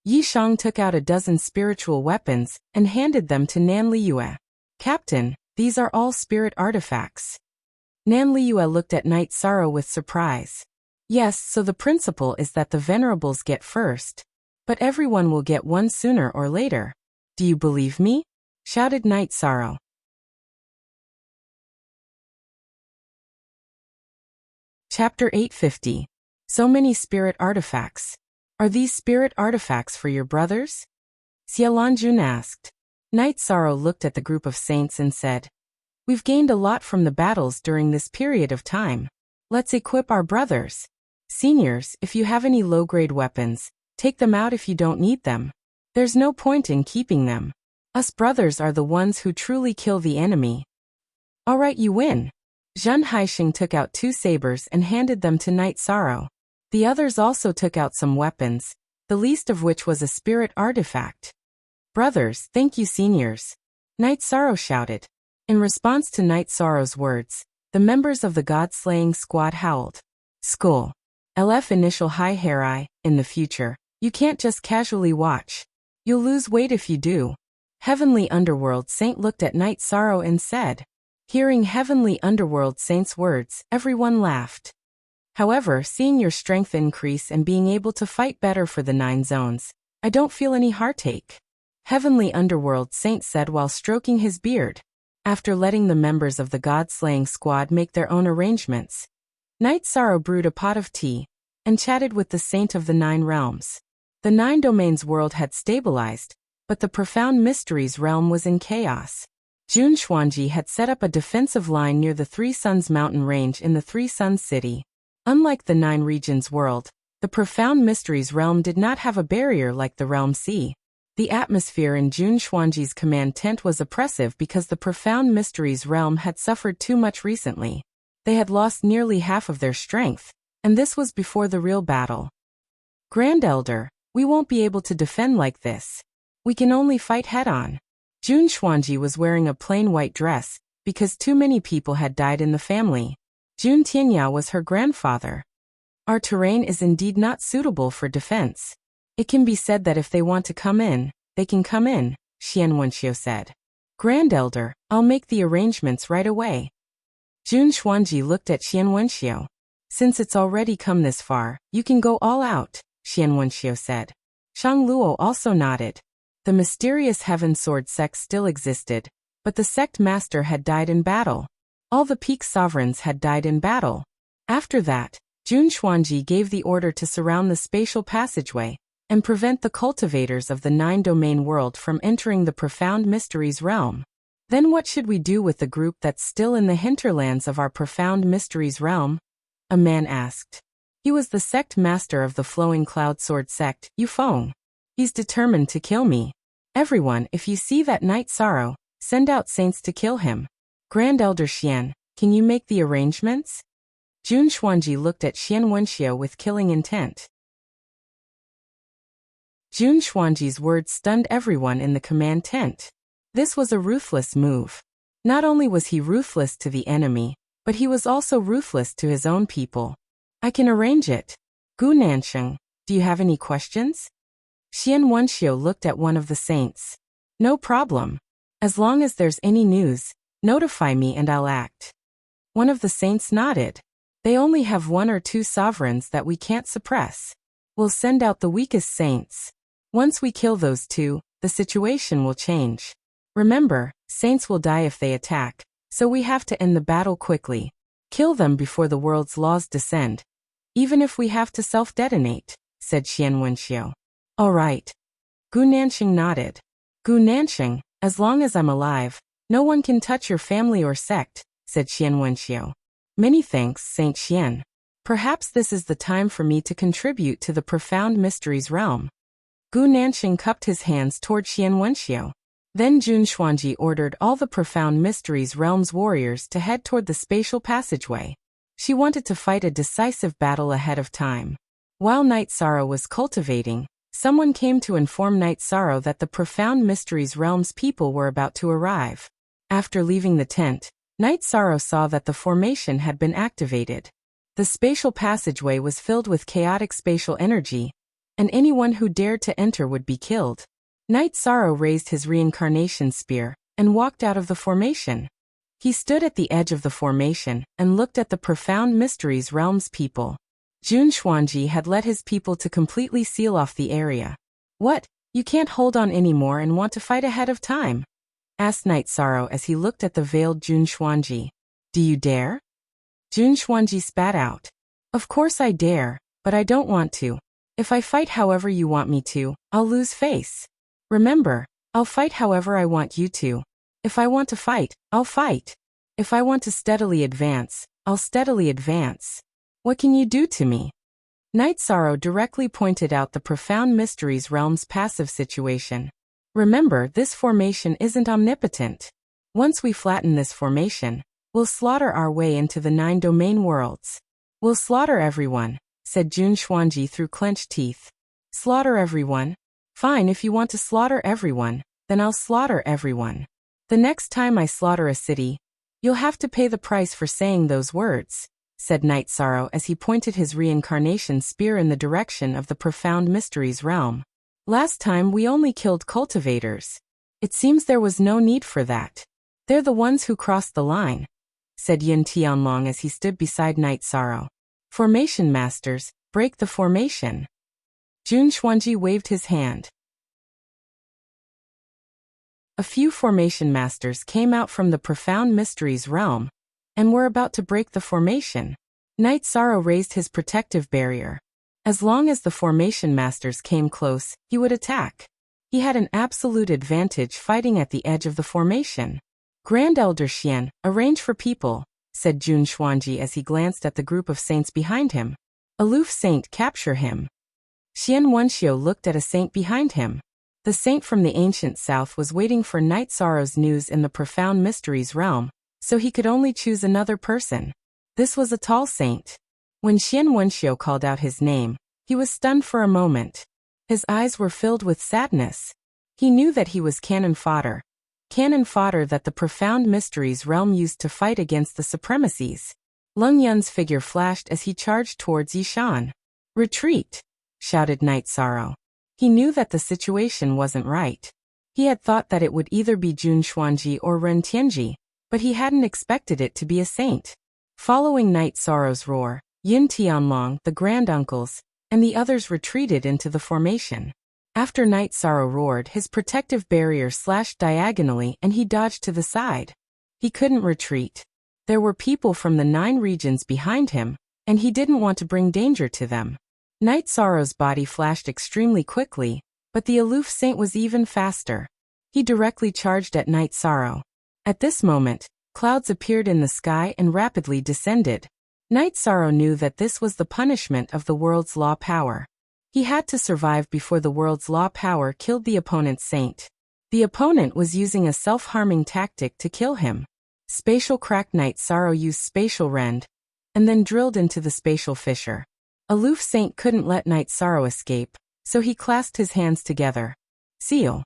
Yi Shang took out a dozen spiritual weapons and handed them to Nanliyue. Captain, these are all spirit artifacts. Nanliyue looked at Night Sorrow with surprise. Yes, so the principle is that the venerables get first. But everyone will get one sooner or later. Do you believe me? Shouted Night Sorrow. Chapter 850. So many spirit artifacts. Are these spirit artifacts for your brothers? Xiaolanjun asked. Night Sorrow looked at the group of saints and said, We've gained a lot from the battles during this period of time. Let's equip our brothers. Seniors, if you have any low-grade weapons, take them out if you don't need them. There's no point in keeping them. Us brothers are the ones who truly kill the enemy. All right, you win. Zhen Haixing took out 2 sabers and handed them to Night Sorrow. The others also took out some weapons, the least of which was a spirit artifact. Brothers, thank you seniors. Night Sorrow shouted. In response to Night Sorrow's words, the members of the god-slaying squad howled. Skull. LF initial high Harai, in the future, you can't just casually watch. You'll lose weight if you do. Heavenly Underworld Saint looked at Night Sorrow and said. Hearing Heavenly Underworld Saint's words, everyone laughed. However, seeing your strength increase and being able to fight better for the 9 zones, I don't feel any heartache. Heavenly Underworld Saint said while stroking his beard. After letting the members of the god-slaying squad make their own arrangements, Night Sorrow brewed a pot of tea and chatted with the Saint of the 9 realms. The 9 domains world had stabilized, but the profound mysteries realm was in chaos. Jun Xuanji had set up a defensive line near the 3 Suns mountain range in the 3 Suns city. Unlike the 9 regions world, the profound mysteries realm did not have a barrier like the realm sea. The atmosphere in Jun Xuanji's command tent was oppressive because the profound mysteries realm had suffered too much recently. They had lost nearly half of their strength, and this was before the real battle. Grand Elder, we won't be able to defend like this. We can only fight head-on. Jun Xuanji was wearing a plain white dress, because too many people had died in the family. Jun Tianyao was her grandfather. Our terrain is indeed not suitable for defense. It can be said that if they want to come in, they can come in, Xian Wenxiu said. Grand Elder, I'll make the arrangements right away. Jun Xuanji looked at Xian Wenxiu. Since it's already come this far, you can go all out, Xian Wenxiu said. Shang Luo also nodded. The mysterious Heaven Sword sect still existed, but the sect master had died in battle. All the peak sovereigns had died in battle. After that, Jun Xuanji gave the order to surround the spatial passageway and prevent the cultivators of the 9-domain world from entering the profound mysteries realm. Then what should we do with the group that's still in the hinterlands of our profound mysteries realm? A man asked. He was the sect master of the Flowing Cloud Sword sect, Yufeng. He's determined to kill me. Everyone, if you see that Night Sorrow, send out saints to kill him. Grand Elder Xian, can you make the arrangements? Jun Xuanji looked at Xian Wenxiu with killing intent. Jun Xuanji's words stunned everyone in the command tent. This was a ruthless move. Not only was he ruthless to the enemy, but he was also ruthless to his own people. I can arrange it. Gu Nansheng, do you have any questions? Xian Wenxiu looked at one of the saints. No problem. As long as there's any news, notify me and I'll act. One of the saints nodded. They only have 1 or 2 sovereigns that we can't suppress. We'll send out the weakest saints. Once we kill those 2, the situation will change. Remember, saints will die if they attack, so we have to end the battle quickly. Kill them before the world's laws descend. Even if we have to self-detonate, said Xian Wenxiu. All right. Gu Nanxing nodded. Gu Nanxing, as long as I'm alive, no one can touch your family or sect, said Xian Wenxiu. Many thanks, Saint Xian. Perhaps this is the time for me to contribute to the profound mysteries realm. Gu Nanxing cupped his hands toward Xian Wenxiu. Then Jun Xuanji ordered all the profound mysteries realm's warriors to head toward the spatial passageway. She wanted to fight a decisive battle ahead of time. While Night Sorrow was cultivating, someone came to inform Night Sorrow that the profound mysteries realm's people were about to arrive. After leaving the tent, Night Sorrow saw that the formation had been activated. The spatial passageway was filled with chaotic spatial energy, and anyone who dared to enter would be killed. Night Sorrow raised his reincarnation spear and walked out of the formation. He stood at the edge of the formation and looked at the profound mysteries realm's people. Jun Xuanji had led his people to completely seal off the area. What, you can't hold on anymore and want to fight ahead of time? Asked Night Sorrow as he looked at the veiled Jun Xuanji. Do you dare? Jun Xuanji spat out. Of course I dare, but I don't want to. If I fight however you want me to, I'll lose face. Remember, I'll fight however I want you to. If I want to fight, I'll fight. If I want to steadily advance, I'll steadily advance. What can you do to me? Night Sorrow directly pointed out the profound mysteries realm's passive situation. Remember, this formation isn't omnipotent. Once we flatten this formation, we'll slaughter our way into the 9 domain worlds. We'll slaughter everyone, said Jun Xuanji through clenched teeth. Slaughter everyone? Fine, if you want to slaughter everyone, then I'll slaughter everyone. The next time I slaughter a city, you'll have to pay the price for saying those words, said Night Sorrow as he pointed his reincarnation spear in the direction of the profound mysteries realm. Last time we only killed cultivators. It seems there was no need for that. They're the ones who crossed the line, said Yin Tianlong as he stood beside Night Sorrow. Formation masters, break the formation. Jun Xuanji waved his hand. A few formation masters came out from the profound mysteries realm and were about to break the formation. Night Sorrow raised his protective barrier. As long as the formation masters came close, he would attack. He had an absolute advantage fighting at the edge of the formation. Grand Elder Xian, arrange for people, said Jun Xuanji as he glanced at the group of saints behind him. Aloof saint, capture him. Xian Wenxiu looked at a saint behind him. The saint from the ancient south was waiting for Night Sorrow's news in the profound mysteries realm, so he could only choose another person. This was a tall saint. When Xian Wenxiu called out his name, he was stunned for a moment. His eyes were filled with sadness. He knew that he was cannon fodder that the profound mysteries realm used to fight against the supremacies. Leng Yun's figure flashed as he charged towards Yishan. Retreat! Shouted Night Sorrow. He knew that the situation wasn't right. He had thought that it would either be Jun Xuanji or Ren Tianji, but he hadn't expected it to be a saint. Following Night Sorrow's roar, Yin Tianlong, the granduncles, and the others retreated into the formation. After Night Sorrow roared, his protective barrier slashed diagonally and he dodged to the side. He couldn't retreat. There were people from the 9 regions behind him, and he didn't want to bring danger to them. Night Sorrow's body flashed extremely quickly, but the aloof saint was even faster. He directly charged at Night Sorrow. At this moment, clouds appeared in the sky and rapidly descended. Night Sorrow knew that this was the punishment of the world's law power. He had to survive before the world's law power killed the opponent's saint. The opponent was using a self-harming tactic to kill him. Spatial crack. Night Sorrow used spatial rend, and then drilled into the spatial fissure. Aloof saint couldn't let Night Sorrow escape, so he clasped his hands together. Seal.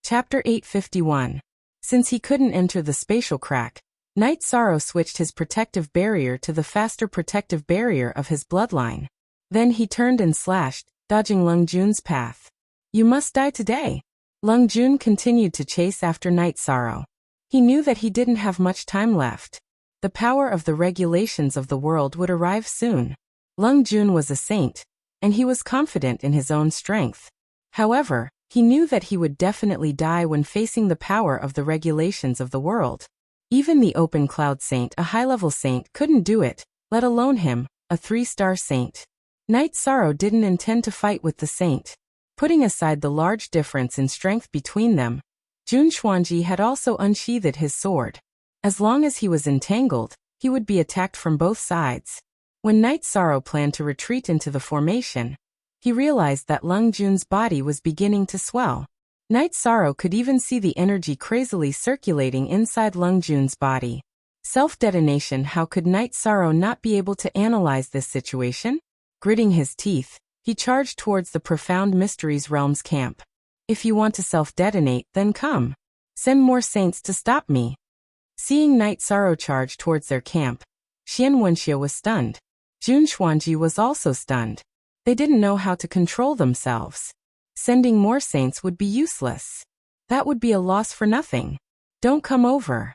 Chapter 851. Since he couldn't enter the spatial crack, Night Sorrow switched his protective barrier to the faster protective barrier of his bloodline. Then he turned and slashed, dodging Leng Jun's path. You must die today. Leng Jun continued to chase after Night Sorrow. He knew that he didn't have much time left. The power of the regulations of the world would arrive soon. Leng Jun was a saint, and he was confident in his own strength. However, he knew that he would definitely die when facing the power of the regulations of the world. Even the open cloud saint, a high-level saint, couldn't do it, let alone him, a 3-star saint. Knight Sorrow didn't intend to fight with the saint. Putting aside the large difference in strength between them, Jun Xuanji had also unsheathed his sword. As long as he was entangled, he would be attacked from both sides. When Knight Sorrow planned to retreat into the formation, he realized that Lung Jun's body was beginning to swell. Knight Sorrow could even see the energy crazily circulating inside Lung Jun's body. Self-detonation. How could Knight Sorrow not be able to analyze this situation? Gritting his teeth, he charged towards the Profound Mysteries Realm's camp. If you want to self-detonate, then come. Send more saints to stop me. Seeing Knight Sorrow charge towards their camp, Xian Wenxia was stunned. Jun Xuanji was also stunned. They didn't know how to control themselves. Sending more saints would be useless. That would be a loss for nothing. Don't come over.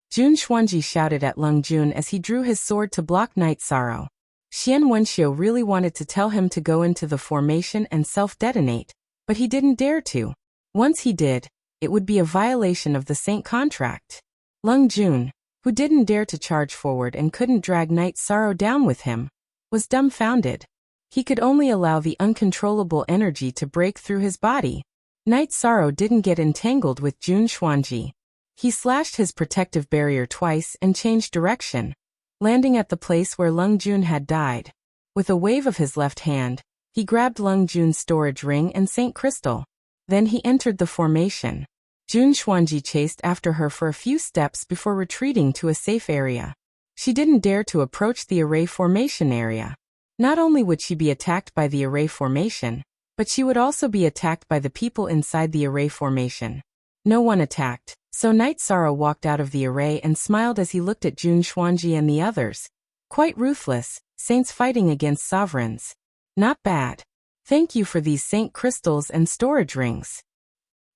Jun Xuanji shouted at Lung Jun as he drew his sword to block Knight Sorrow. Xian Wenxiu really wanted to tell him to go into the formation and self-detonate, but he didn't dare to. Once he did, it would be a violation of the saint contract. Lung Jun, who didn't dare to charge forward and couldn't drag Knight Sorrow down with him, was dumbfounded. He could only allow the uncontrollable energy to break through his body. Knight Sorrow didn't get entangled with Jun Xuanji. He slashed his protective barrier twice and changed direction, landing at the place where Lung Jun had died. With a wave of his left hand, he grabbed Lung Jun's storage ring and Saint Crystal. Then he entered the formation. Jun Xuanji chased after her for a few steps before retreating to a safe area. She didn't dare to approach the array formation area. Not only would she be attacked by the array formation, but she would also be attacked by the people inside the array formation. No one attacked, so Knight Sorrow walked out of the array and smiled as he looked at Jun Xuanji and the others. Quite ruthless, saints fighting against sovereigns. Not bad. Thank you for these saint crystals and storage rings.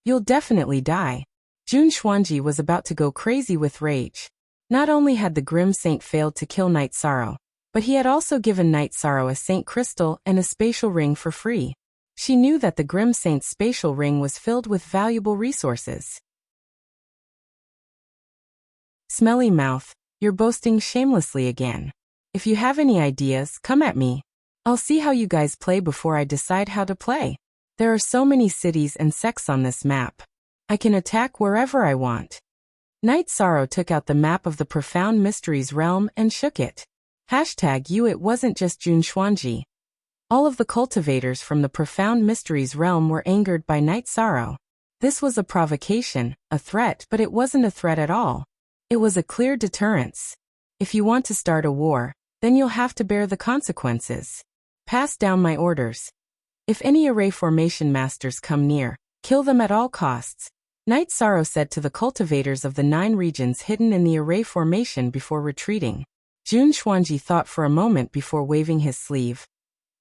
You'll definitely die. Jun Xuanji was about to go crazy with rage. Not only had the Grim Saint failed to kill Knight Sorrow, but he had also given Knight Sorrow a Saint Crystal and a spatial ring for free. She knew that the Grim Saint's spatial ring was filled with valuable resources. Smelly mouth, you're boasting shamelessly again. If you have any ideas, come at me. I'll see how you guys play before I decide how to play. There are so many cities and sects on this map. I can attack wherever I want. Knight Sorrow took out the map of the Profound Mysteries realm and shook it. #you. It wasn't just Jun Xuanji. All of the cultivators from the Profound Mysteries realm were angered by Knight Sorrow. This was a provocation, a threat, but it wasn't a threat at all. It was a clear deterrence. If you want to start a war, then you'll have to bear the consequences. Pass down my orders. If any array formation masters come near, kill them at all costs. Knight Sorrow said to the cultivators of the 9 regions hidden in the array formation before retreating. Jun Xuanji thought for a moment before waving his sleeve.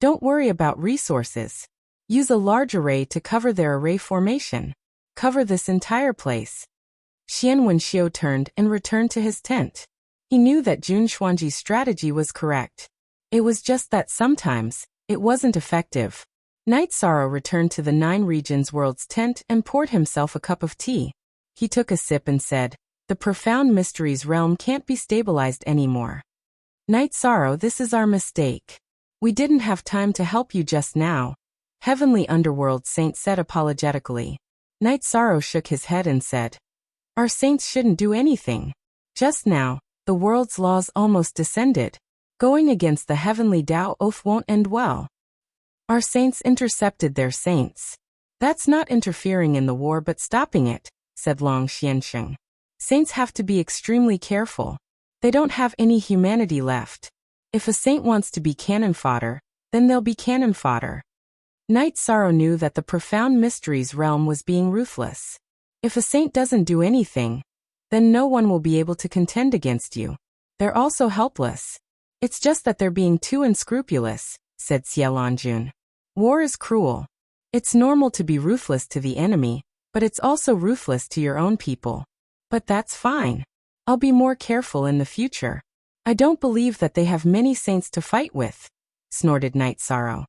Don't worry about resources. Use a large array to cover their array formation. Cover this entire place. Xian Wenxiu turned and returned to his tent. He knew that Jun Xuanji's strategy was correct. It was just that sometimes, it wasn't effective. Knight Sorrow returned to the 9 regions world's tent and poured himself a cup of tea. He took a sip and said, "The Profound Mysteries realm can't be stabilized anymore. Knight Sorrow, this is our mistake. We didn't have time to help you just now." Heavenly Underworld Saint said apologetically. Knight Sorrow shook his head and said, "Our saints shouldn't do anything. Just now, the world's laws almost descended. Going against the heavenly Tao oath won't end well. Our saints intercepted their saints. That's not interfering in the war but stopping it," said Long Xiansheng. "Saints have to be extremely careful. They don't have any humanity left. If a saint wants to be cannon fodder, then they'll be cannon fodder." Knight Sorrow knew that the Profound Mysteries realm was being ruthless. If a saint doesn't do anything, then no one will be able to contend against you. They're also helpless. It's just that they're being too unscrupulous, said Xiaolanjun. War is cruel. It's normal to be ruthless to the enemy, but it's also ruthless to your own people. But that's fine. I'll be more careful in the future. I don't believe that they have many saints to fight with, snorted Knight Sorrow.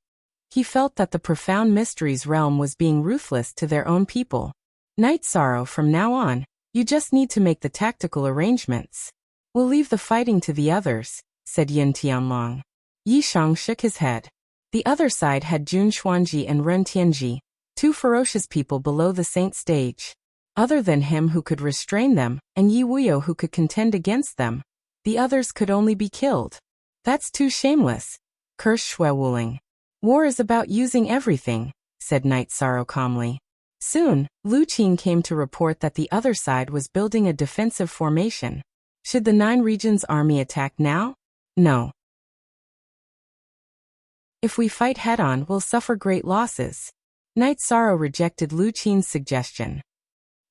He felt that the profound mysteries realm was being ruthless to their own people. Night Sorrow, from now on, you just need to make the tactical arrangements. We'll leave the fighting to the others, said Yin Tianlong. Yi Shang shook his head. The other side had Jun Xuanji and Ren Tianji, two ferocious people below the saint stage. Other than him who could restrain them, and Yi Wuyo who could contend against them, the others could only be killed. That's too shameless, cursed Xue Wuling. War is about using everything, said Night Sorrow calmly. Soon, Lu Qin came to report that the other side was building a defensive formation. Should the 9 regions army attack now? No. If we fight head-on, we'll suffer great losses. Night Sorrow rejected Lu Qin's suggestion.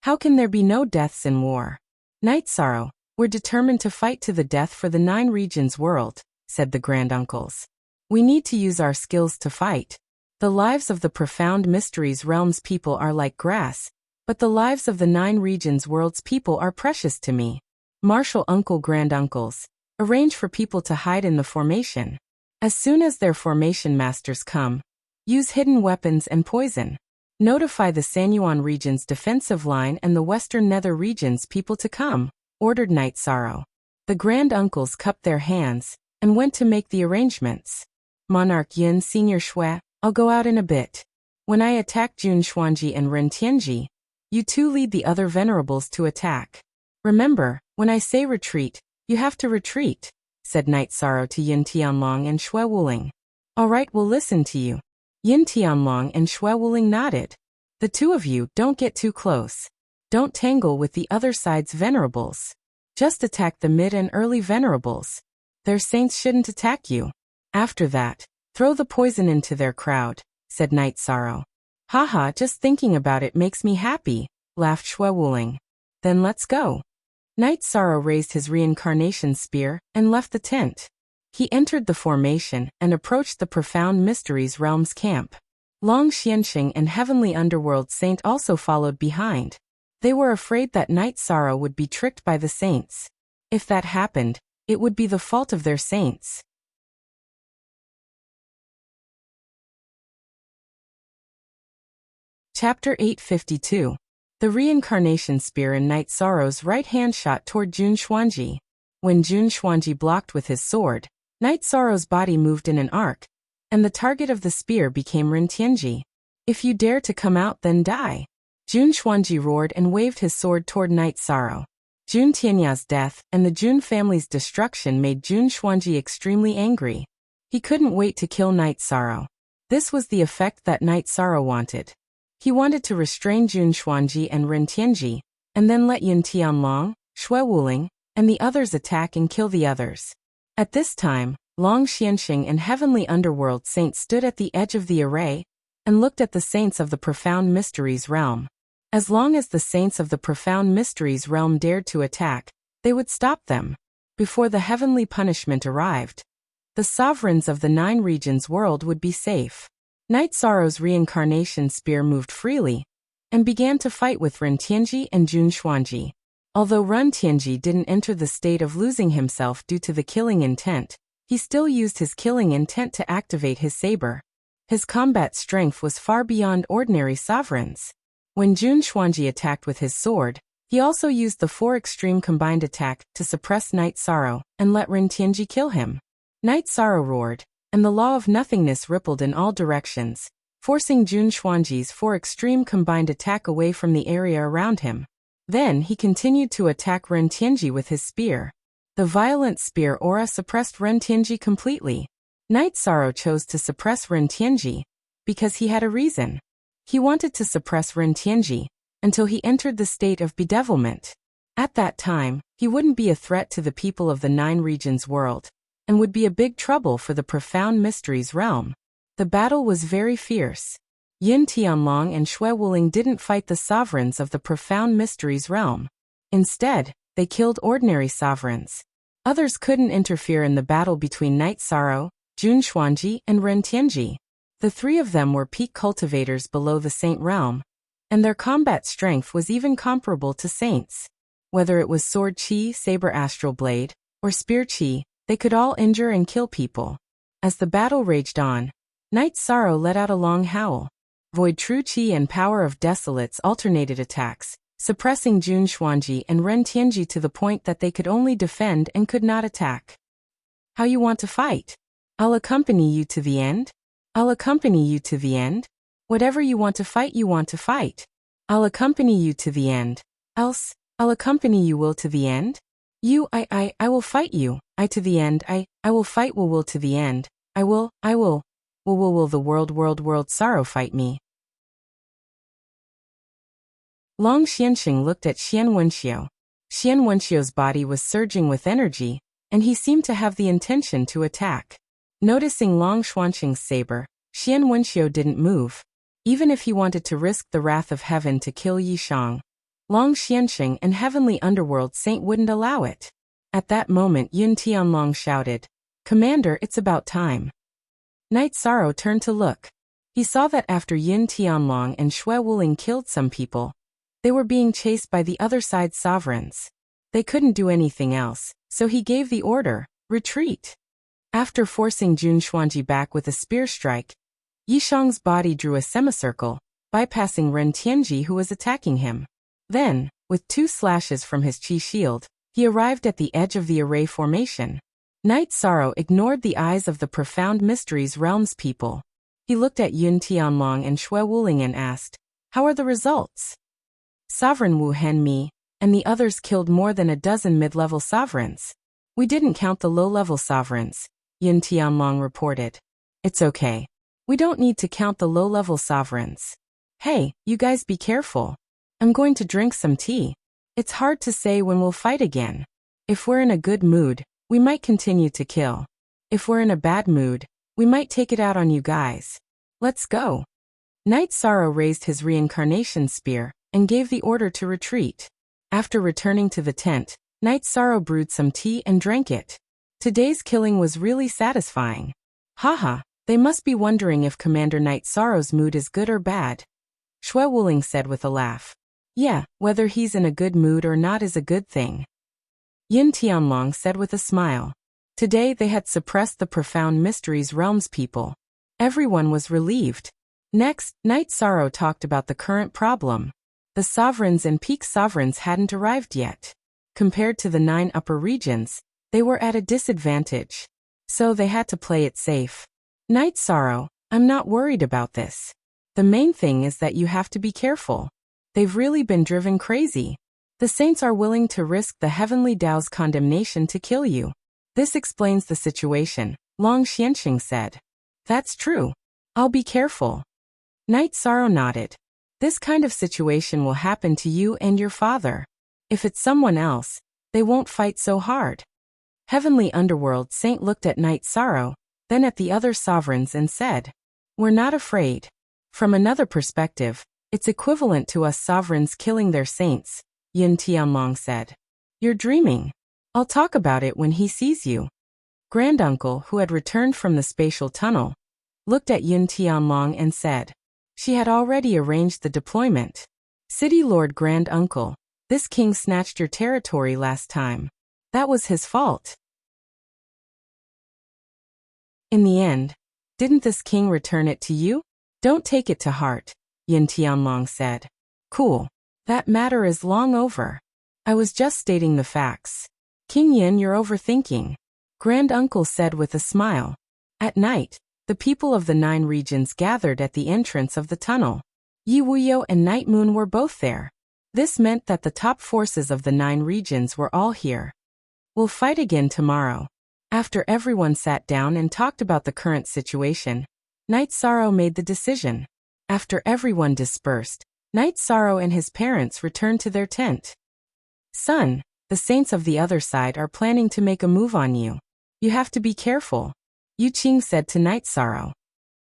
How can there be no deaths in war? Night Sorrow, we're determined to fight to the death for the 9 regions world, said the granduncles. We need to use our skills to fight. The lives of the profound mysteries realm's people are like grass, but the lives of the 9 regions world's people are precious to me. Martial uncle granduncles, arrange for people to hide in the formation. As soon as their formation masters come, use hidden weapons and poison. Notify the Sanyuan region's defensive line and the western nether region's people to come, ordered Night Sorrow. The granduncles cupped their hands and went to make the arrangements. Monarch Yin Senior Xue, I'll go out in a bit. When I attack Jun Xuanji and Ren Tianji, you two lead the other venerables to attack. Remember, when I say retreat, you have to retreat, said Night Sorrow to Yin Tianlong and Xue Wuling. All right, we'll listen to you. Yin Tianlong and Xue Wuling nodded. The two of you don't get too close. Don't tangle with the other side's venerables. Just attack the mid and early venerables. Their saints shouldn't attack you. After that, throw the poison into their crowd, said Night Sorrow. Haha, just thinking about it makes me happy, laughed Xue Wuling. Then let's go. Night Sorrow raised his reincarnation spear and left the tent. He entered the formation and approached the profound mysteries realm's camp. Long Xianxing and Heavenly Underworld Saint also followed behind. They were afraid that Night Sorrow would be tricked by the saints. If that happened, it would be the fault of their saints. Chapter 852. The reincarnation spear in Night Sorrow's right hand shot toward Jun Xuanji. When Jun Xuanji blocked with his sword, Night Sorrow's body moved in an arc, and the target of the spear became Ren Tianji. If you dare to come out, then die. Jun Xuanji roared and waved his sword toward Night Sorrow. Jun Tianya's death and the Jun family's destruction made Jun Xuanji extremely angry. He couldn't wait to kill Night Sorrow. This was the effect that Night Sorrow wanted. He wanted to restrain Jun Xuanji and Ren Tianji, and then let Yin Tianlong, Xue Wuling, and the others attack and kill the others. At this time, Long Xianxing and Heavenly Underworld Saint stood at the edge of the array and looked at the saints of the profound mysteries realm. As long as the saints of the profound mysteries realm dared to attack, they would stop them. Before the heavenly punishment arrived, the sovereigns of the 9 regions world would be safe. Night Sorrow's reincarnation spear moved freely and began to fight with Ren Tianji and Jun Xuanji. Although Ren Tianji didn't enter the state of losing himself due to the killing intent, he still used his killing intent to activate his saber. His combat strength was far beyond ordinary sovereigns. When Jun Xuanji attacked with his sword, he also used the 4 extreme combined attack to suppress Night Sorrow and let Ren Tianji kill him. Night Sorrow roared, and the law of nothingness rippled in all directions, forcing Jun Xuanji's 4 extreme combined attack away from the area around him. Then he continued to attack Ren Tianji with his spear. The violent spear aura suppressed Ren Tianji completely. Night Sorrow chose to suppress Ren Tianji because he had a reason. He wanted to suppress Ren Tianji until he entered the state of bedevilment. At that time, he wouldn't be a threat to the people of the 9 regions world, and would be a big trouble for the profound mysteries realm. The battle was very fierce. Yin Tianlong and Xue Wuling didn't fight the sovereigns of the profound mysteries realm. Instead, they killed ordinary sovereigns. Others couldn't interfere in the battle between Night Sorrow, Jun Xuanji, and Ren Tianji. The 3 of them were peak cultivators below the saint realm, and their combat strength was even comparable to saints. Whether it was sword chi, saber astral blade, or spear chi, they could all injure and kill people. As the battle raged on, Night Sorrow let out a long howl. Void True Qi and Power of Desolates alternated attacks, suppressing Jun Xuanji and Ren Tianji to the point that they could only defend and could not attack. How you want to fight? I'll accompany you to the end? I'll accompany you to the end? Whatever you want to fight, you want to fight. I'll accompany you to the end. Else, I'll accompany you will to the end? I will fight you, I to the end, I will fight will to the end, will the world sorrow fight me. Long Xianxing looked at Xian Wenxiu. Xian Wenxiu's body was surging with energy, and he seemed to have the intention to attack. Noticing Long Xuanxing's saber, Xian Wenxiu didn't move. Even if he wanted to risk the wrath of heaven to kill Yi Shang, Long Xianxing and Heavenly Underworld Saint wouldn't allow it. At that moment Yun Tianlong shouted, "Commander, it's about time." Night Sorrow turned to look. He saw that after Yin Tianlong and Xue Wuling killed some people, they were being chased by the other side's sovereigns. They couldn't do anything else, so he gave the order, "Retreat." After forcing Jun Xuanji back with a spear strike, Yi Shang's body drew a semicircle, bypassing Ren Tianji who was attacking him. Then, with 2 slashes from his Qi shield, he arrived at the edge of the array formation. Night Sorrow ignored the eyes of the Profound Mysteries Realms people. He looked at Yun Tianlong and Xue Wuling and asked, "How are the results?" Sovereign Wu Henmi and the others killed more than a dozen mid-level sovereigns. "We didn't count the low-level sovereigns," Yun Tianlong reported. "It's okay. We don't need to count the low-level sovereigns. Hey, you guys be careful. I'm going to drink some tea. It's hard to say when we'll fight again. If we're in a good mood, we might continue to kill. If we're in a bad mood, we might take it out on you guys. Let's go." Night Sorrow raised his reincarnation spear and gave the order to retreat. After returning to the tent, Night Sorrow brewed some tea and drank it. Today's killing was really satisfying. Haha, they must be wondering if Commander Night Sorrow's mood is good or bad. Xue Wuling said with a laugh. Yeah, whether he's in a good mood or not is a good thing. Yin Tianlong said with a smile. Today they had suppressed the Profound Mysteries Realms people. Everyone was relieved. Next, Night Sorrow talked about the current problem. The sovereigns and peak sovereigns hadn't arrived yet. Compared to the 9 upper regions, they were at a disadvantage. So they had to play it safe. Night Sorrow, I'm not worried about this. The main thing is that you have to be careful. They've really been driven crazy. The saints are willing to risk the heavenly Tao's condemnation to kill you. This explains the situation, Long Xianxing said. That's true. I'll be careful. Night Sorrow nodded. This kind of situation will happen to you and your father. If it's someone else, they won't fight so hard. Heavenly Underworld Saint looked at Night Sorrow, then at the other sovereigns and said, "We're not afraid. From another perspective, it's equivalent to us sovereigns killing their saints," Yin Tianlong said. "You're dreaming. I'll talk about it when he sees you." Granduncle, who had returned from the spatial tunnel, looked at Yin Tianlong and said, "She had already arranged the deployment. City Lord Granduncle, this king snatched your territory last time. That was his fault. In the end, didn't this king return it to you? Don't take it to heart," Yin Tianlong said. "Cool. That matter is long over. I was just stating the facts." "King Yin, you're overthinking," Granduncle said with a smile. At night, the people of the 9 regions gathered at the entrance of the tunnel. Yi Wuyo and Night Moon were both there. This meant that the top forces of the 9 regions were all here. "We'll fight again tomorrow." After everyone sat down and talked about the current situation, Night Sorrow made the decision. After everyone dispersed, Night Sorrow and his parents returned to their tent. "Son, the saints of the other side are planning to make a move on you. You have to be careful," Yu Qing said to Night Sorrow.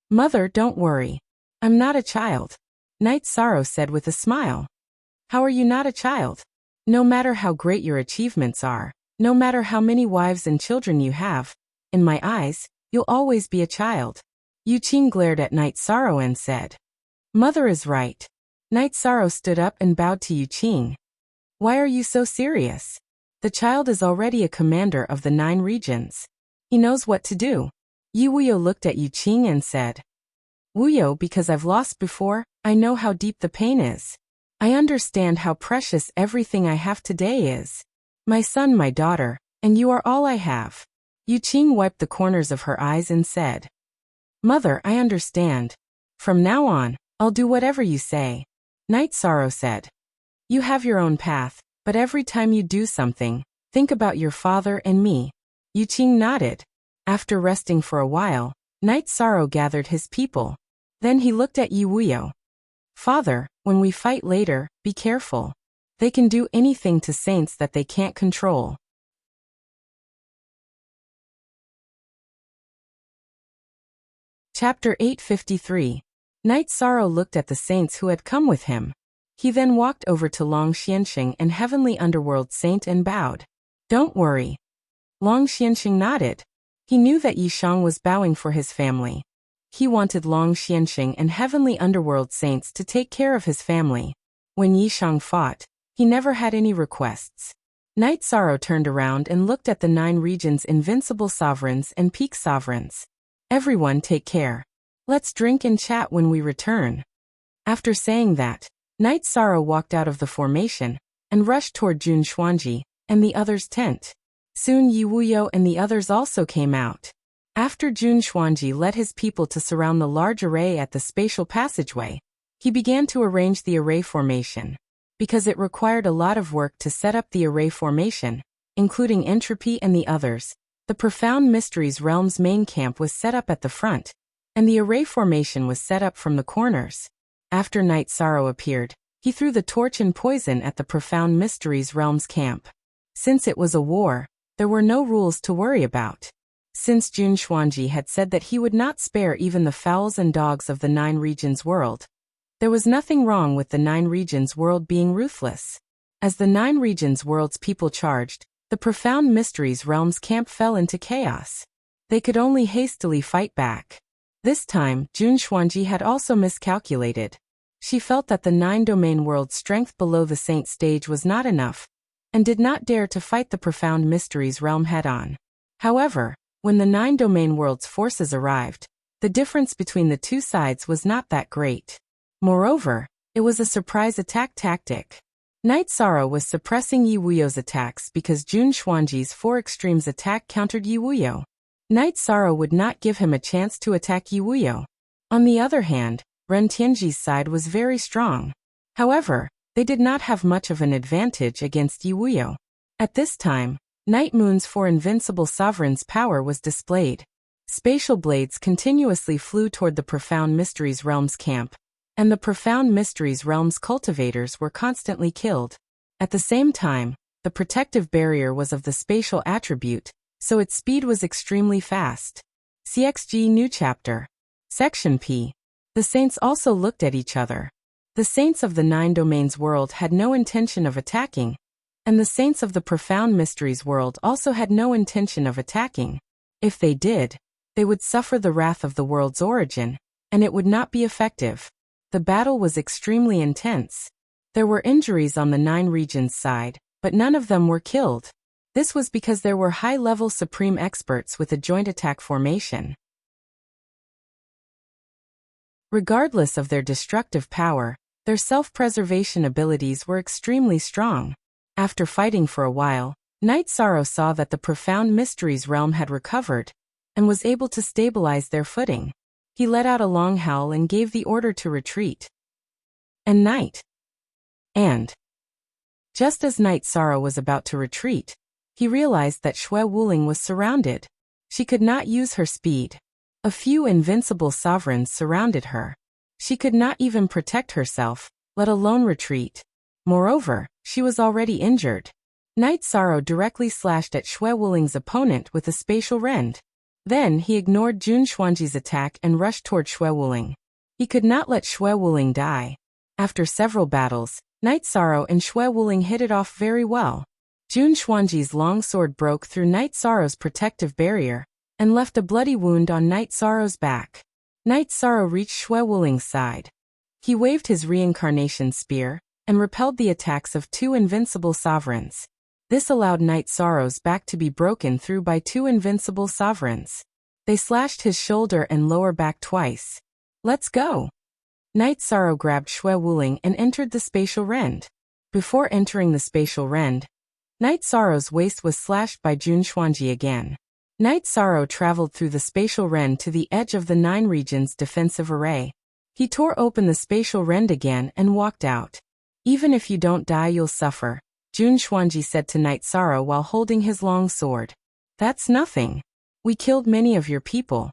"Mother, don't worry. I'm not a child," Night Sorrow said with a smile. "How are you not a child? No matter how great your achievements are, no matter how many wives and children you have, in my eyes, you'll always be a child." Yu Qing glared at Night Sorrow and said, "Mother is right." Night Sorrow stood up and bowed to Yu Qing. "Why are you so serious? The child is already a commander of the 9 regions. He knows what to do." Yi Wuyo looked at Yu Qing and said, Wuyo, because I've lost before, I know how deep the pain is. I understand how precious everything I have today is. My son, my daughter, and you are all I have. Yu Qing wiped the corners of her eyes and said, Mother, I understand. From now on, I'll do whatever you say. Night Sorrow said, You have your own path, but every time you do something, think about your father and me. Yu Qing nodded. After resting for a while, Night Sorrow gathered his people. Then he looked at Yu Wuyo. Father, when we fight later, be careful. They can do anything to saints that they can't control. Chapter 853. Night Sorrow looked at the saints who had come with him. He then walked over to Long Xianxing and Heavenly Underworld Saint and bowed. Don't worry. Long Xianxing nodded. He knew that Yishang was bowing for his family. He wanted Long Xianxing and Heavenly Underworld Saints to take care of his family. When Yishang fought, he never had any requests. Night Sorrow turned around and looked at the 9 regions' invincible sovereigns and peak sovereigns. Everyone take care. Let's drink and chat when we return. After saying that, Night Sorrow walked out of the formation and rushed toward Jun Xuanji and the others' tent. Soon Yi Wuyo and the others also came out. After Jun Xuanji led his people to surround the large array at the spatial passageway, he began to arrange the array formation. Because it required a lot of work to set up the array formation, including entropy and the others, the Profound Mysteries Realm's main camp was set up at the front, and the array formation was set up from the corners. After Night Sorrow appeared, he threw the torch and poison at the Profound Mysteries Realm's camp. Since it was a war, there were no rules to worry about. Since Jun Xuanji had said that he would not spare even the fowls and dogs of the 9 regions world, there was nothing wrong with the 9 regions world being ruthless. As the 9 regions world's people charged, the Profound Mysteries Realm's camp fell into chaos. They could only hastily fight back. This time, Jun Xuanji had also miscalculated. She felt that the 9 domain world's strength below the saint stage was not enough, and did not dare to fight the Profound Mysteries Realm head-on. However, when the 9 domain world's forces arrived, the difference between the two sides was not that great. Moreover, it was a surprise attack tactic. Night Sorrow was suppressing Yi Wuyo's attacks because Jun Xuanji's 4 extremes attack countered Yi Wuyo. Night Sorrow would not give him a chance to attack Yi Wuyo. On the other hand, Ren Tianji's side was very strong. However, they did not have much of an advantage against Yi Wuyo. At this time, Night Moon's 4 invincible sovereigns' power was displayed. Spatial blades continuously flew toward the Profound Mysteries Realm's camp, and the Profound Mysteries Realm's cultivators were constantly killed. At the same time, the protective barrier was of the spatial attribute, so its speed was extremely fast. CXG New Chapter. Section P. The saints also looked at each other. The saints of the 9 domains world had no intention of attacking, and the saints of the Profound Mysteries world also had no intention of attacking. If they did, they would suffer the wrath of the world's origin, and it would not be effective. The battle was extremely intense. There were injuries on the 9 regions side, but none of them were killed. This was because there were high-level supreme experts with a joint attack formation. Regardless of their destructive power, their self-preservation abilities were extremely strong. After fighting for a while, Night Sorrow saw that the Profound Mysteries realm had recovered, and was able to stabilize their footing. He let out a long howl and gave the order to retreat. Just as Night Sorrow was about to retreat, he realized that Xue Wuling was surrounded. She could not use her speed. A few invincible sovereigns surrounded her. She could not even protect herself, let alone retreat. Moreover, she was already injured. Night Sorrow directly slashed at Xue Wuling's opponent with a spatial rend. Then he ignored Jun Xuanji's attack and rushed toward Xue Wuling. He could not let Xue Wuling die. After several battles, Night Sorrow and Xue Wuling hit it off very well. Jun Xuanji's long sword broke through Night Sorrow's protective barrier, and left a bloody wound on Night Sorrow's back. Night Sorrow reached Xue Wuling's side. He waved his reincarnation spear, and repelled the attacks of 2 invincible sovereigns. This allowed Night Sorrow's back to be broken through by 2 invincible sovereigns. They slashed his shoulder and lower back twice. Let's go. Night Sorrow grabbed Shui Wuling and entered the spatial rend. Before entering the spatial rend, Night Sorrow's waist was slashed by Jun Xuanji again. Night Sorrow traveled through the spatial rend to the edge of the 9 regions defensive array. He tore open the spatial rend again and walked out. Even if you don't die, you'll suffer, Jun Xuanji said to Night Sorrow while holding his long sword. That's nothing. We killed many of your people.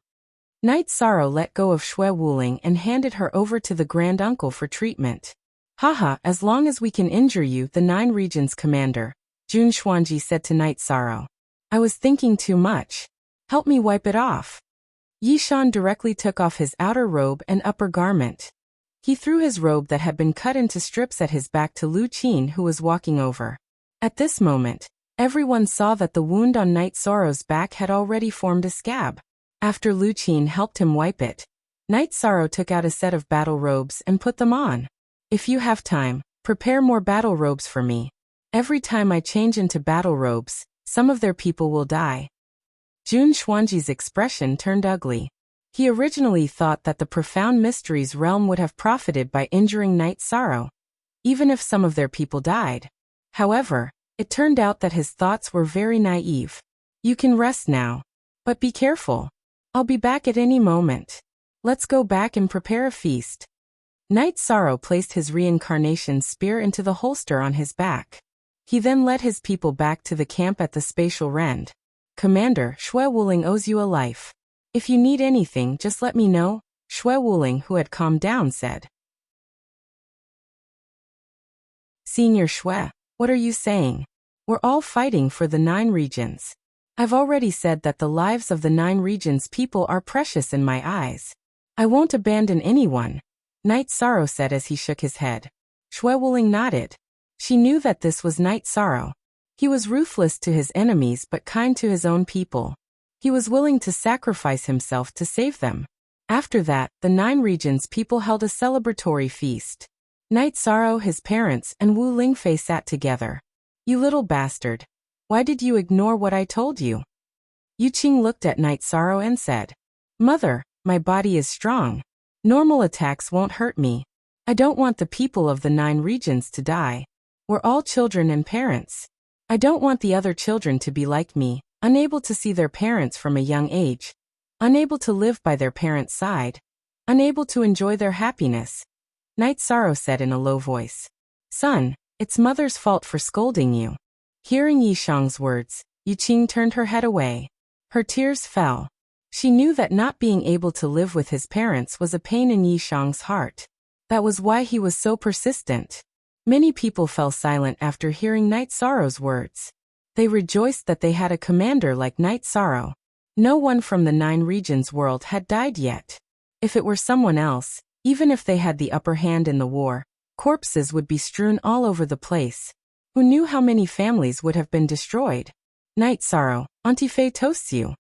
Night Sorrow let go of Shui Wuling and handed her over to the Grand Uncle for treatment. Haha, as long as we can injure you, the 9 regions commander, Jun Xuanji said to Night Sorrow. I was thinking too much. Help me wipe it off. Yishan directly took off his outer robe and upper garment. He threw his robe that had been cut into strips at his back to Lu Qin, who was walking over. At this moment, everyone saw that the wound on Night Sorrow's back had already formed a scab. After Lu Qin helped him wipe it, Night Sorrow took out a set of battle robes and put them on. If you have time, prepare more battle robes for me. Every time I change into battle robes, some of their people will die. Jun Xuanji's expression turned ugly. He originally thought that the profound mysteries realm would have profited by injuring Night Sorrow, even if some of their people died. However, it turned out that his thoughts were very naive. You can rest now. But be careful. I'll be back at any moment. Let's go back and prepare a feast. Night Sorrow placed his reincarnation spear into the holster on his back. He then led his people back to the camp at the spatial rend. Commander, Shui Wuling owes you a life. If you need anything, just let me know, Shui Wuling, who had calmed down, said. Senior Shui, what are you saying? We're all fighting for the 9 regions. I've already said that the lives of the 9 regions people are precious in my eyes. I won't abandon anyone, Night Sorrow said as he shook his head. Shui Wuling nodded. She knew that this was Night Sorrow. He was ruthless to his enemies but kind to his own people. He was willing to sacrifice himself to save them. After that, the 9 regions people held a celebratory feast. Night Sorrow, his parents, and Wu Lingfei sat together. You little bastard. Why did you ignore what I told you? Yu Qing looked at Night Sorrow and said, Mother, my body is strong. Normal attacks won't hurt me. I don't want the people of the 9 regions to die. We're all children and parents. I don't want the other children to be like me, unable to see their parents from a young age, unable to live by their parents' side, unable to enjoy their happiness. Night Sorrow said in a low voice. Son, it's Mother's fault for scolding you. Hearing Yishang's words, Yu Qing turned her head away. Her tears fell. She knew that not being able to live with his parents was a pain in Yishang's heart. That was why he was so persistent. Many people fell silent after hearing Night Sorrow's words. They rejoiced that they had a commander like Night Sorrow. No one from the 9 regions world had died yet. If it were someone else, even if they had the upper hand in the war, corpses would be strewn all over the place. Who knew how many families would have been destroyed? Night Sorrow, Auntie Fei toasts you.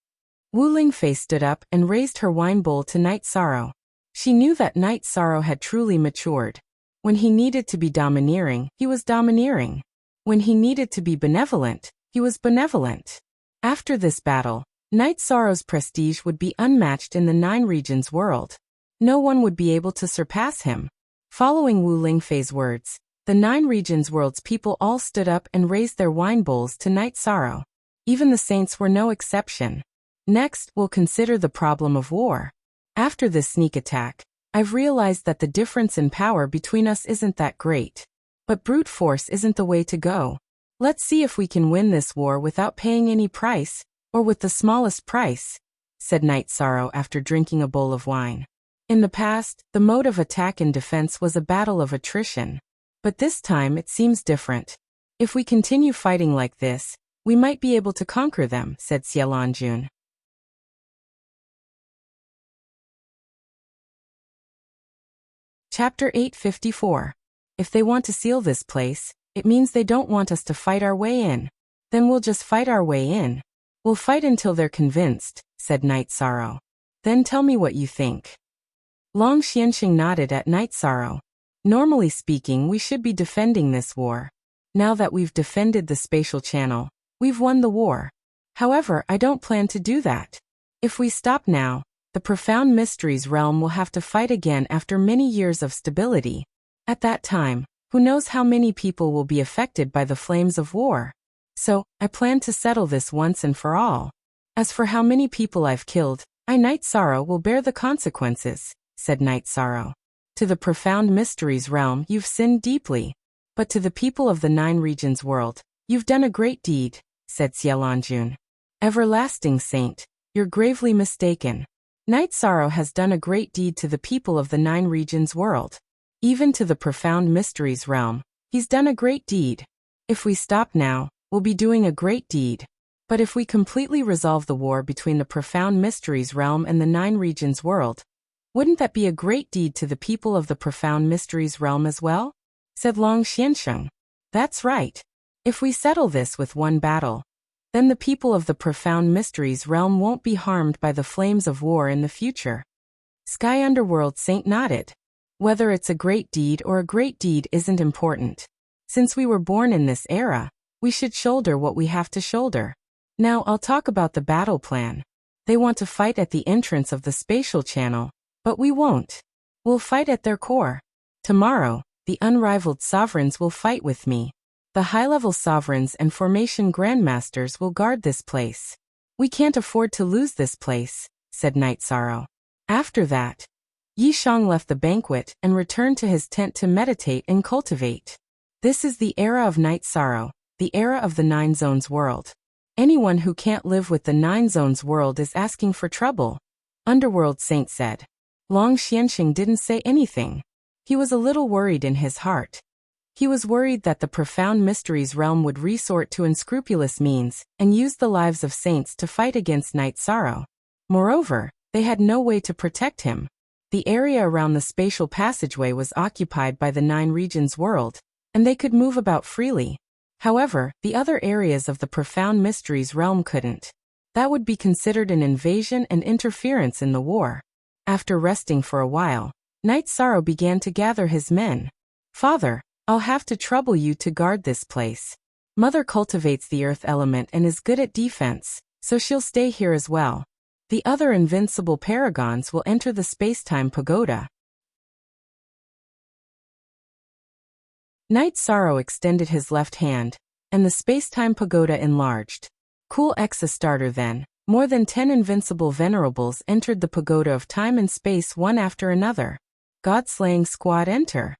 Wu Lingfei stood up and raised her wine bowl to Night Sorrow. She knew that Night Sorrow had truly matured. When he needed to be domineering, he was domineering. When he needed to be benevolent, he was benevolent. After this battle, Night Sorrow's prestige would be unmatched in the 9 regions world. No one would be able to surpass him. Following Wu Lingfei's words, the 9 regions world's people all stood up and raised their wine bowls to Night Sorrow. Even the saints were no exception. Next, we'll consider the problem of war. After this sneak attack, I've realized that the difference in power between us isn't that great. But brute force isn't the way to go. Let's see if we can win this war without paying any price, or with the smallest price, said Night Sorrow after drinking a bowl of wine. In the past, the mode of attack and defense was a battle of attrition. But this time it seems different. If we continue fighting like this, we might be able to conquer them, said Xielanjun. Chapter 854. If they want to seal this place, it means they don't want us to fight our way in. Then we'll just fight our way in. We'll fight until they're convinced, said Night Sorrow. Then tell me what you think. Long Xianxing nodded at Night Sorrow. Normally speaking, we should be defending this war. Now that we've defended the spatial channel, we've won the war. However, I don't plan to do that. If we stop now, The Profound Mysteries realm will have to fight again after many years of stability. At that time, who knows how many people will be affected by the flames of war. So, I plan to settle this once and for all. As for how many people I've killed, I, Night Sorrow, will bear the consequences, said Night Sorrow. To the Profound Mysteries realm you've sinned deeply. But to the people of the 9 regions world, you've done a great deed, said Xielanjun. Everlasting Saint, you're gravely mistaken. Night Sorrow has done a great deed to the people of the 9 regions world. Even to the Profound Mysteries realm, he's done a great deed. If we stop now, we'll be doing a great deed. But if we completely resolve the war between the Profound Mysteries realm and the 9 regions world, wouldn't that be a great deed to the people of the Profound Mysteries realm as well? Said Long Xiansheng. That's right. If we settle this with one battle, then the people of the Profound Mysteries realm won't be harmed by the flames of war in the future. Sky Underworld Saint nodded. Whether it's a great deed or a great deed isn't important. Since we were born in this era, we should shoulder what we have to shoulder. Now I'll talk about the battle plan. They want to fight at the entrance of the spatial channel, but we won't. We'll fight at their core. Tomorrow, the unrivaled sovereigns will fight with me. The high-level sovereigns and formation grandmasters will guard this place. We can't afford to lose this place, said Night Sorrow. After that, Yishang left the banquet and returned to his tent to meditate and cultivate. This is the era of Night Sorrow, the era of the 9 zones world. Anyone who can't live with the 9 zones world is asking for trouble, Underworld Saint said. Long Xianxing didn't say anything. He was a little worried in his heart. He was worried that the Profound Mysteries realm would resort to unscrupulous means and use the lives of saints to fight against Night Sorrow. Moreover, they had no way to protect him. The area around the spatial passageway was occupied by the 9 regions world, and they could move about freely. However, the other areas of the Profound Mysteries realm couldn't. That would be considered an invasion and interference in the war. After resting for a while, Night Sorrow began to gather his men. Father, I'll have to trouble you to guard this place. Mother cultivates the earth element and is good at defense, so she'll stay here as well. The other invincible paragons will enter the space-time pagoda. Night Sorrow extended his left hand, and the space-time pagoda enlarged. Cool Exastarter then, more than 10 invincible venerables entered the pagoda of time and space one after another. God-slaying squad enter.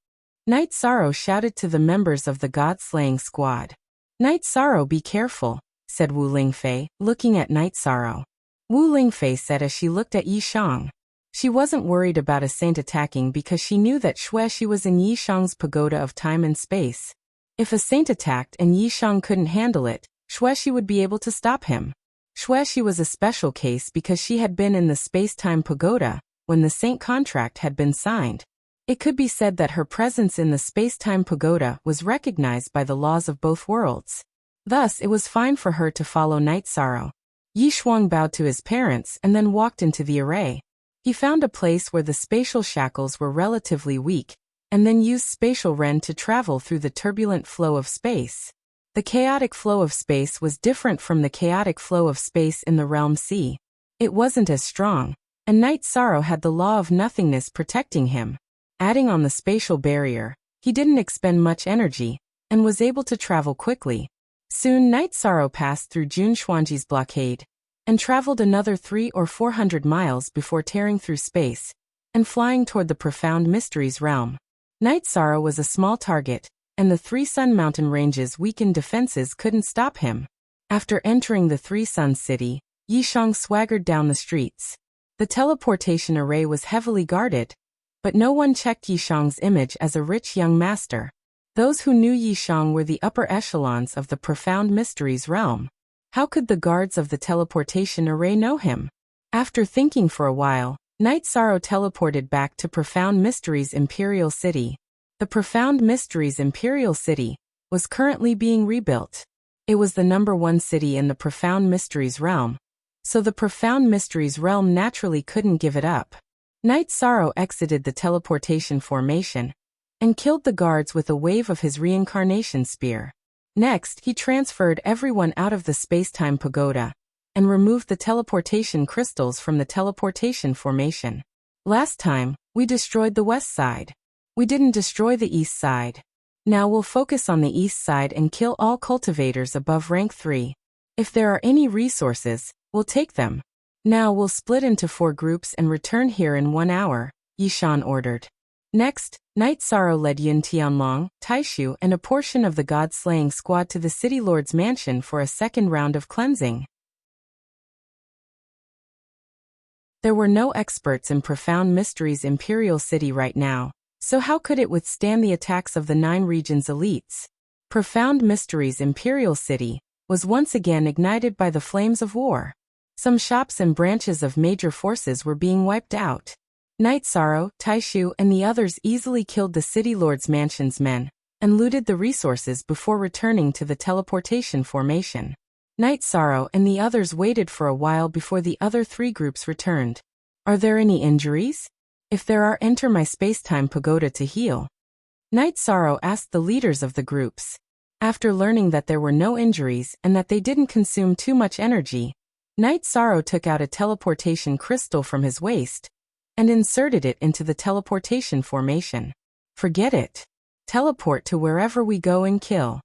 Night Sorrow shouted to the members of the God-slaying squad. Night Sorrow, be careful, said Wu Lingfei, looking at Night Sorrow. Wu Lingfei said as she looked at Yishang. She wasn't worried about a saint attacking because she knew that Xueshi was in Yishang's pagoda of time and space. If a saint attacked and Yishang couldn't handle it, Xueshi would be able to stop him. Xueshi was a special case because she had been in the space-time pagoda when the saint contract had been signed. It could be said that her presence in the space-time pagoda was recognized by the laws of both worlds. Thus, it was fine for her to follow Night Sorrow. Yi Shuang bowed to his parents and then walked into the array. He found a place where the spatial shackles were relatively weak, and then used spatial ren to travel through the turbulent flow of space. The chaotic flow of space was different from the chaotic flow of space in the realm C. It wasn't as strong, and Night Sorrow had the law of nothingness protecting him. Adding on the spatial barrier, he didn't expend much energy, and was able to travel quickly. Soon Night Sorrow passed through Jun Xuanji's blockade, and traveled another 300 or 400 miles before tearing through space, and flying toward the Profound Mysteries realm. Night Sorrow was a small target, and the 3 Sun Mountain ranges' weakened defenses couldn't stop him. After entering the 3 Suns city, Yishang swaggered down the streets. The teleportation array was heavily guarded, but no one checked Yishang's image as a rich young master. Those who knew Yishang were the upper echelons of the Profound Mysteries realm. How could the guards of the teleportation array know him? After thinking for a while, Night Sorrow teleported back to Profound Mysteries Imperial City. The Profound Mysteries Imperial City was currently being rebuilt. It was the #1 city in the Profound Mysteries realm, so the Profound Mysteries realm naturally couldn't give it up. Night Sorrow exited the teleportation formation and killed the guards with a wave of his reincarnation spear. Next, he transferred everyone out of the space-time pagoda and removed the teleportation crystals from the teleportation formation. Last time, we destroyed the west side. We didn't destroy the east side. Now we'll focus on the east side and kill all cultivators above rank 3. If there are any resources, we'll take them. Now we'll split into 4 groups and return here in 1 hour, Yishan ordered. Next, Knight Sorrow led Yun Tianlong, Taishu and a portion of the god-slaying squad to the City Lord's mansion for a second round of cleansing. There were no experts in Profound Mysteries Imperial City right now, so how could it withstand the attacks of the 9 regions' elites? Profound Mysteries Imperial City was once again ignited by the flames of war. Some shops and branches of major forces were being wiped out. Knight Sorrow, Taishu and the others easily killed the City Lord's mansion's men and looted the resources before returning to the teleportation formation. Knight Sorrow and the others waited for a while before the other 3 groups returned. Are there any injuries? If there are, enter my space-time pagoda to heal. Knight Sorrow asked the leaders of the groups. After learning that there were no injuries and that they didn't consume too much energy, Knight Sorrow took out a teleportation crystal from his waist and inserted it into the teleportation formation. Forget it. Teleport to wherever we go and kill.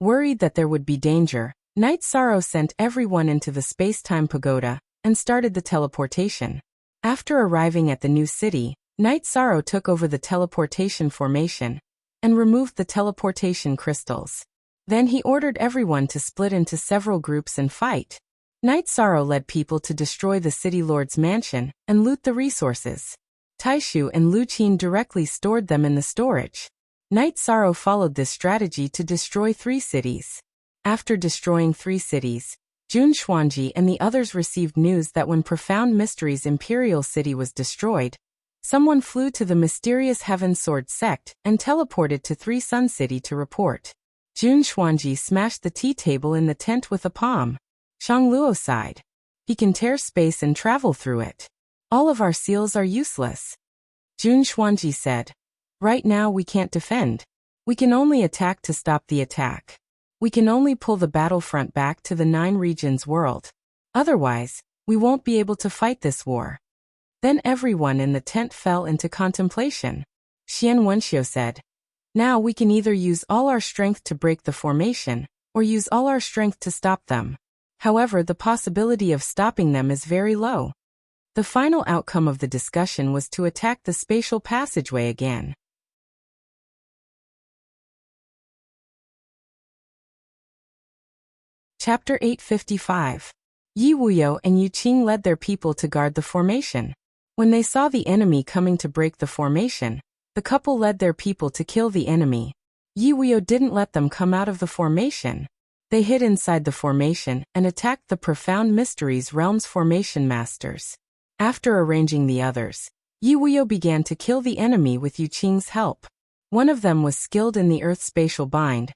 Worried that there would be danger, Knight Sorrow sent everyone into the space-time pagoda and started the teleportation. After arriving at the new city, Knight Sorrow took over the teleportation formation and removed the teleportation crystals. Then he ordered everyone to split into several groups and fight. Knight Sorrow led people to destroy the City Lord's mansion and loot the resources. Taishu and Lu Qin directly stored them in the storage. Knight Sorrow followed this strategy to destroy 3 cities. After destroying 3 cities, Jun Xuanji and the others received news that when Profound Mysteries Imperial City was destroyed, someone flew to the mysterious Heaven Sword sect and teleported to 3 Sun City to report. Jun Xuanji smashed the tea table in the tent with a palm. Shangluo sighed. He can tear space and travel through it. All of our seals are useless. Jun Xuanji said. Right now we can't defend. We can only attack to stop the attack. We can only pull the battlefront back to the 9 regions world. Otherwise, we won't be able to fight this war. Then everyone in the tent fell into contemplation. Xian Wenxiu said, now we can either use all our strength to break the formation, or use all our strength to stop them. However, the possibility of stopping them is very low. The final outcome of the discussion was to attack the spatial passageway again. Chapter 855. Yi Wuyo and Yu Qing led their people to guard the formation. When they saw the enemy coming to break the formation, the couple led their people to kill the enemy. Yi Wuyo didn't let them come out of the formation. They hid inside the formation and attacked the Profound Mysteries Realm's formation masters. After arranging the others, Yi Wuyo began to kill the enemy with Yu Qing's help. One of them was skilled in the Earth Spatial Bind,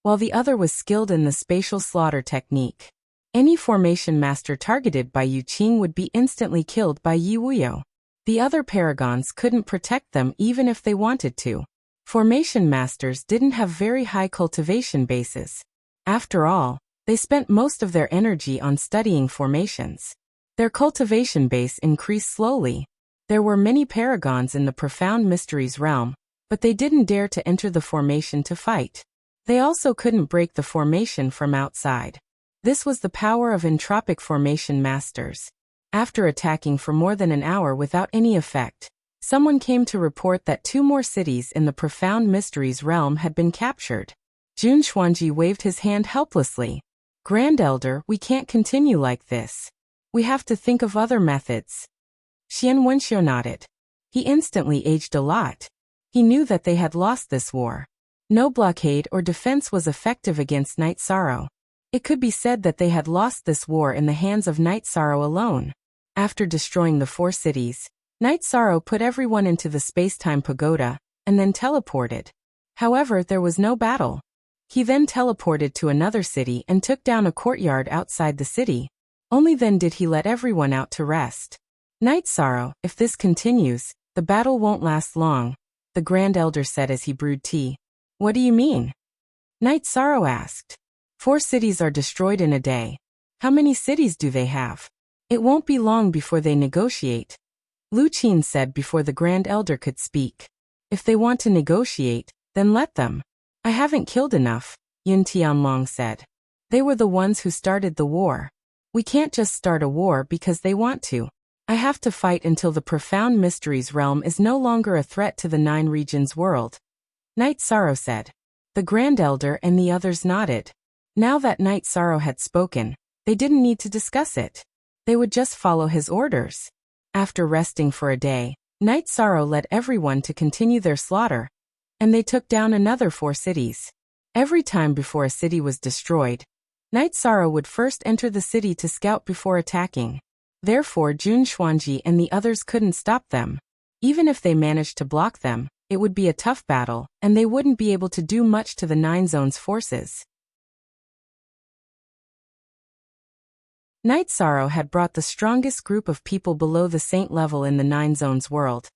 while the other was skilled in the Spatial Slaughter technique. Any formation master targeted by Yu Qing would be instantly killed by Yi Wuyo. The other paragons couldn't protect them even if they wanted to. Formation masters didn't have very high cultivation bases. After all, they spent most of their energy on studying formations. Their cultivation base increased slowly. There were many paragons in the Profound Mysteries realm, but they didn't dare to enter the formation to fight. They also couldn't break the formation from outside. This was the power of entropic formation masters. After attacking for more than an hour without any effect, someone came to report that 2 more cities in the Profound Mysteries realm had been captured. Jun Xuanji waved his hand helplessly. Grand Elder, we can't continue like this. We have to think of other methods. Xian Wenxiu nodded. He instantly aged a lot. He knew that they had lost this war. No blockade or defense was effective against Knight Sorrow. It could be said that they had lost this war in the hands of Knight Sorrow alone. After destroying the 4 cities, Knight Sorrow put everyone into the space-time pagoda and then teleported. However, there was no battle. He then teleported to another city and took down a courtyard outside the city. Only then did he let everyone out to rest. Knight Sorrow, if this continues, the battle won't last long, the Grand Elder said as he brewed tea. What do you mean? Knight Sorrow asked. 4 cities are destroyed in a day. How many cities do they have? It won't be long before they negotiate, Lu Qin said before the Grand Elder could speak. If they want to negotiate, then let them. I haven't killed enough, Yun Tianlong said. They were the ones who started the war. We can't just start a war because they want to. I have to fight until the Profound Mysteries realm is no longer a threat to the Nine Regions world. Night Sorrow said. The Grand Elder and the others nodded. Now that Night Sorrow had spoken, they didn't need to discuss it. They would just follow his orders. After resting for a day, Night Sorrow led everyone to continue their slaughter, and they took down another 4 cities. Every time before a city was destroyed, Night Sorrow would first enter the city to scout before attacking. Therefore Jun Xuanji and the others couldn't stop them. Even if they managed to block them, it would be a tough battle, and they wouldn't be able to do much to the Nine Zones forces. Night Sorrow had brought the strongest group of people below the saint level in the Nine Zones world,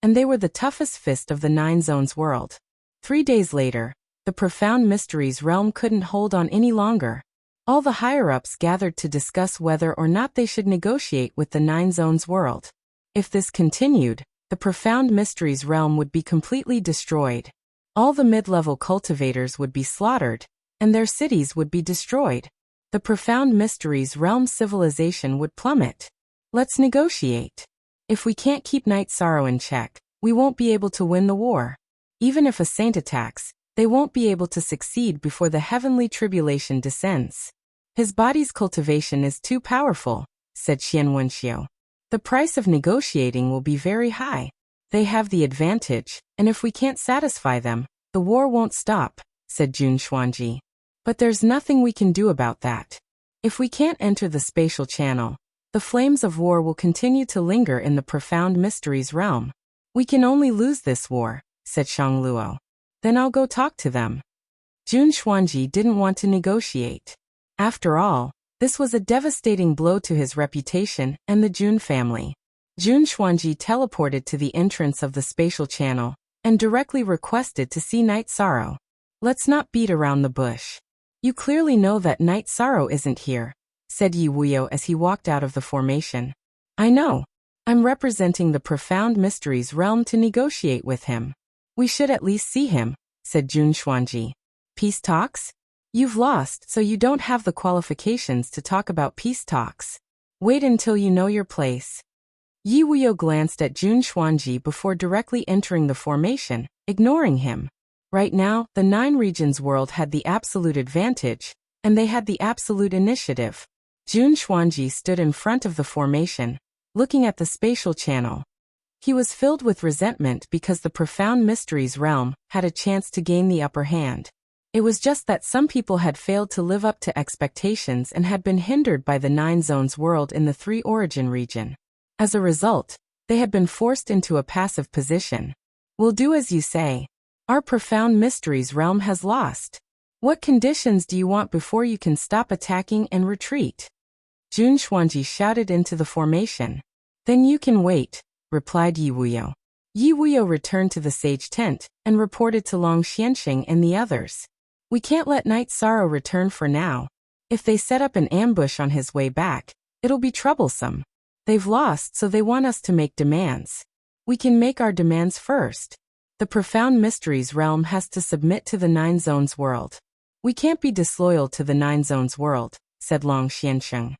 and they were the toughest fist of the Nine Zones world. 3 days later, the Profound Mysteries realm couldn't hold on any longer. All the higher-ups gathered to discuss whether or not they should negotiate with the Nine Zones world. If this continued, the Profound Mysteries realm would be completely destroyed. All the mid-level cultivators would be slaughtered, and their cities would be destroyed. The Profound Mysteries realm civilization would plummet. Let's negotiate. If we can't keep Night Sorrow in check, we won't be able to win the war. Even if a saint attacks, they won't be able to succeed before the heavenly tribulation descends. His body's cultivation is too powerful, said Xian Wenxiu. The price of negotiating will be very high. They have the advantage, and if we can't satisfy them, the war won't stop, said Jun Xuanji. But there's nothing we can do about that. If we can't enter the spatial channel, the flames of war will continue to linger in the Profound Mysteries realm. We can only lose this war, said Shang Luo. Then I'll go talk to them. Jun Xuanji didn't want to negotiate. After all, this was a devastating blow to his reputation and the Jun family. Jun Xuanji teleported to the entrance of the spatial channel and directly requested to see Night Sorrow. Let's not beat around the bush. You clearly know that Night Sorrow isn't here, said Yi Wuyo as he walked out of the formation. I know. I'm representing the Profound Mysteries realm to negotiate with him. We should at least see him, said Jun Xuanji. Peace talks? You've lost, so you don't have the qualifications to talk about peace talks. Wait until you know your place. Yi Wuyo glanced at Jun Xuanji before directly entering the formation, ignoring him. Right now, the Nine Regions world had the absolute advantage, and they had the absolute initiative. Jun Xuanji stood in front of the formation, looking at the spatial channel. He was filled with resentment because the Profound Mysteries realm had a chance to gain the upper hand. It was just that some people had failed to live up to expectations and had been hindered by the Nine Zones world in the Three Origin region. As a result, they had been forced into a passive position. We'll do as you say. Our Profound Mysteries realm has lost. What conditions do you want before you can stop attacking and retreat? Jun Xuanji shouted into the formation. Then you can wait, replied Yi Wuyo. Yi Wuyo returned to the sage tent and reported to Long Xianxing and the others. We can't let Night Sorrow return for now. If they set up an ambush on his way back, it'll be troublesome. They've lost, so they want us to make demands. We can make our demands first. The Profound Mysteries realm has to submit to the Nine Zones world. We can't be disloyal to the Nine Zones world, said Long Xianxing.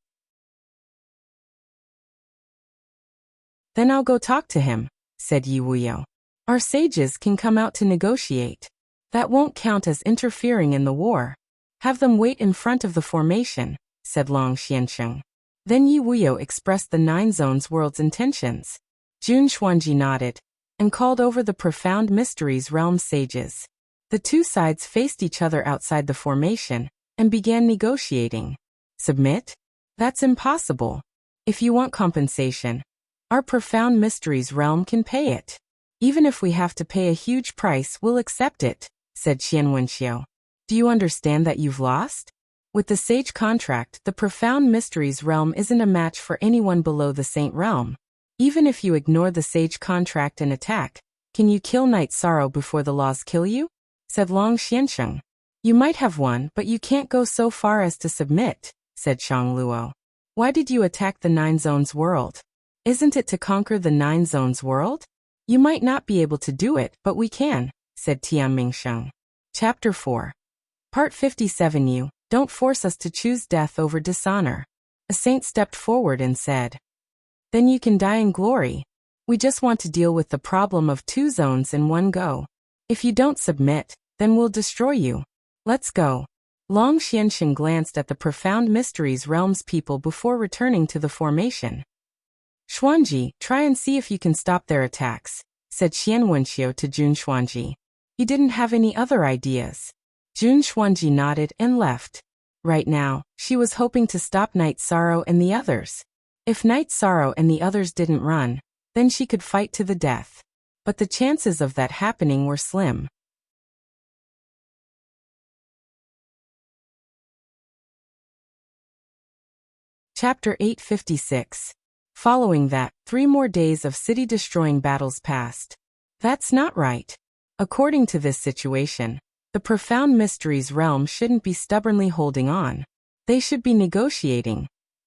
Then I'll go talk to him, said Yi Wuyo. Our sages can come out to negotiate. That won't count as interfering in the war. Have them wait in front of the formation, said Long Xianxing. Then Yi Wuyo expressed the Nine Zones world's intentions. Jun Xuanji nodded and called over the Profound Mysteries realm sages. The two sides faced each other outside the formation and began negotiating. Submit? That's impossible. If you want compensation, our Profound Mysteries realm can pay it. Even if we have to pay a huge price, we'll accept it, said Xian Wenxiu. Do you understand that you've lost? With the Sage contract, the Profound Mysteries realm isn't a match for anyone below the Saint realm. Even if you ignore the Sage contract and attack, can you kill Night Sorrow before the laws kill you? Said Long Xianxing. You might have won, but you can't go so far as to submit, said Shangluo. Why did you attack the Nine Zones world? Isn't it to conquer the Nine Zones world? You might not be able to do it, but we can, said Tian Mingsheng. Chapter 4. Part 57. You don't force us to choose death over dishonor. A saint stepped forward and said, then you can die in glory. We just want to deal with the problem of 2 zones in one go. If you don't submit, then we'll destroy you. Let's go. Long Xianxin glanced at the profound mysteries realm's people before returning to the formation. Xuanji, try and see if you can stop their attacks, said Xian Wenxiu to Jun Xuanji. He didn't have any other ideas. Jun Xuanji nodded and left. Right now, she was hoping to stop Night Sorrow and the others. If Night Sorrow and the others didn't run, then she could fight to the death. But the chances of that happening were slim. Chapter 856. Following that, 3 more days of city-destroying battles passed. That's not right. According to this situation, the profound mysteries realm shouldn't be stubbornly holding on. They should be negotiating.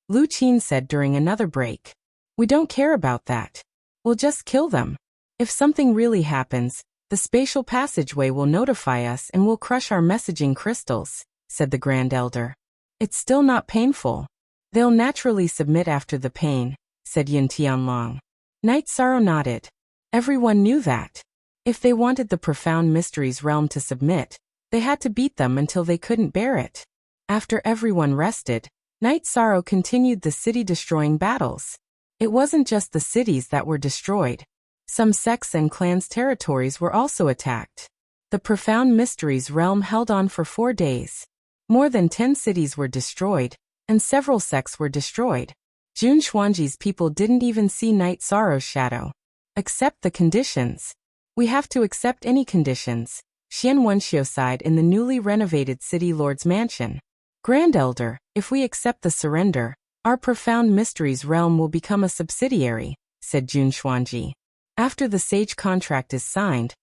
Lu Qin said during another break. We don't care about that. We'll just kill them. If something really happens, the spatial passageway will notify us and we'll crush our messaging crystals, said the Grand Elder. It's still not painful. They'll naturally submit after the pain, said Yin Tianlong. Night Sorrow nodded. Everyone knew that. If they wanted the profound mysteries realm to submit, they had to beat them until they couldn't bear it. After everyone rested, Night Sorrow continued the city-destroying battles. It wasn't just the cities that were destroyed. Some sects and clans' territories were also attacked. The profound mysteries realm held on for 4 days. More than 10 cities were destroyed, and several sects were destroyed. Jun Xuanji's people didn't even see Night Sorrow's shadow. Accept the conditions. We have to accept any conditions, Xian Wenxiu sighed in the newly renovated City Lord's mansion. Grand Elder, if we accept the surrender, our profound mysteries realm will become a subsidiary, said Jun Xuanji. After the sage contract is signed,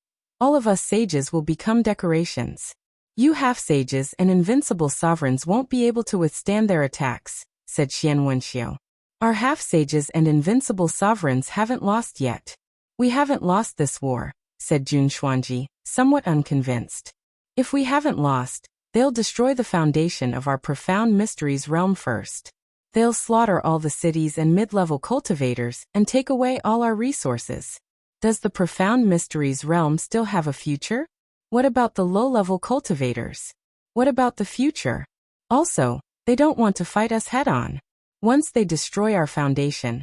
all of us sages will become decorations. You half-sages and invincible sovereigns won't be able to withstand their attacks, said Xian Wenxiu. Our half-sages and invincible sovereigns haven't lost yet. We haven't lost this war, said Jun Xuanji, somewhat unconvinced. If we haven't lost, they'll destroy the foundation of our profound mysteries realm first. They'll slaughter all the cities and mid-level cultivators and take away all our resources. Does the profound mysteries realm still have a future? What about the low-level cultivators? What about the future? Also, they don't want to fight us head-on. Once they destroy our foundation,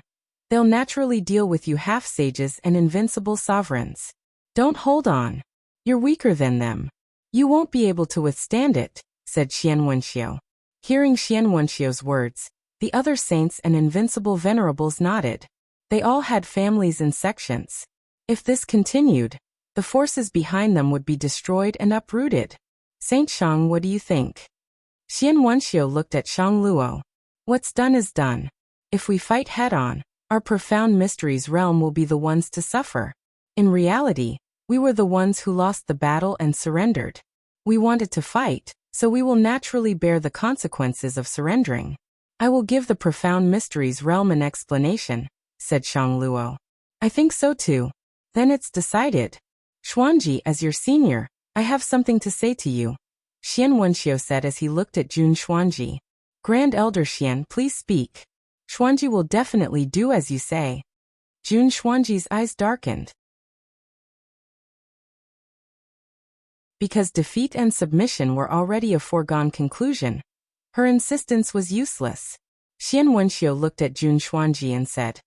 they'll naturally deal with you half-sages and invincible sovereigns. Don't hold on. You're weaker than them. You won't be able to withstand it, said Xian Wenxiu. Hearing Xian Wenxiu's words, the other saints and invincible venerables nodded. They all had families and sections. If this continued, the forces behind them would be destroyed and uprooted. Saint Shang, what do you think? Xian Wenxiu looked at Shangluo. What's done is done. If we fight head-on, our profound mysteries realm will be the ones to suffer. In reality, we were the ones who lost the battle and surrendered. We wanted to fight, so we will naturally bear the consequences of surrendering. I will give the profound mysteries realm an explanation, said Shangluo. I think so too. Then it's decided. Xuanji, as your senior, I have something to say to you, Xian Wenxiu said as he looked at Jun Xuanji. Grand Elder Xian, please speak. Xuanji will definitely do as you say. Jun Xuanji's eyes darkened. Because defeat and submission were already a foregone conclusion, her insistence was useless. Xian Wenxiu looked at Jun Xuanji and said,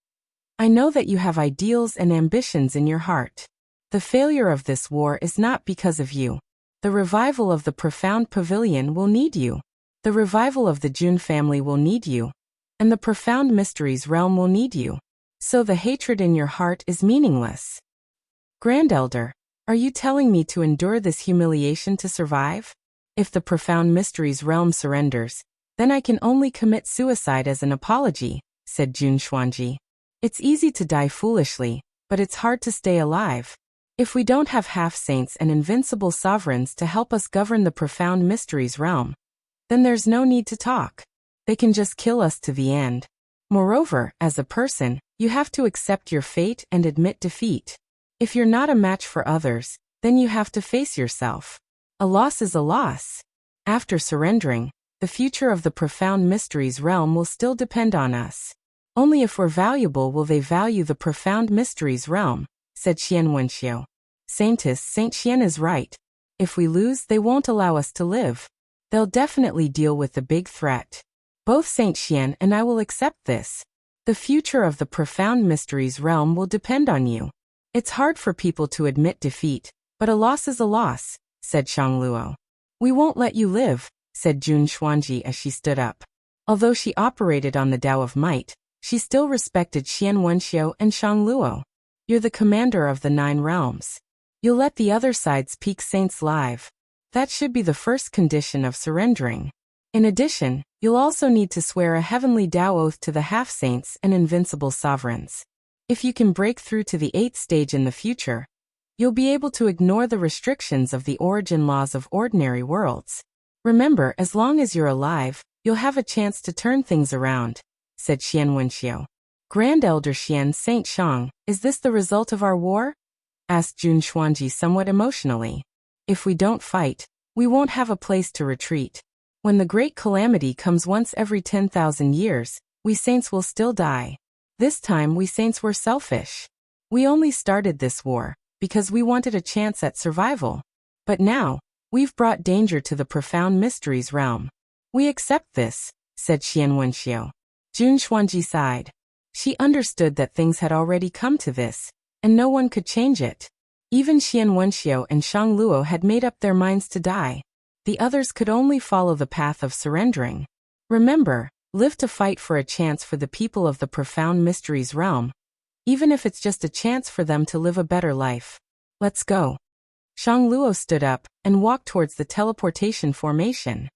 I know that you have ideals and ambitions in your heart. The failure of this war is not because of you. The revival of the profound pavilion will need you. The revival of the Jun family will need you. And the profound mysteries realm will need you. So the hatred in your heart is meaningless. Grand Elder, are you telling me to endure this humiliation to survive? If the profound mysteries realm surrenders, then I can only commit suicide as an apology, said Jun Xuanji. It's easy to die foolishly, but it's hard to stay alive. If we don't have half-saints and invincible sovereigns to help us govern the profound mysteries realm, then there's no need to talk. They can just kill us to the end. Moreover, as a person, you have to accept your fate and admit defeat. If you're not a match for others, then you have to face yourself. A loss is a loss. After surrendering, the future of the profound mysteries realm will still depend on us. Only if we're valuable will they value the profound mysteries realm, said Xian Wenxiu. Saint Xian is right. If we lose, they won't allow us to live. They'll definitely deal with the big threat. Both Saint Xian and I will accept this. The future of the profound mysteries realm will depend on you. It's hard for people to admit defeat, but a loss is a loss, said Shang Luo. We won't let you live, said Jun Xuanji as she stood up. Although she operated on the Tao of Might, she still respected Xian Wenxiu and Shang Luo. You're the commander of the 9 realms. You'll let the other side's peak saints live. That should be the first condition of surrendering. In addition, you'll also need to swear a heavenly Tao oath to the half-saints and invincible sovereigns. If you can break through to the 8th stage in the future, you'll be able to ignore the restrictions of the origin laws of ordinary worlds. Remember, as long as you're alive, you'll have a chance to turn things around, said Xian Wenxiu. Grand Elder Xian Saint Shang, is this the result of our war? Asked Jun Xuanji somewhat emotionally. If we don't fight, we won't have a place to retreat. When the great calamity comes once every 10,000 years, we saints will still die. This time we saints were selfish. We only started this war because we wanted a chance at survival. But now, we've brought danger to the profound mysteries realm. We accept this, said Xian Wenxiu. Jun Xuanji sighed. She understood that things had already come to this, and no one could change it. Even Xian Wenxiu and Shang Luo had made up their minds to die. The others could only follow the path of surrendering. Remember, live to fight for a chance for the people of the profound mysteries realm, even if it's just a chance for them to live a better life. Let's go. Shang Luo stood up and walked towards the teleportation formation.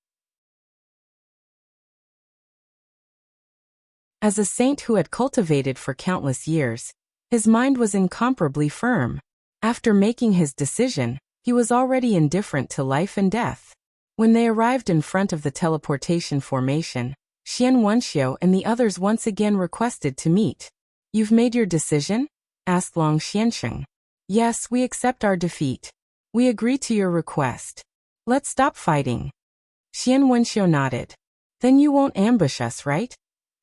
As a saint who had cultivated for countless years, his mind was incomparably firm. After making his decision, he was already indifferent to life and death. When they arrived in front of the teleportation formation, Xian Wenxiu and the others once again requested to meet. You've made your decision? Asked Long Xiansheng. Yes, we accept our defeat. We agree to your request. Let's stop fighting. Xian Wenxiu nodded. Then you won't ambush us, right?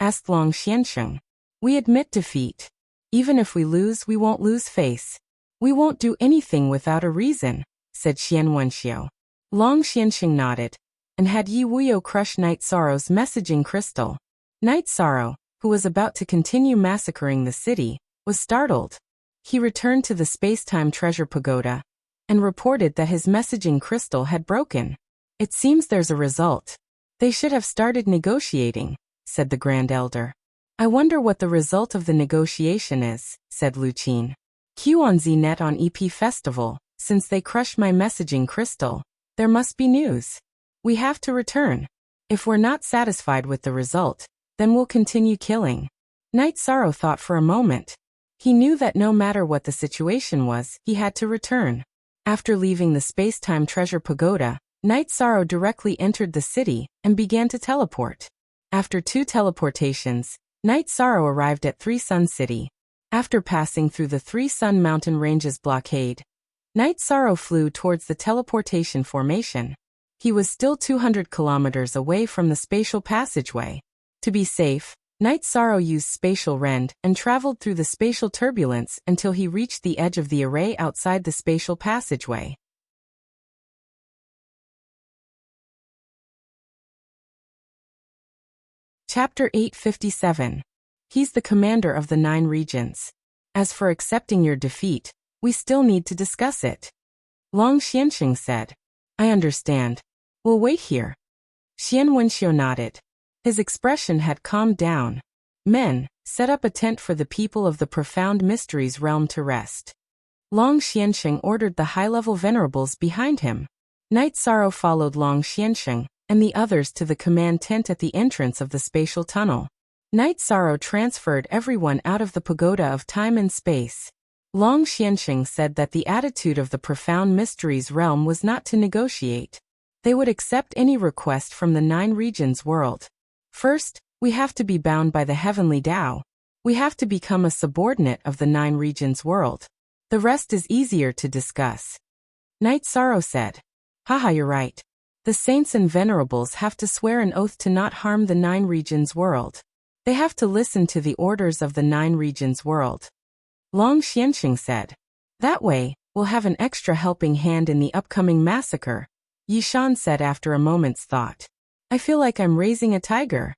Asked Long Xiansheng. We admit defeat. Even if we lose, we won't lose face. We won't do anything without a reason, said Xian Wenxiu. Long Xiansheng nodded, and had Yi Wuyo crush Night Sorrow's messaging crystal. Night Sorrow, who was about to continue massacring the city, was startled. He returned to the space-time treasure pagoda and reported that his messaging crystal had broken. It seems there's a result. They should have started negotiating, said the Grand Elder. I wonder what the result of the negotiation is, said Lu Qin. Q on ZNet on EP Festival, since they crushed my messaging crystal, there must be news. We have to return. If we're not satisfied with the result, then we'll continue killing. Night Sorrow thought for a moment. He knew that no matter what the situation was, he had to return. After leaving the space-time treasure pagoda, Night Sorrow directly entered the city and began to teleport. After 2 teleportations, Night Sorrow arrived at 3 Sun City. After passing through the 3 Sun Mountain Ranges blockade, Night Sorrow flew towards the teleportation formation. He was still 200 kilometers away from the spatial passageway. To be safe, Night Sorrow used spatial rend and traveled through the spatial turbulence until he reached the edge of the array outside the spatial passageway. Chapter 857. He's the commander of the 9 regions. As for accepting your defeat, we still need to discuss it. Long Xiansheng said. I understand. We'll wait here. Xian Wenxiu nodded. His expression had calmed down. Men, set up a tent for the people of the profound mysteries realm to rest. Long Xiansheng ordered the high-level venerables behind him. Night Sorrow followed Long Xiansheng and the others to the command tent at the entrance of the spatial tunnel. Night Sorrow transferred everyone out of the pagoda of time and space. Long Xiansheng said that the attitude of the profound mysteries realm was not to negotiate. They would accept any request from the 9 regions world. First, we have to be bound by the heavenly Tao. We have to become a subordinate of the Nine Regions world. The rest is easier to discuss. Knight Sorrow said. Haha, you're right. The saints and venerables have to swear an oath to not harm the Nine Regions world. They have to listen to the orders of the Nine Regions world. Long Xianxing said. That way, we'll have an extra helping hand in the upcoming massacre, Yishan said after a moment's thought. I feel like I'm raising a tiger.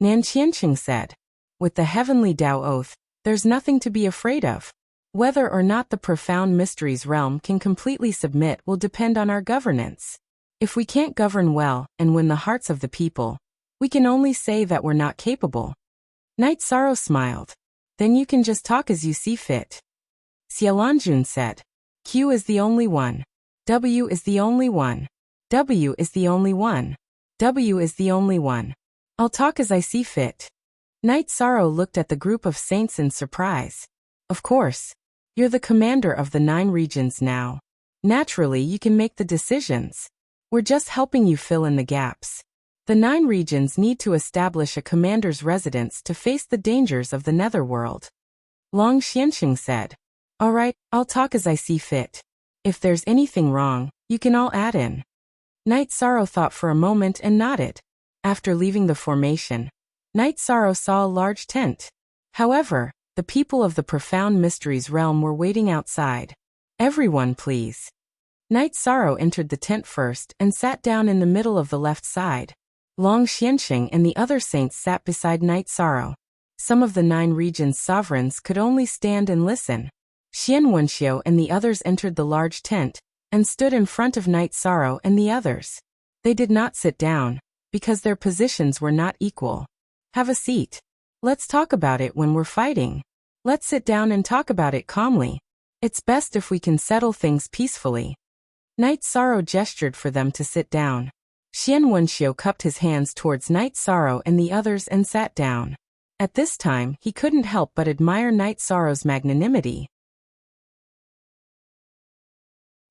Nan Qianqing said. With the heavenly Tao oath, there's nothing to be afraid of. Whether or not the profound mysteries realm can completely submit will depend on our governance. If we can't govern well and win the hearts of the people, we can only say that we're not capable. Knight Sorrow smiled. Then you can just talk as you see fit. Xiaolanjun said. Q is the only one. W is the only one. W is the only one. W is the only one. I'll talk as I see fit. Knight Sorrow looked at the group of saints in surprise. Of course. You're the commander of the Nine Regions now. Naturally, you can make the decisions. We're just helping you fill in the gaps. The Nine Regions need to establish a commander's residence to face the dangers of the netherworld. Long Xianxing said. All right, I'll talk as I see fit. If there's anything wrong, you can all add in. Knight Sorrow thought for a moment and nodded. After leaving the formation, Knight Sorrow saw a large tent. However, the people of the Profound Mysteries realm were waiting outside. Everyone, please. Knight Sorrow entered the tent first and sat down in the middle of the left side. Long Xianxing and the other saints sat beside Knight Sorrow. Some of the Nine Regions sovereigns could only stand and listen. Xian Wenxiu and the others entered the large tent and stood in front of Knight Sorrow and the others. They did not sit down, because their positions were not equal. Have a seat. Let's talk about it when we're fighting. Let's sit down and talk about it calmly. It's best if we can settle things peacefully. Knight Sorrow gestured for them to sit down. Xian Wenxiu cupped his hands towards Knight Sorrow and the others and sat down. At this time, he couldn't help but admire Knight Sorrow's magnanimity.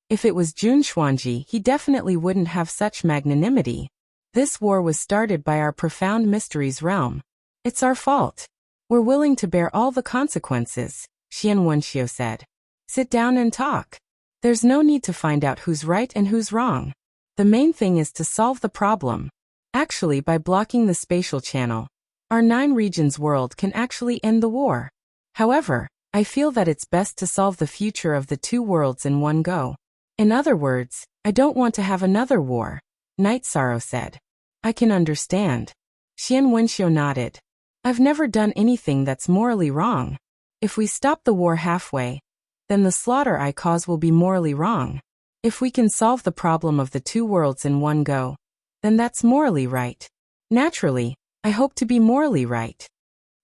If it was Jun Xuanji, he definitely wouldn't have such magnanimity. This war was started by our Profound Mysteries realm. It's our fault. We're willing to bear all the consequences, Xian Wenxiu said. Sit down and talk. There's no need to find out who's right and who's wrong. The main thing is to solve the problem. Actually, by blocking the spatial channel, our Nine Regions world can actually end the war. However, I feel that it's best to solve the future of the two worlds in one go. In other words, I don't want to have another war, Knight Sorrow said. I can understand. Xian Wenxiu nodded. I've never done anything that's morally wrong. If we stop the war halfway, then the slaughter I cause will be morally wrong. If we can solve the problem of the two worlds in one go, then that's morally right. Naturally, I hope to be morally right.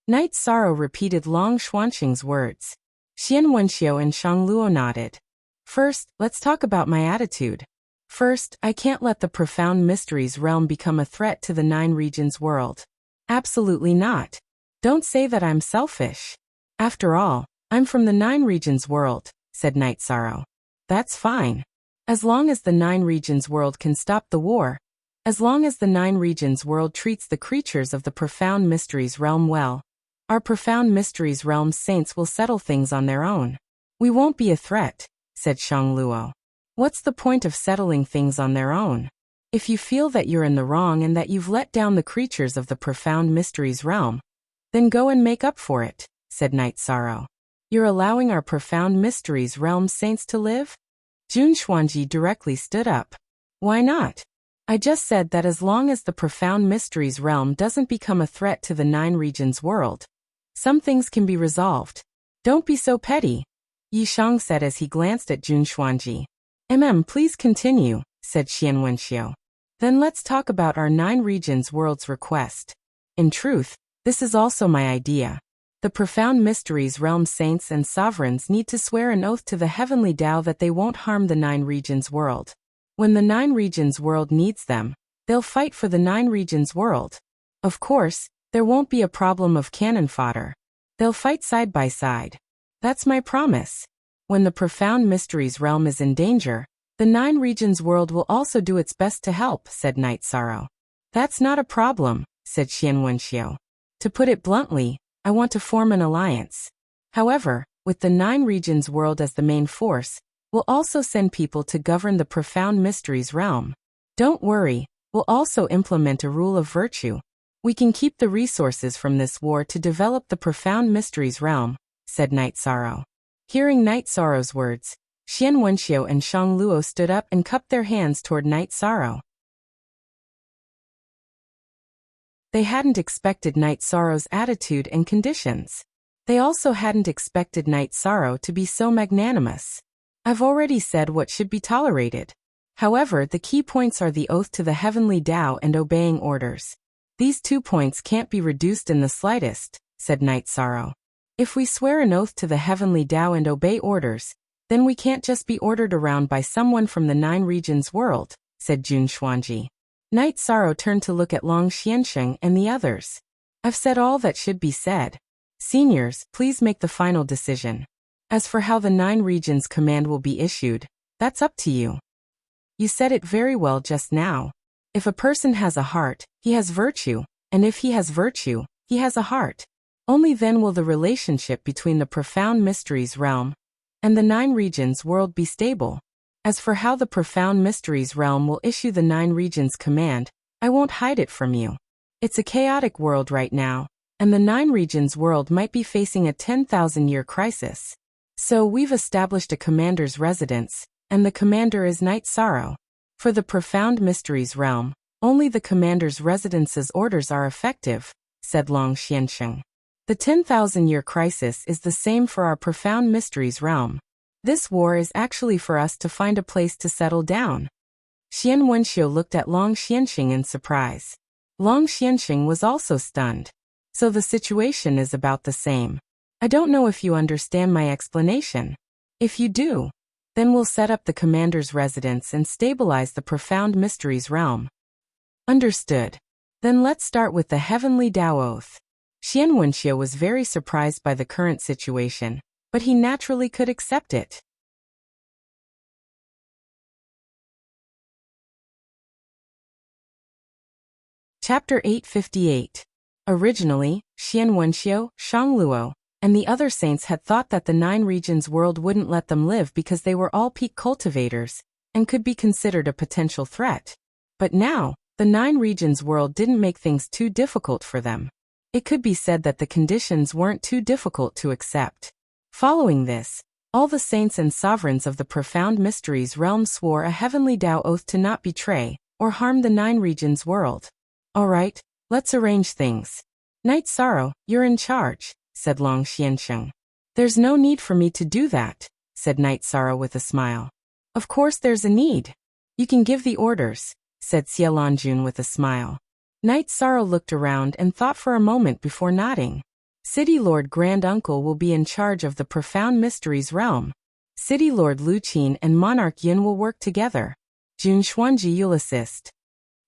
Knight Sorrow repeated Long Xuanqing's words. Xian Wenxiu and Shang Luo nodded. First, let's talk about my attitude. First, I can't let the Profound Mysteries realm become a threat to the Nine Regions world. Absolutely not. Don't say that I'm selfish. After all, I'm from the Nine Regions world, said Knight Sorrow. That's fine. As long as the Nine Regions world can stop the war, as long as the Nine Regions world treats the creatures of the Profound Mysteries realm well, our Profound Mysteries realm saints will settle things on their own. We won't be a threat, said Shang Luo. What's the point of settling things on their own? If you feel that you're in the wrong and that you've let down the creatures of the Profound Mysteries realm, then go and make up for it, said Knight Sorrow. You're allowing our Profound Mysteries realm saints to live? Jun Xuanji directly stood up. Why not? I just said that as long as the Profound Mysteries realm doesn't become a threat to the Nine Regions world, some things can be resolved. Don't be so petty, Yishang said as he glanced at Jun Xuanji. Please continue, said Xian Wenxiu. Then let's talk about our Nine Regions world's request. In truth, this is also my idea. The Profound Mysteries realm saints and sovereigns need to swear an oath to the heavenly Tao that they won't harm the Nine Regions world. When the Nine Regions world needs them, they'll fight for the Nine Regions world. Of course, there won't be a problem of cannon fodder. They'll fight side by side. That's my promise. When the Profound Mysteries realm is in danger, the Nine Regions world will also do its best to help, said Knight Sorrow. That's not a problem, said Xian Wenxiu. To put it bluntly, I want to form an alliance. However, with the 9 regions world as the main force, we'll also send people to govern the profound mysteries realm. Don't worry, we'll also implement a rule of virtue. We can keep the resources from this war to develop the profound mysteries realm, said Night Sorrow. Hearing Night Sorrow's words, Xian Wenxiu and Shang Luo stood up and cupped their hands toward Night Sorrow. They hadn't expected Night Sorrow's attitude and conditions. They also hadn't expected Night Sorrow to be so magnanimous. I've already said what should be tolerated. However, the key points are the oath to the heavenly Tao and obeying orders. These 2 points can't be reduced in the slightest, said Night Sorrow. If we swear an oath to the heavenly Tao and obey orders, then we can't just be ordered around by someone from the 9 regions world, said Jun Xuanji. Night Sorrow turned to look at Long Xiansheng and the others. I've said all that should be said. Seniors, please make the final decision. As for how the 9 regions command will be issued, that's up to you. You said it very well just now. If a person has a heart, he has virtue, and if he has virtue, he has a heart. Only then will the relationship between the profound mysteries realm and the 9 regions world be stable. As for how the profound mysteries realm will issue the 9 regions command, I won't hide it from you. It's a chaotic world right now, and the 9 regions world might be facing a 10,000-year crisis. So we've established a commander's residence, and the commander is Night Sorrow. For the profound mysteries realm, only the commander's residence's orders are effective, said Long Xiansheng. The 10,000-year crisis is the same for our profound mysteries realm. This war is actually for us to find a place to settle down. Xian Wenxiu looked at Long Xiansheng in surprise. Long Xiansheng was also stunned. So the situation is about the same. I don't know if you understand my explanation. If you do, then we'll set up the commander's residence and stabilize the profound mysteries realm. Understood. Then let's start with the heavenly Tao oath. Xian Wenxiu was very surprised by the current situation, but he naturally could accept it. Chapter 858. Originally, Xian Wenxiu, Shang Luo, and the other saints had thought that the 9 regions world wouldn't let them live because they were all peak cultivators and could be considered a potential threat. But now, the 9 regions world didn't make things too difficult for them. It could be said that the conditions weren't too difficult to accept. Following this, all the saints and sovereigns of the profound mysteries realm swore a heavenly Tao oath to not betray or harm the 9 regions world. All right, let's arrange things. Night Sorrow, you're in charge, said Long Xiansheng. There's no need for me to do that, said Night Sorrow with a smile. Of course there's a need. You can give the orders, said Xie Lanjun with a smile. Night Sorrow looked around and thought for a moment before nodding. City Lord Grand Uncle will be in charge of the profound mysteries realm. City Lord Lu Qin and Monarch Yin will work together. Jun Xuanji you'll assist.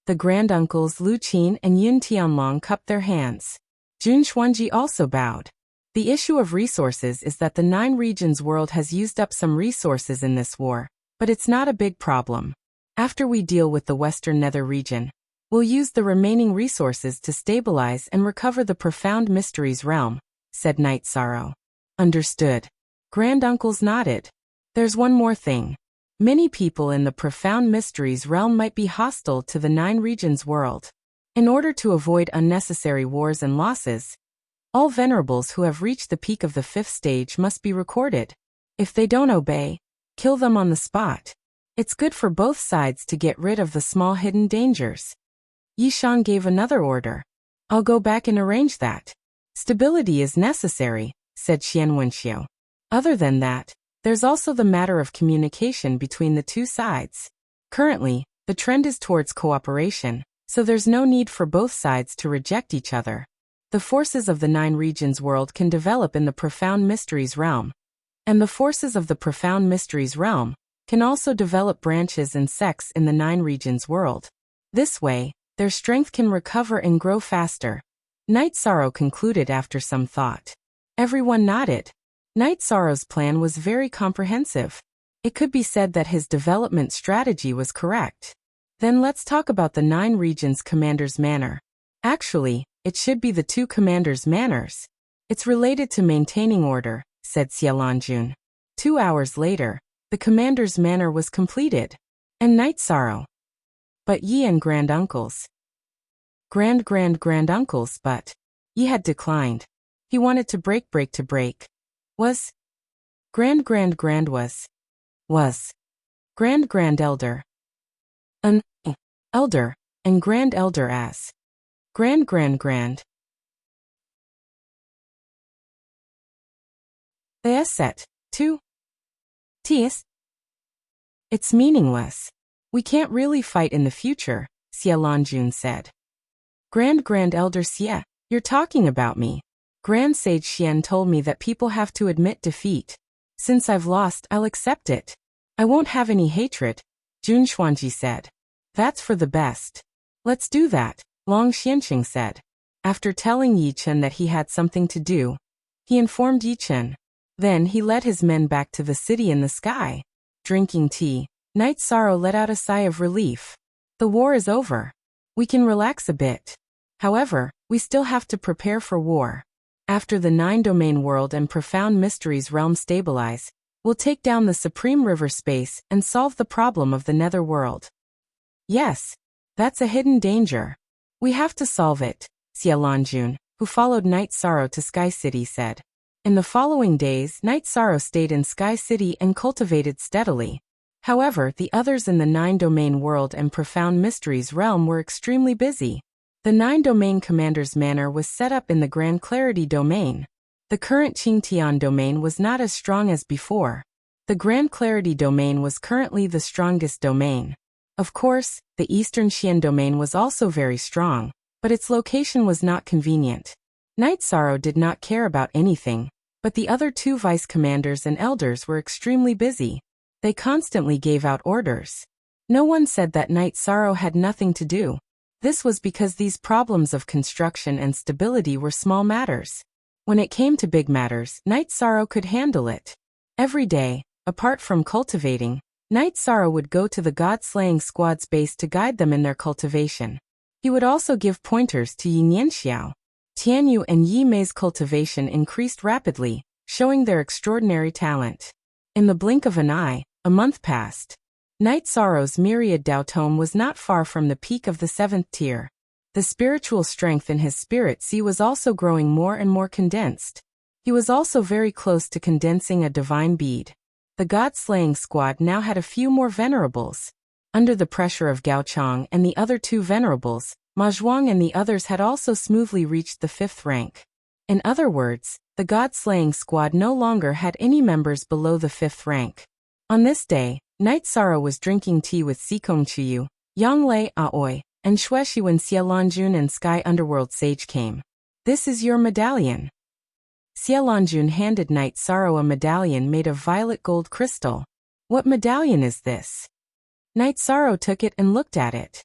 The Grand Uncles Lu Qin and Yin Tianlong cupped their hands. Jun Xuanji also bowed. The issue of resources is that the 9 regions world has used up some resources in this war, but it's not a big problem. After we deal with the Western Nether region, we'll use the remaining resources to stabilize and recover the profound mysteries realm, said Night Sorrow. Understood. Grand Uncles nodded. There's one more thing. Many people in the profound mysteries realm might be hostile to the 9 regions world. In order to avoid unnecessary wars and losses, all venerables who have reached the peak of the 5th stage must be recorded. If they don't obey, kill them on the spot. It's good for both sides to get rid of the small hidden dangers. Yishan gave another order. I'll go back and arrange that. Stability is necessary, said Xian Wenxiu. Other than that, there's also the matter of communication between the 2 sides. Currently, the trend is towards cooperation, so there's no need for both sides to reject each other. The forces of the 9 regions world can develop in the profound mysteries realm, and the forces of the profound mysteries realm can also develop branches and sects in the 9 regions world. This way, their strength can recover and grow faster. Night Sorrow concluded after some thought. Everyone nodded. Night Sorrow's plan was very comprehensive. It could be said that his development strategy was correct. Then let's talk about the 9 regions commander's manner. Actually, it should be the two commanders' manners. It's related to maintaining order, said Xiaolongjun. 2 hours later, the commander's manner was completed. And Night Sorrow. But Yi and granduncles. Granduncles, but Yi had declined. He wanted to break. Was grand-elder. An elder, and grand-elder as grand. The set. 2 Ts. It's meaningless. We can't really fight in the future, Xiaolongjun said. Grand-elder Xie, you're talking about me. Grand Sage Xian told me that people have to admit defeat. Since I've lost, I'll accept it. I won't have any hatred, Jun Xuanji said. That's for the best. Let's do that, Long Xianqing said. After telling Yi Chen that he had something to do, he informed Yi Chen. Then he led his men back to the city in the sky. Drinking tea, Night Sorrow let out a sigh of relief. The war is over. We can relax a bit. However, we still have to prepare for war. After the 9-domain world and profound mysteries realm stabilize, we'll take down the supreme river space and solve the problem of the nether world. Yes, that's a hidden danger. We have to solve it, Xiaolongjun, who followed Night Sorrow to Sky City, said. In the following days, Night Sorrow stayed in Sky City and cultivated steadily. However, the others in the 9-domain world and profound mysteries realm were extremely busy. The 9-domain commander's manor was set up in the Grand Clarity domain. The current Qingtian domain was not as strong as before. The Grand Clarity domain was currently the strongest domain. Of course, the Eastern Xian domain was also very strong, but its location was not convenient. Night Sorrow did not care about anything, but the other two vice-commanders and elders were extremely busy. They constantly gave out orders. No one said that Night Sorrow had nothing to do. This was because these problems of construction and stability were small matters. When it came to big matters, Night Sorrow could handle it. Every day, apart from cultivating, Night Sorrow would go to the god-slaying squad's base to guide them in their cultivation. He would also give pointers to Yi Nianxiao. Tianyu and Yi Mei's cultivation increased rapidly, showing their extraordinary talent. In the blink of an eye, a month passed. Night Sorrow's myriad Dao Tome was not far from the peak of the 7th tier. The spiritual strength in his spirit sea was also growing more and more condensed. He was also very close to condensing a divine bead. The god-slaying squad now had a few more venerables. Under the pressure of Gao Chong and the other two venerables, Ma Zhuang and the others had also smoothly reached the 5th rank. In other words, the god-slaying squad no longer had any members below the 5th rank. On this day, Night Sorrow was drinking tea with Sikong Chiyu, Yanglei Aoi, and Xueshi when Xiaolongjun and Sky Underworld Sage came. This is your medallion. Xiaolongjun handed Night Sorrow a medallion made of violet gold crystal. What medallion is this? Night Sorrow took it and looked at it.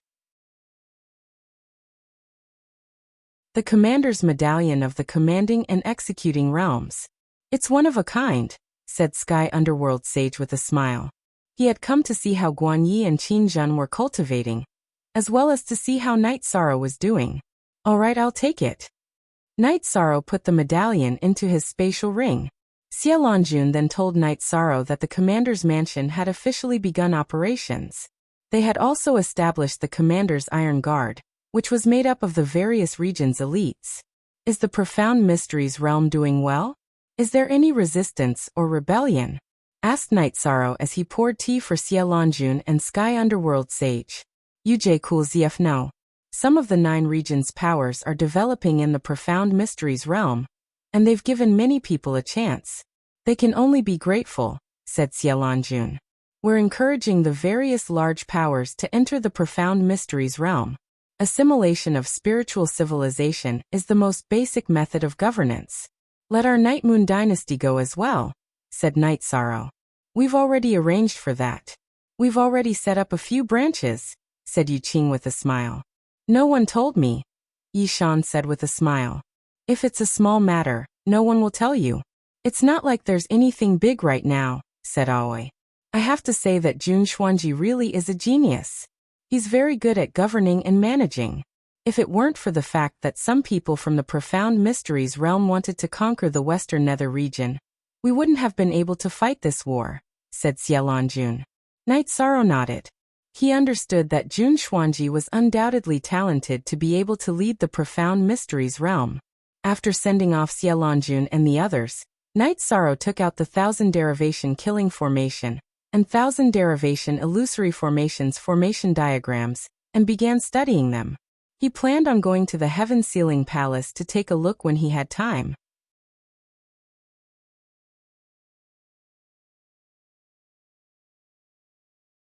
The Commander's Medallion of the Commanding and Executing Realms. It's one of a kind, said Sky Underworld Sage with a smile. He had come to see how Guan Yi and Qin Zhen were cultivating, as well as to see how Night Sorrow was doing. All right, I'll take it. Night Sorrow put the medallion into his spatial ring. Xiaolongjun then told Night Sorrow that the commander's mansion had officially begun operations. They had also established the commander's Iron Guard, which was made up of the various region's elites. Is the Profound Mysteries realm doing well? Is there any resistance or rebellion? Asked Night Sorrow as he poured tea for Xiaolongjun and Sky Underworld Sage. Yujie Cool ZF no. Some of the 9 regions' powers are developing in the Profound Mysteries realm, and they've given many people a chance. They can only be grateful, said Xiaolongjun. We're encouraging the various large powers to enter the Profound Mysteries realm. Assimilation of spiritual civilization is the most basic method of governance. Let our Night Moon dynasty go as well, said Night Sorrow. We've already arranged for that. We've already set up a few branches, said Yu Qing with a smile. No one told me, Yi Shan said with a smile. If it's a small matter, no one will tell you. It's not like there's anything big right now, said Aoi. I have to say that Jun Xuanji really is a genius. He's very good at governing and managing. If it weren't for the fact that some people from the Profound Mysteries realm wanted to conquer the Western Nether region, we wouldn't have been able to fight this war, said Xiaolonjun. Knight Sorrow nodded. He understood that Jun Xuanji was undoubtedly talented to be able to lead the Profound Mysteries realm. After sending off Xiaolonjun and the others, Knight Sorrow took out the 1000 derivation killing formation and 1000 derivation illusory formations formation diagrams and began studying them. He planned on going to the Heaven Sealing Palace to take a look when he had time.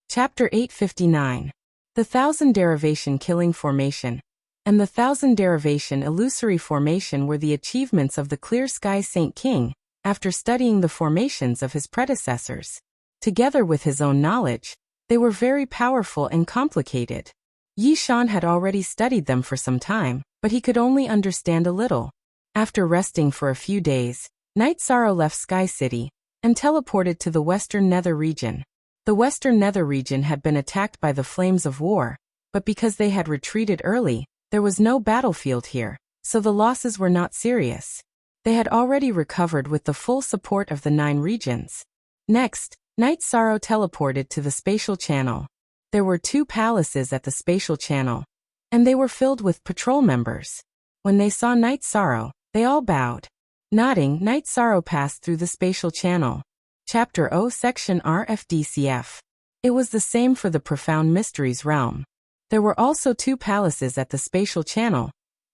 Chapter 859. The 1000 derivation killing formation and the 1000 derivation illusory formation were the achievements of the Clear Sky Saint King after studying the formations of his predecessors. Together with his own knowledge, they were very powerful and complicated. Yi Shan had already studied them for some time, but he could only understand a little. After resting for a few days, Knight Sorrow left Sky City and teleported to the Western Nether region. The Western Nether region had been attacked by the flames of war, but because they had retreated early, there was no battlefield here, so the losses were not serious. They had already recovered with the full support of the 9 regions. Next, Knight Sorrow teleported to the spatial channel. There were 2 palaces at the spatial channel, and they were filled with patrol members. When they saw Knight Sorrow, they all bowed. Nodding, Knight Sorrow passed through the spatial channel. Chapter O Section RFDCF. It was the same for the Profound Mysteries realm. There were also 2 palaces at the spatial channel,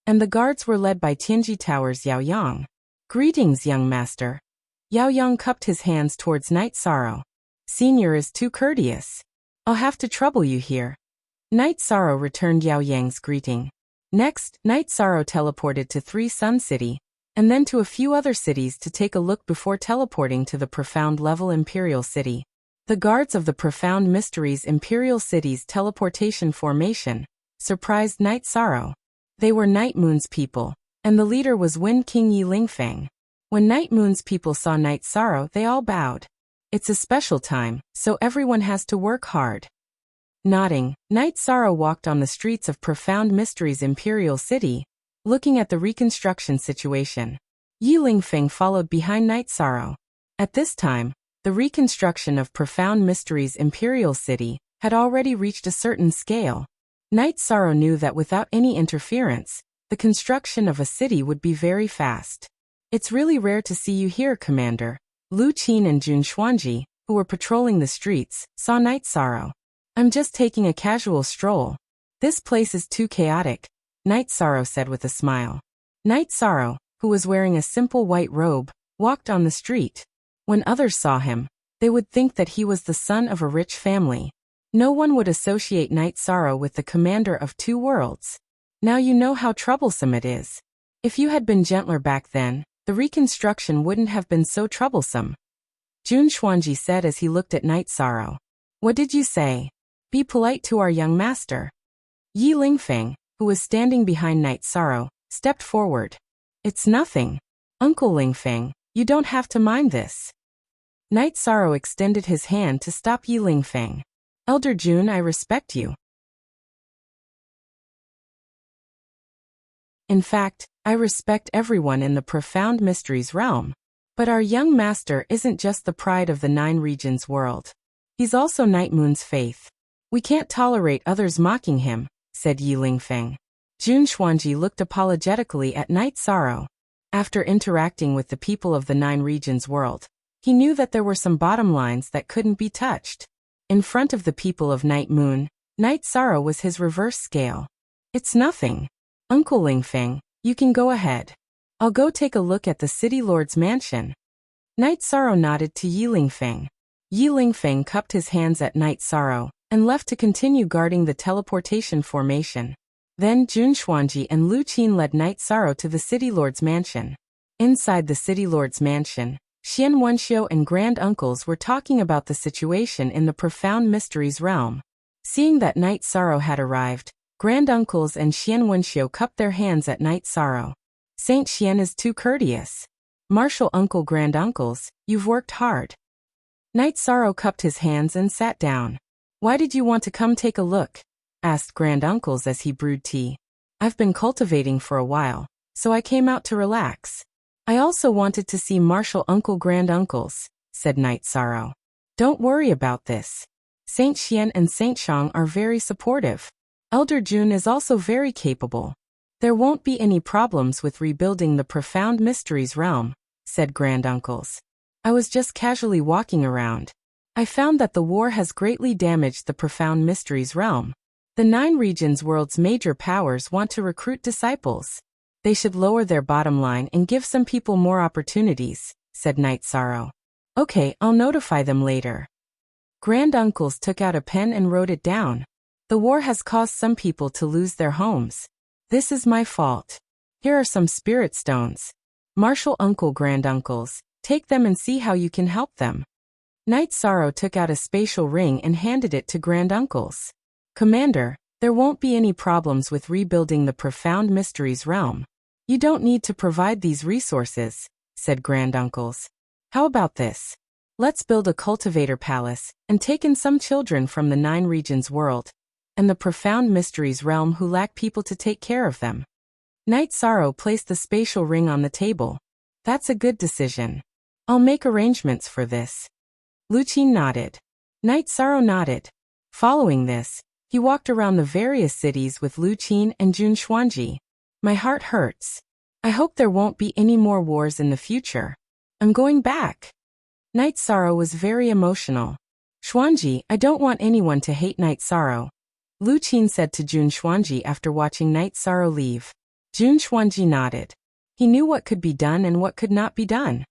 and the guards were led by Tianji Tower's Yao Yang. Greetings, young master. Yao Yang cupped his hands towards Knight Sorrow. Senior is too courteous. I'll have to trouble you here. Knight Sorrow returned Yao Yang's greeting. Next, Knight Sorrow teleported to 3 Sun City, and then to a few other cities to take a look before teleporting to the Profound Level Imperial City. The guards of the Profound Mysteries Imperial City's teleportation formation surprised Knight Sorrow. They were Night Moon's people, and the leader was Wind King Yi Lingfeng. When Night Moon's people saw Knight Sorrow, they all bowed. It's a special time, so everyone has to work hard. Nodding, Knight Sorrow walked on the streets of Profound Mysteries Imperial City, looking at the reconstruction situation. Yi Lingfeng followed behind Knight Sorrow. At this time, the reconstruction of Profound Mysteries Imperial City had already reached a certain scale. Knight Sorrow knew that without any interference, the construction of a city would be very fast. It's really rare to see you here, Commander. Lu Qin and Jun Xuanji, who were patrolling the streets, saw Knight Sorrow. I'm just taking a casual stroll. This place is too chaotic, Knight Sorrow said with a smile. Knight Sorrow, who was wearing a simple white robe, walked on the street. When others saw him, they would think that he was the son of a rich family. No one would associate Knight Sorrow with the commander of 2 worlds. Now you know how troublesome it is. If you had been gentler back then, the reconstruction wouldn't have been so troublesome. Jun Xuanji said as he looked at Knight Sorrow. What did you say? Be polite to our young master. Yi Lingfeng, who was standing behind Knight Sorrow, stepped forward. It's nothing. Uncle Lingfeng, you don't have to mind this. Knight Sorrow extended his hand to stop Yi Lingfeng. Elder Jun, I respect you. In fact, I respect everyone in the Profound Mysteries realm. But our young master isn't just the pride of the 9 regions world. He's also Night Moon's faith. We can't tolerate others mocking him, said Yi Lingfeng. Jun Xuanji looked apologetically at Knight Sorrow. After interacting with the people of the 9 regions world, he knew that there were some bottom lines that couldn't be touched. In front of the people of Night Moon, Knight Sorrow was his reverse scale. It's nothing. Uncle Lingfeng, you can go ahead. I'll go take a look at the City Lord's mansion. Knight Sorrow nodded to Yi Lingfeng. Yi Lingfeng cupped his hands at Knight Sorrow and left to continue guarding the teleportation formation. Then Jun Xuanji and Lu Qin led Knight Sorrow to the City Lord's mansion. Inside the City Lord's mansion, Xian Wenxiu and Grand Uncles were talking about the situation in the Profound Mysteries realm. Seeing that Knight Sorrow had arrived, Grand Uncles and Xian Wenxiu cupped their hands at Knight Sorrow. Saint Xian is too courteous. Martial Uncle Grand Uncles, you've worked hard. Knight Sorrow cupped his hands and sat down. Why did you want to come take a look? Asked Grand Uncles as he brewed tea. I've been cultivating for a while, so I came out to relax. I also wanted to see Martial Uncle Granduncles, said Night Sorrow. Don't worry about this. Saint Xian and Saint Shang are very supportive. Elder Jun is also very capable. There won't be any problems with rebuilding the Profound Mysteries realm, said Granduncles. I was just casually walking around. I found that the war has greatly damaged the Profound Mysteries realm. The 9 regions world's major powers want to recruit disciples. They should lower their bottom line and give some people more opportunities, said Night Sorrow. Okay, I'll notify them later. Granduncles took out a pen and wrote it down. The war has caused some people to lose their homes. This is my fault. Here are some spirit stones. Martial Uncle Granduncles, take them and see how you can help them. Night Sorrow took out a spatial ring and handed it to Granduncles. Commander, there won't be any problems with rebuilding the Profound Mysteries realm. You don't need to provide these resources, said Granduncles. How about this? Let's build a cultivator palace and take in some children from the 9 regions world and the Profound Mysteries realm who lack people to take care of them. Night Sorrow placed the spatial ring on the table. That's a good decision. I'll make arrangements for this. Lu Qin nodded. Night Sorrow nodded. Following this, he walked around the various cities with Lu Qin and Jun Xuanji. My heart hurts. I hope there won't be any more wars in the future. I'm going back. Night Sorrow was very emotional. Xuanji, I don't want anyone to hate Night Sorrow, Lu Qin said to Jun Xuanji after watching Night Sorrow leave. Jun Xuanji nodded. He knew what could be done and what could not be done.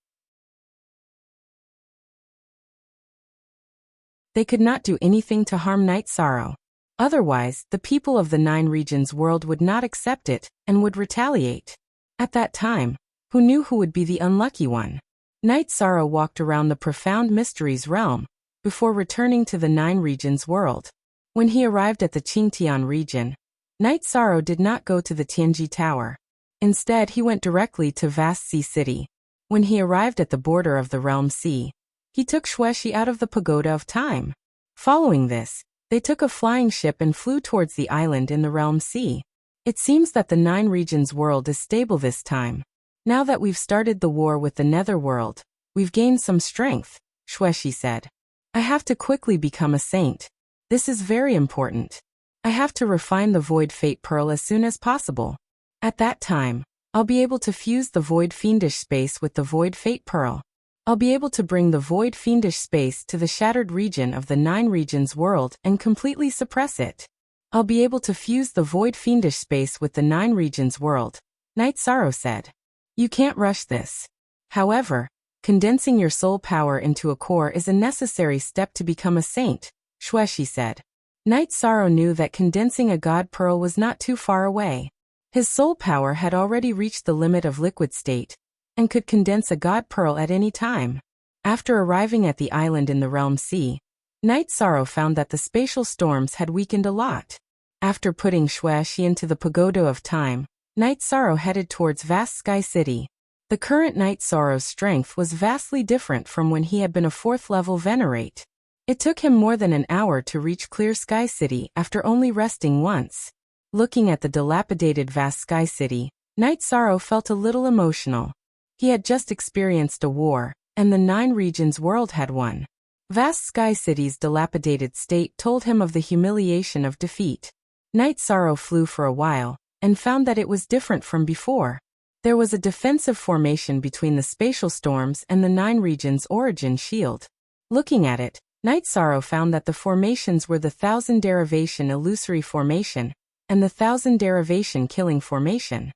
They could not do anything to harm Night Sorrow. Otherwise, the people of the 9 regions world would not accept it and would retaliate. At that time, who knew who would be the unlucky one? Night Sorrow walked around the Profound Mysteries realm before returning to the 9 regions world. When he arrived at the Qingtian region, Night Sorrow did not go to the Tianji Tower. Instead, he went directly to Vast Sea City. When he arrived at the border of the Realm Sea, he took Xueshi out of the Pagoda of Time. Following this, they took a flying ship and flew towards the island in the Realm Sea. It seems that the 9 regions world is stable this time. Now that we've started the war with the Netherworld, we've gained some strength, Xueshi said. I have to quickly become a saint. This is very important. I have to refine the Void Fate Pearl as soon as possible. At that time, I'll be able to fuse the Void Fiendish space with the Void Fate Pearl. I'll be able to bring the Void Fiendish space to the shattered region of the 9 regions world and completely suppress it. I'll be able to fuse the Void Fiendish space with the 9 regions world, Night Sorrow said. You can't rush this. However, condensing your soul power into a core is a necessary step to become a saint, Xueshi said. Night Sorrow knew that condensing a God Pearl was not too far away. His soul power had already reached the limit of liquid state, and could condense a God Pearl at any time. After arriving at the island in the Realm Sea, Night Sorrow found that the spatial storms had weakened a lot. After putting Xueshi into the Pagoda of Time, Night Sorrow headed towards Vast Sky City. The current Night Sorrow's strength was vastly different from when he had been a 4th level Venerate. It took him more than an hour to reach Clear Sky City after only resting once. Looking at the dilapidated Vast Sky City, Night Sorrow felt a little emotional. He had just experienced a war, and the 9 regions world had won. Vast Sky City's dilapidated state told him of the humiliation of defeat. Night Sorrow flew for a while, and found that it was different from before. There was a defensive formation between the spatial storms and the 9 regions origin shield. Looking at it, Night Sorrow found that the formations were the 1000 derivation illusory formation, and the 1000 derivation killing formation.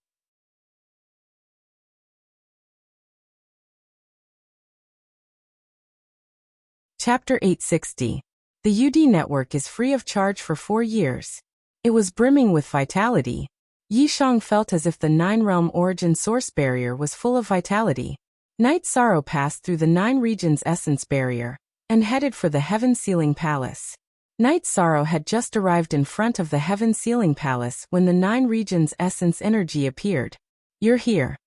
Chapter 860. The UD network is free of charge for 4 years. It was brimming with vitality. Yishang felt as if the 9-realm origin source barrier was full of vitality. Night Sorrow passed through the 9 regions essence barrier, and headed for the Heaven Sealing Palace. Night Sorrow had just arrived in front of the Heaven Sealing Palace when the 9 regions essence energy appeared. You're here.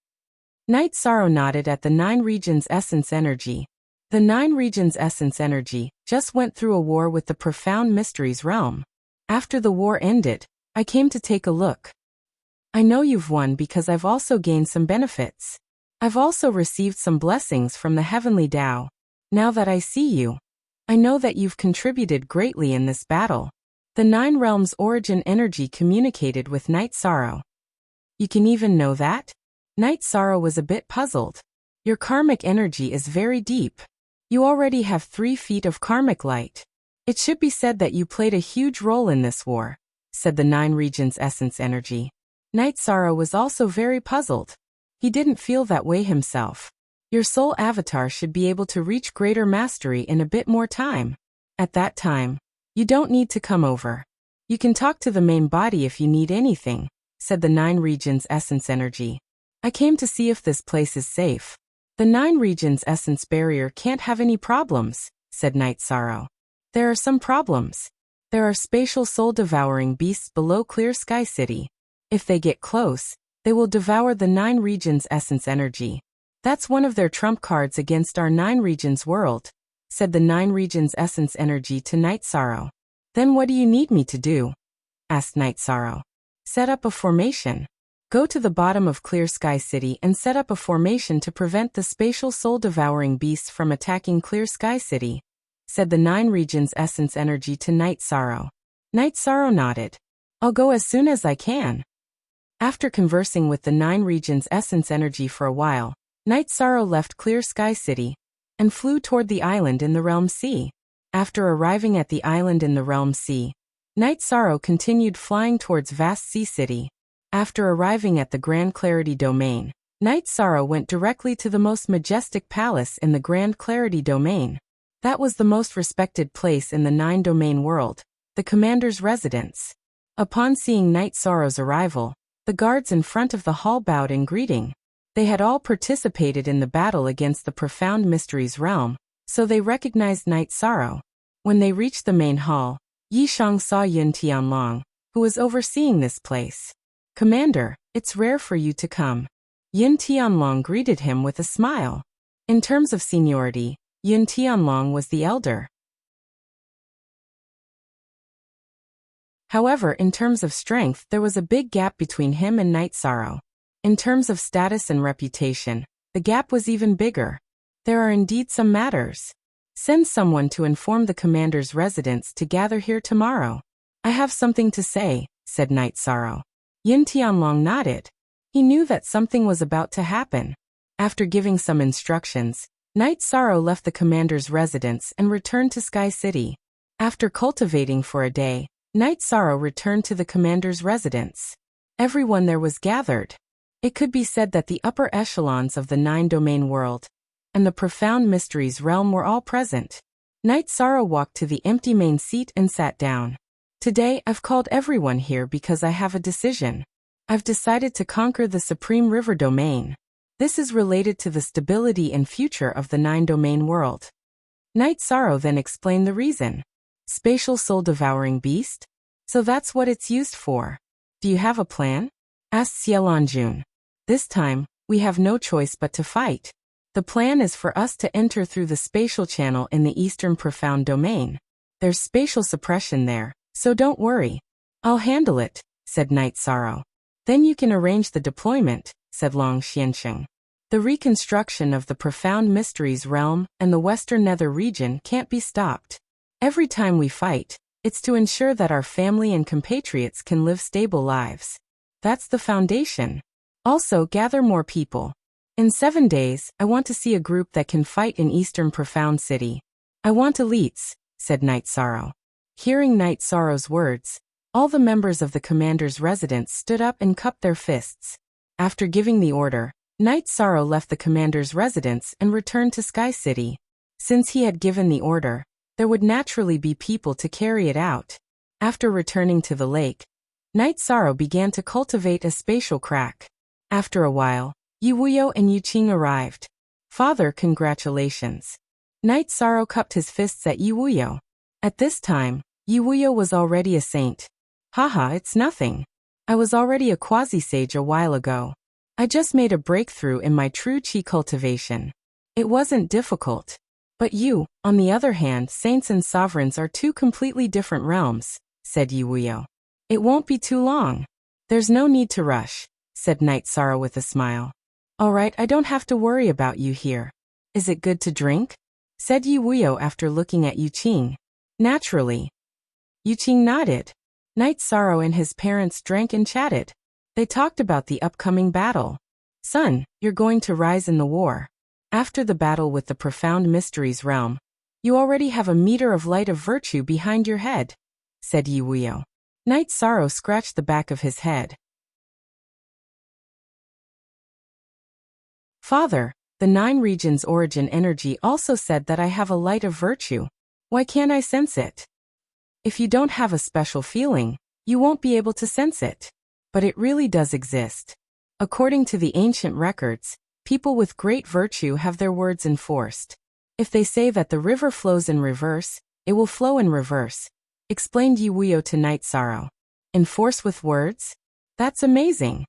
Night Sorrow nodded at the 9 regions essence energy. The 9 regions essence energy just went through a war with the Profound Mysteries realm. After the war ended, I came to take a look. I know you've won because I've also gained some benefits. I've also received some blessings from the heavenly Tao. Now that I see you, I know that you've contributed greatly in this battle. The 9 realms' origin energy communicated with Night Sorrow. You can even know that? Night Sorrow was a bit puzzled. Your karmic energy is very deep. You already have 3 feet of karmic light. It should be said that you played a huge role in this war, said the 9 regions' essence energy. Night Sorrow was also very puzzled. He didn't feel that way himself. Your soul avatar should be able to reach greater mastery in a bit more time. At that time, you don't need to come over. You can talk to the main body if you need anything, said the 9 regions' essence energy. I came to see if this place is safe. The 9 regions' essence barrier can't have any problems, said Night Sorrow. There are some problems. There are spatial soul-devouring beasts below Clear Sky City. If they get close, they will devour the 9 regions' essence energy. That's one of their trump cards against our 9 regions world, said the 9 regions' essence energy to Night Sorrow. Then what do you need me to do? Asked Night Sorrow. Set up a formation. Go to the bottom of Clear Sky City and set up a formation to prevent the spatial soul-devouring beasts from attacking Clear Sky City, said the 9 regions' essence energy to Night Sorrow. Night Sorrow nodded. I'll go as soon as I can. After conversing with the 9 regions' essence energy for a while, Night Sorrow left Clear Sky City and flew toward the island in the Realm Sea. After arriving at the island in the Realm Sea, Night Sorrow continued flying towards Vast Sea City. After arriving at the Grand Clarity Domain, Night Sorrow went directly to the most majestic palace in the Grand Clarity Domain. That was the most respected place in the 9 domain world, the commander's residence. Upon seeing Night Sorrow's arrival, the guards in front of the hall bowed in greeting. They had all participated in the battle against the Profound Mysteries realm, so they recognized Night Sorrow. When they reached the main hall, Yi Shang saw Yun Tianlong, who was overseeing this place. Commander, it's rare for you to come. Yun Tianlong greeted him with a smile. In terms of seniority, Yun Tianlong was the elder. However, in terms of strength, there was a big gap between him and Night Sorrow. In terms of status and reputation, the gap was even bigger. There are indeed some matters. Send someone to inform the commander's residents to gather here tomorrow. I have something to say, said Night Sorrow. Yin Tianlong nodded. He knew that something was about to happen. After giving some instructions, Night Sorrow left the commander's residence and returned to Sky City. After cultivating for a day, Night Sorrow returned to the commander's residence. Everyone there was gathered. It could be said that the upper echelons of the 9 domain world and the Profound Mysteries realm were all present. Night Sorrow walked to the empty main seat and sat down. Today, I've called everyone here because I have a decision. I've decided to conquer the Supreme River Domain. This is related to the stability and future of the 9 domain world. Night Sorrow then explained the reason. Spatial soul-devouring beast? So that's what it's used for. Do you have a plan? Asked Xielanjun. This time, we have no choice but to fight. The plan is for us to enter through the spatial channel in the Eastern Profound Domain. There's spatial suppression there, so don't worry. I'll handle it, said Night Sorrow. Then you can arrange the deployment, said Long Xiansheng. The reconstruction of the Profound Mysteries realm and the Western Nether region can't be stopped. Every time we fight, it's to ensure that our family and compatriots can live stable lives. That's the foundation. Also, gather more people. In 7 days, I want to see a group that can fight in Eastern Profound City. I want elites, said Night Sorrow. Hearing Night Sorrow's words, all the members of the commander's residence stood up and cupped their fists. After giving the order, Night Sorrow left the commander's residence and returned to Sky City. Since he had given the order, there would naturally be people to carry it out. After returning to the lake, Night Sorrow began to cultivate a spatial crack. After a while, Yi Wuyo and Yu Qing arrived. Father, congratulations. Night Sorrow cupped his fists at Yi Wuyo. At this time, Yi Wuyo was already a saint. Haha, it's nothing. I was already a quasi-sage a while ago. I just made a breakthrough in my true qi cultivation. It wasn't difficult. But you, on the other hand, saints and sovereigns are 2 completely different realms, said Yi Wuyo. It won't be too long. There's no need to rush, said Night Sorrow with a smile. All right, I don't have to worry about you here. Is it good to drink? Said Yi Wuyo after looking at Yu Qing. Naturally. Yu Qing nodded. Night Sorrow and his parents drank and chatted. They talked about the upcoming battle. Son, you're going to rise in the war. After the battle with the profound mysteries realm, you already have a meter of light of virtue behind your head, said Yi Wuyo. Night Sorrow scratched the back of his head. Father, the 9 regions origin energy also said that I have a light of virtue. Why can't I sense it? If you don't have a special feeling, you won't be able to sense it. But it really does exist. According to the ancient records, people with great virtue have their words enforced. If they say that the river flows in reverse, it will flow in reverse, explained Yi Wuyo to Night Sorrow. Enforce with words? That's amazing.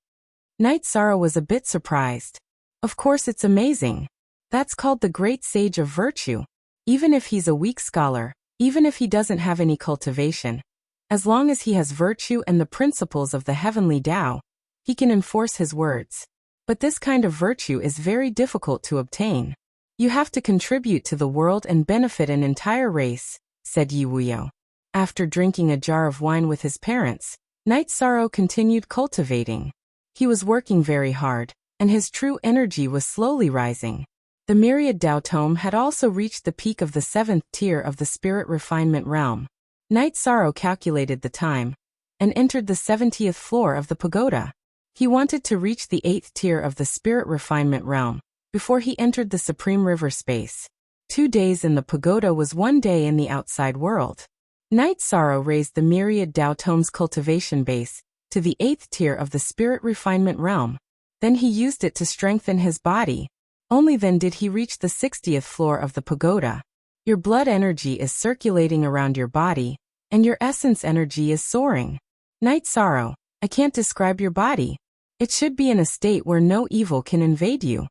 Night Sorrow was a bit surprised. Of course it's amazing. That's called the great sage of virtue. Even if he's a weak scholar, even if he doesn't have any cultivation, as long as he has virtue and the principles of the heavenly Tao, he can enforce his words. But this kind of virtue is very difficult to obtain. You have to contribute to the world and benefit an entire race, said Yi Wuyo. After drinking a jar of wine with his parents, Night Sorrow continued cultivating. He was working very hard, and his true energy was slowly rising. The myriad Tao Tome had also reached the peak of the 7th tier of the spirit refinement realm. Night Sorrow calculated the time and entered the 70th floor of the pagoda. He wanted to reach the 8th tier of the spirit refinement realm before he entered the supreme river space. 2 days in the pagoda was 1 day in the outside world. Night Sorrow raised the myriad Tao Tome's cultivation base to the 8th tier of the spirit refinement realm. Then he used it to strengthen his body. Only then did he reach the 60th floor of the pagoda. Your blood energy is circulating around your body, and your essence energy is soaring. Night Sorrow, I can't describe your body. It should be in a state where no evil can invade you.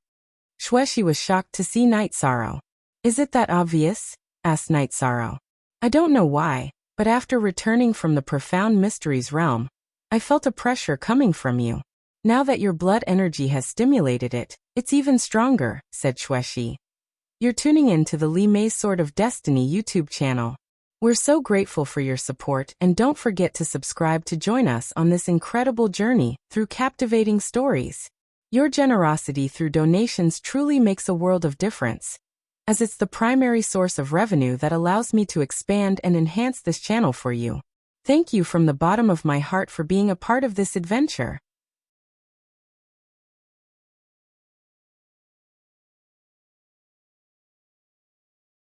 Xueshi was shocked to see Night Sorrow. Is it that obvious? Asked Night Sorrow. I don't know why, but after returning from the profound mysteries realm, I felt a pressure coming from you. Now that your blood energy has stimulated it, it's even stronger, said Xueshi. You're tuning in to the Li Mei Sword of Destiny YouTube channel. We're so grateful for your support, and don't forget to subscribe to join us on this incredible journey through captivating stories. Your generosity through donations truly makes a world of difference, as it's the primary source of revenue that allows me to expand and enhance this channel for you. Thank you from the bottom of my heart for being a part of this adventure.